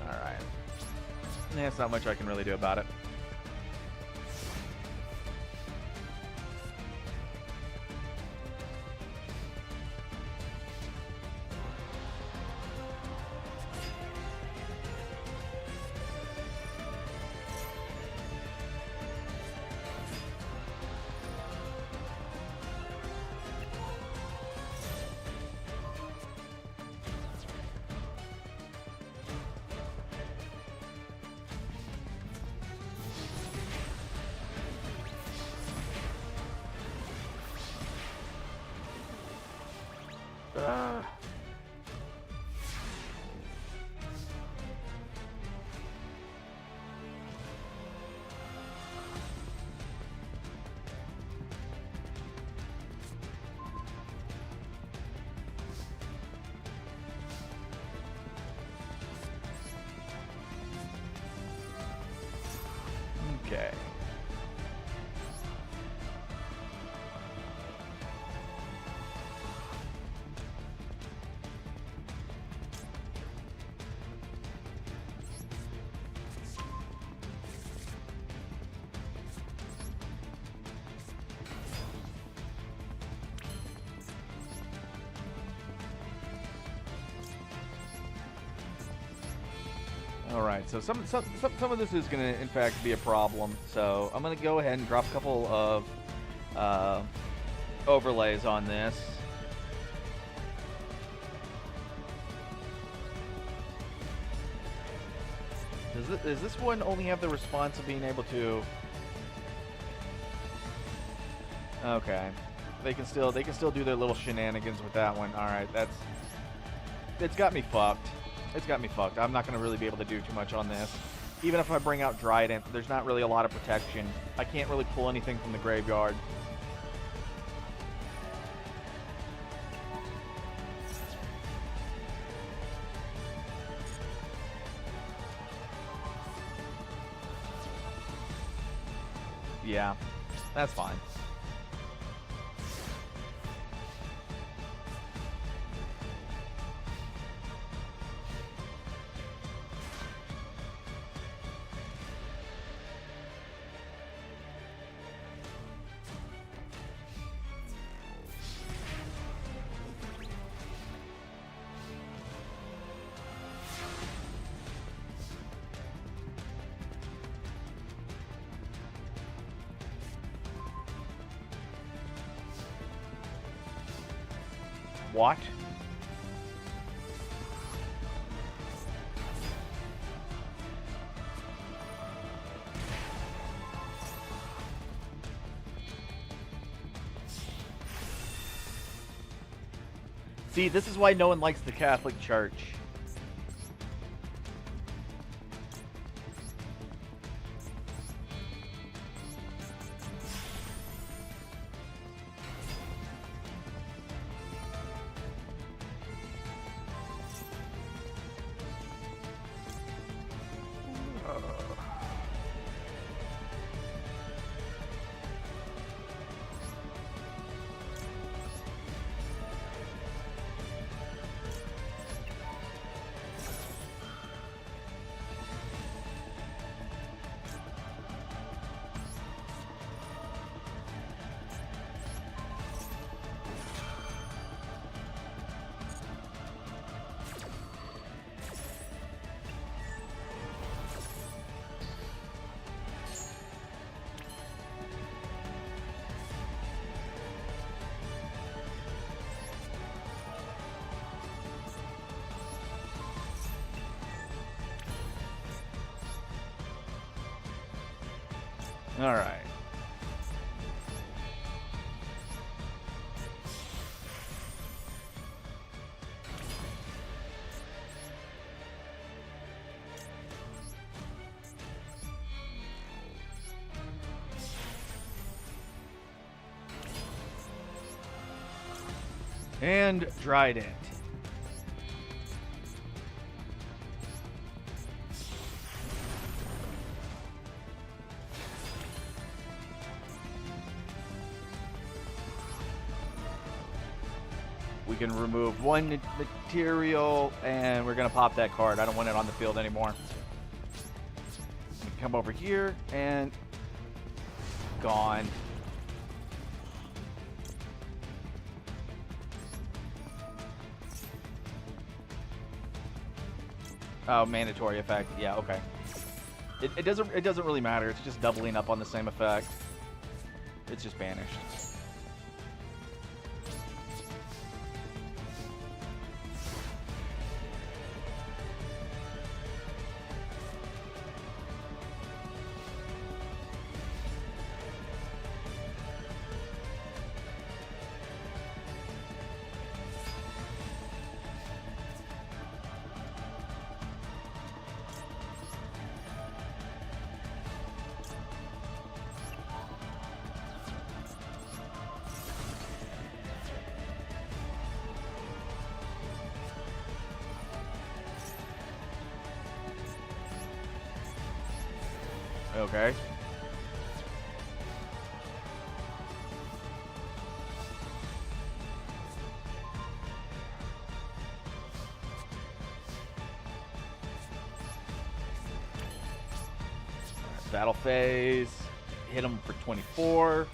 Alright. There's not much I can really do about it. Okay. All right, so some of this is going to, in fact, be a problem. So I'm going to go ahead and drop a couple of overlays on this. Does this one only have the response of being able to? Okay, they can still do their little shenanigans with that one. All right, it's got me fucked. It's got me fucked. I'm not going to really be able to do too much on this. Even if I bring out Trident, there's not really a lot of protection. I can't really pull anything from the graveyard. Yeah, that's fine. What? See, this is why no one likes the Catholic Church. All right. And Trident. We can remove one material, and we're going to pop that card. I don't want it on the field anymore. Come over here, and gone. Oh, mandatory effect. Yeah, okay. It doesn't really matter. It's just doubling up on the same effect. It's just banished. Okay. Battle phase. Hit him for 24.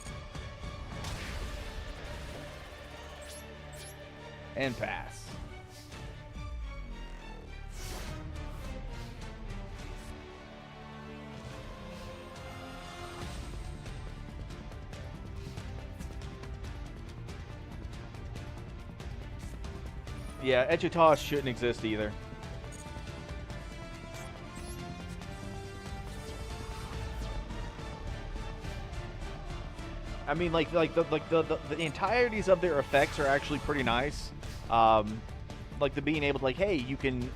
And pass. Yeah, Etch-a-Toss shouldn't exist either. I mean, like the entireties of their effects are actually pretty nice. Like the being able to, like, hey, you can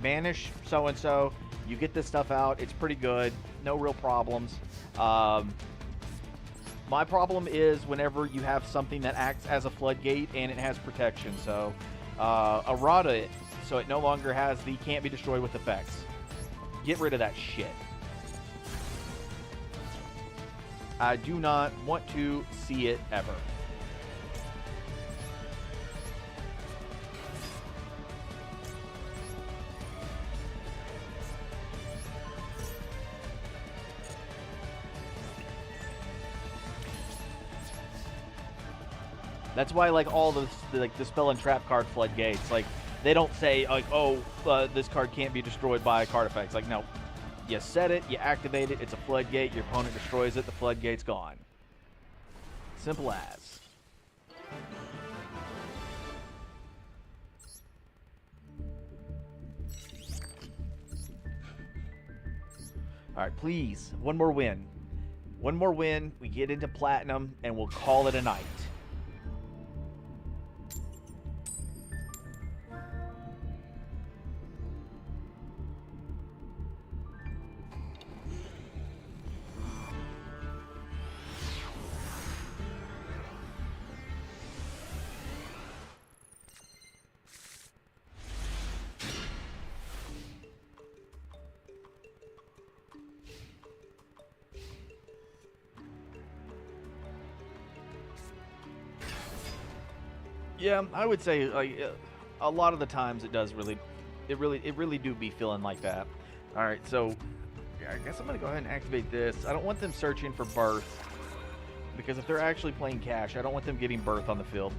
banish so and so, you get this stuff out. It's pretty good, no real problems. My problem is whenever you have something that acts as a floodgate and it has protection. So errata it so it no longer has the can't be destroyed with effects. Get rid of that shit. I do not want to see it ever. That's why, like, all the spell and trap card floodgates, like, they don't say, like, oh, this card can't be destroyed by card effects. Like, no. You set it, you activate it, it's a floodgate, your opponent destroys it, the floodgate's gone. Simple as. Alright, please, one more win. One more win, we get into Platinum, and we'll call it a night. Yeah, I would say, like, a lot of the times it does really do be feeling like that. All right, so yeah, I guess I'm gonna go ahead and activate this. I don't want them searching for Birth, because if they're actually playing cash, I don't want them getting Birth on the field.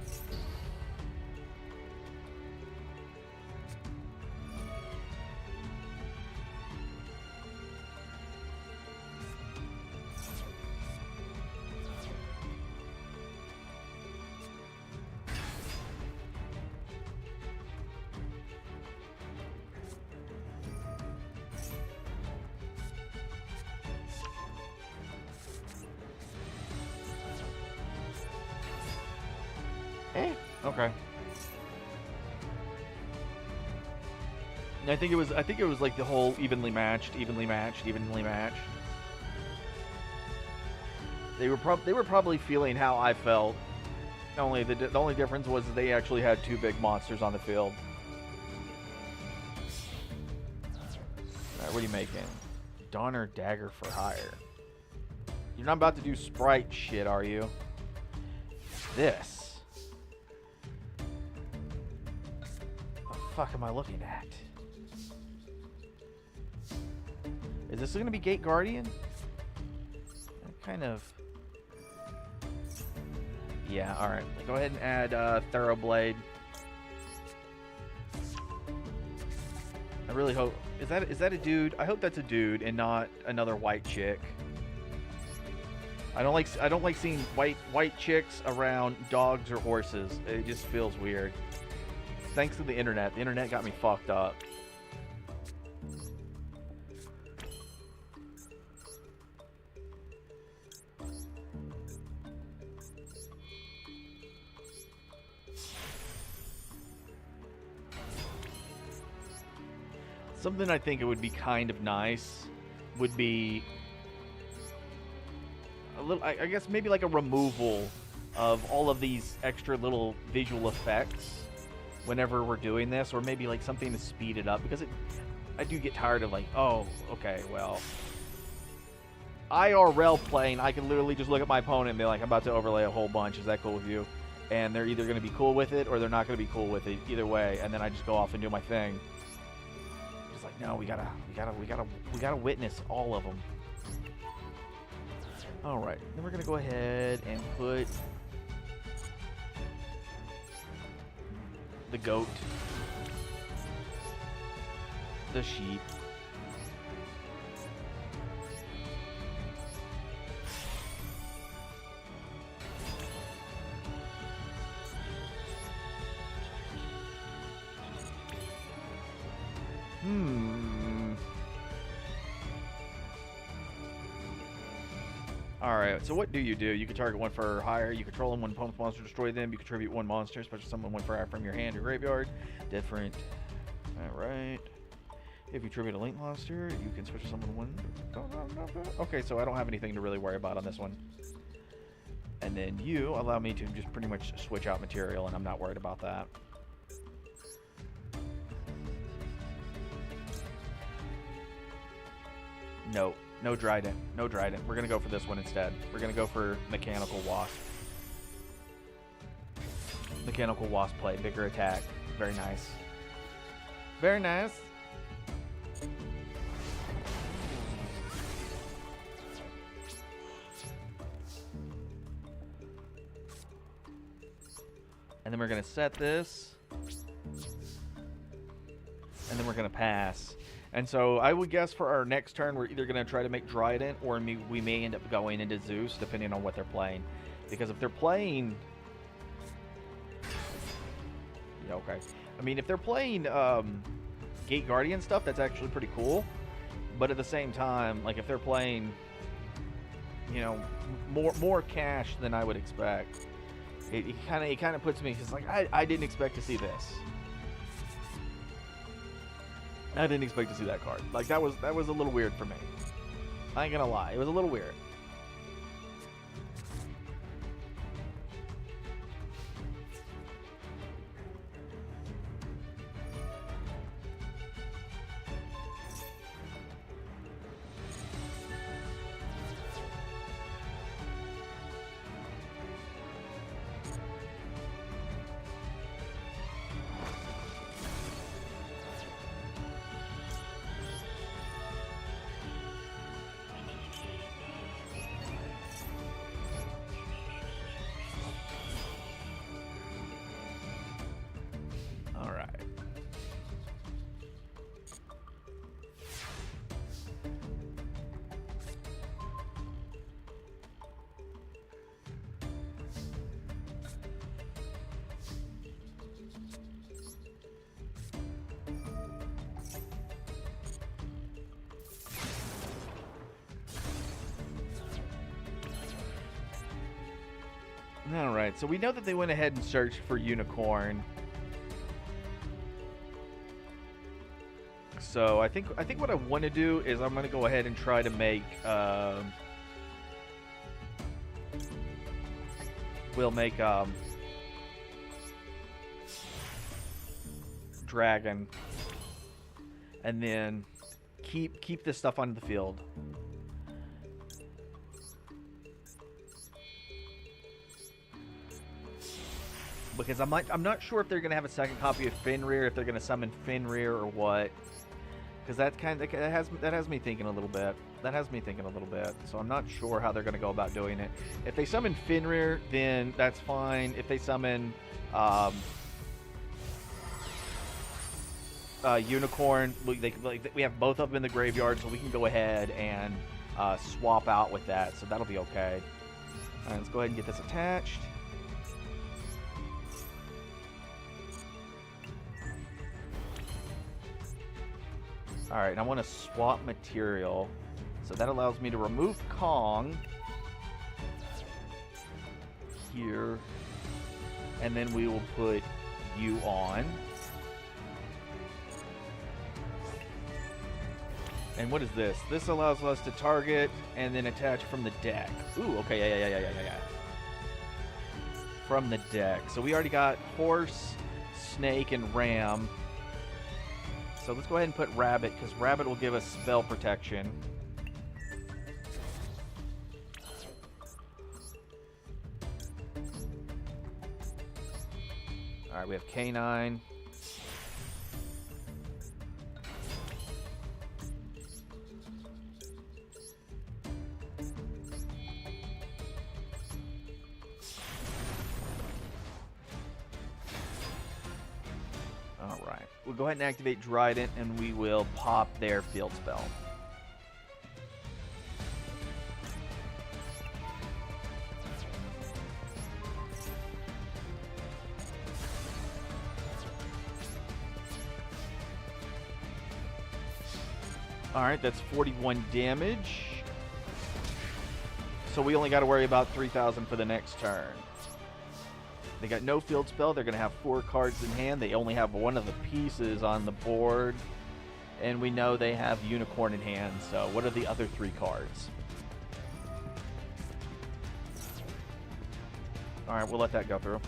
Okay. I think it was like the whole evenly matched. They were probably feeling how I felt. The only difference was they actually had two big monsters on the field. All right, what are you making? Donner Dagger for hire. You're not about to do Sprite shit, are you? This. Fuck am I looking at? Is this going to be Gate Guardian? Kind of. Yeah, alright. Go ahead and add Thoroughblade. I really hope... Is that a dude? I hope that's a dude and not another white chick. I don't like seeing white chicks around dogs or horses. It just feels weird. Thanks to the internet. The internet got me fucked up. Something I think it would be kind of nice would be a little, I guess maybe like a removal of all of these extra little visual effects whenever we're doing this, or maybe like something to speed it up, because I do get tired of, like, oh, okay, well, IRL playing, I can literally just look at my opponent and be like, I'm about to overlay a whole bunch, is that cool with you? And they're either going to be cool with it or they're not going to be cool with it, either way, and then I just go off and do my thing. It's like, no, we gotta witness all of them. All right, then we're gonna go ahead and put the goat, the sheep, Alright, so what do? You can target one for hire, you control them when opponent's monster, destroy them, you contribute one monster, special summon one for hire from your hand or graveyard. Different. Alright. If you tribute a link monster, you can special summon one. Okay, so I don't have anything to really worry about on this one. And then you allow me to just pretty much switch out material, and I'm not worried about that. No. No Trident. No Trident. We're going to go for this one instead. We're going to go for Mechanical Wasp. Mechanical Wasp play. Bigger attack. Very nice. Very nice. And then we're going to set this. And then we're going to pass. And so I would guess for our next turn, we're either going to try to make Trident, or we may end up going into Zeus, depending on what they're playing. Because if they're playing... Yeah, okay. I mean, if they're playing Gate Guardian stuff, that's actually pretty cool. But at the same time, like if they're playing, you know, more cash than I would expect, it kind of puts me, because like I didn't expect to see this. I didn't expect to see that card. Like that was a little weird for me. I ain't gonna lie, it was a little weird. Alright, so we know that they went ahead and searched for Unicorn. So I think what I want to do is I'm going to go ahead and try to make we'll make Dragon, and then keep this stuff on the field. Because I'm not sure if they're gonna have a second copy of Fenrir, if they're gonna summon Fenrir or what. Because that has me thinking a little bit. That has me thinking a little bit. So I'm not sure how they're gonna go about doing it. If they summon Fenrir, then that's fine. If they summon Unicorn, we have both of them in the graveyard, so we can go ahead and swap out with that. So that'll be okay. All right, let's go ahead and get this attached. Alright, I want to swap material. So that allows me to remove Kong here. And then we will put you on. And what is this? This allows us to target and then attach from the deck. Ooh, okay, yeah. From the deck. So we already got Horse, Snake, and Ram. So let's go ahead and put Rabbit, because Rabbit will give us spell protection. Alright, we have K9. We'll go ahead and activate Trident, and we will pop their field spell. Alright, that's 41 damage. So we only got to worry about 3,000 for the next turn. They got no field spell. They're going to have 4 cards in hand. They only have one of the pieces on the board. And we know they have Unicorn in hand. So what are the other 3 cards? All right, we'll let that go through.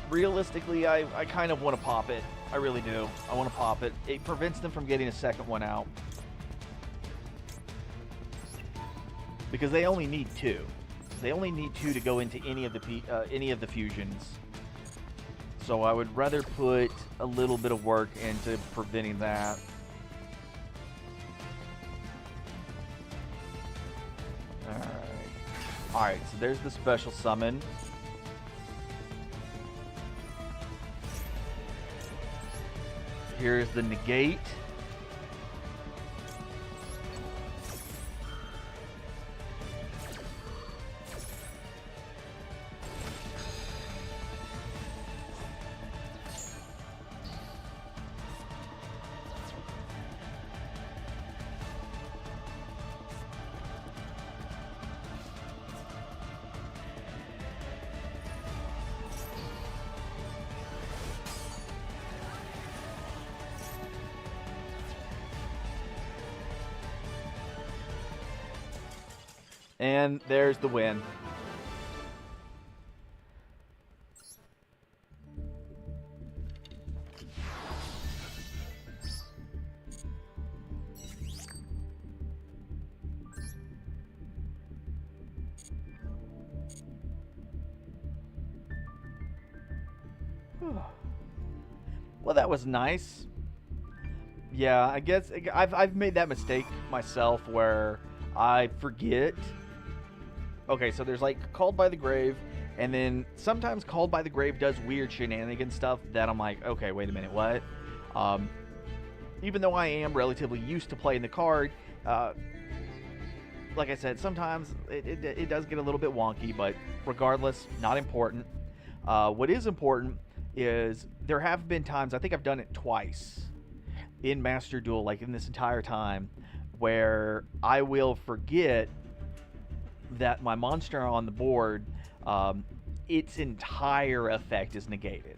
Realistically, I kind of want to pop it. I really do. I want to pop it. It prevents them from getting a second one out. Because they only need 2. They only need 2 to go into any of the fusions. So I would rather put a little bit of work into preventing that. Alright. Alright, so there's the special summon. Here's the negate. And there's the win. Well, that was nice. Yeah, I guess I've made that mistake myself where I forget. Okay, so there's like Called by the Grave, and then sometimes Called by the Grave does weird shenanigan stuff that I'm like, okay, wait a minute, what? Even though I am relatively used to playing the card, like I said, sometimes it does get a little bit wonky, but regardless, not important. What is important is there have been times, I think I've done it twice in Master Duel, like in this entire time, where I will forget that my monster on the board, its entire effect is negated.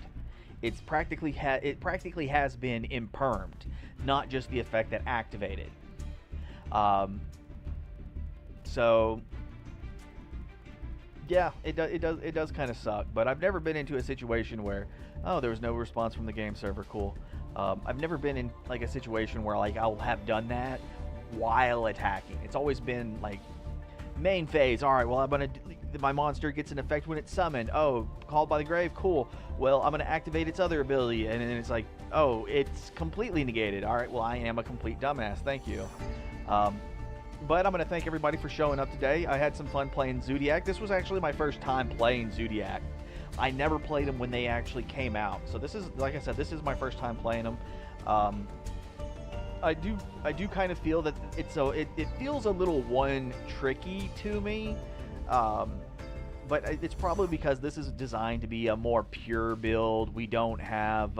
It practically has been impermed, not just the effect that activated. So yeah, it does kind of suck. But I've never been into a situation where, oh, there was no response from the game server. Cool. I've never been in like a situation where like I'll have done that while attacking. It's always been like main phase. All right, well, my monster gets an effect when it's summoned. Oh, Called by the Grave, cool. Well, I'm gonna activate its other ability, and then it's like, oh, it's completely negated. All right, well, I am a complete dumbass. Thank you. But I'm gonna thank everybody for showing up today. I had some fun playing Zodiac. This was actually my first time playing Zodiac. I never played them when they actually came out. So this is, like I said, this is my first time playing them. I do kind of feel that it feels a little one tricky to me, but it's probably because this is designed to be a more pure build. We don't have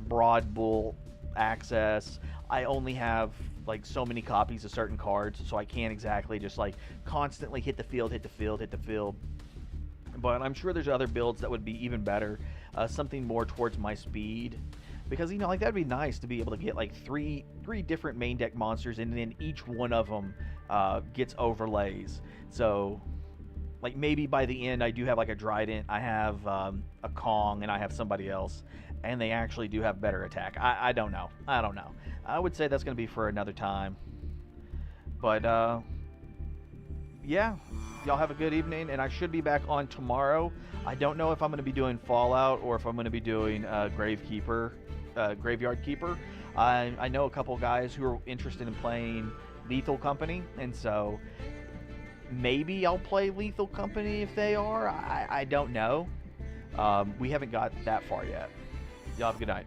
broad bull access. I only have like so many copies of certain cards, so I can't exactly just like constantly hit the field. But I'm sure there's other builds that would be even better, something more towards my speed. Because, you know, like, that'd be nice to be able to get, like, three different main deck monsters, and then each one of them gets overlays. So, like, maybe by the end I do have, like, a Trident, I have a Kong, and I have somebody else, and they actually do have better attack. I don't know. I would say that's going to be for another time. But, yeah. Y'all have a good evening, and I should be back on tomorrow. I don't know if I'm going to be doing Fallout or if I'm going to be doing Graveyard Keeper. I know a couple guys who are interested in playing Lethal Company, and so maybe I'll play Lethal Company if they are. I don't know. We haven't got that far yet. Y'all have a good night.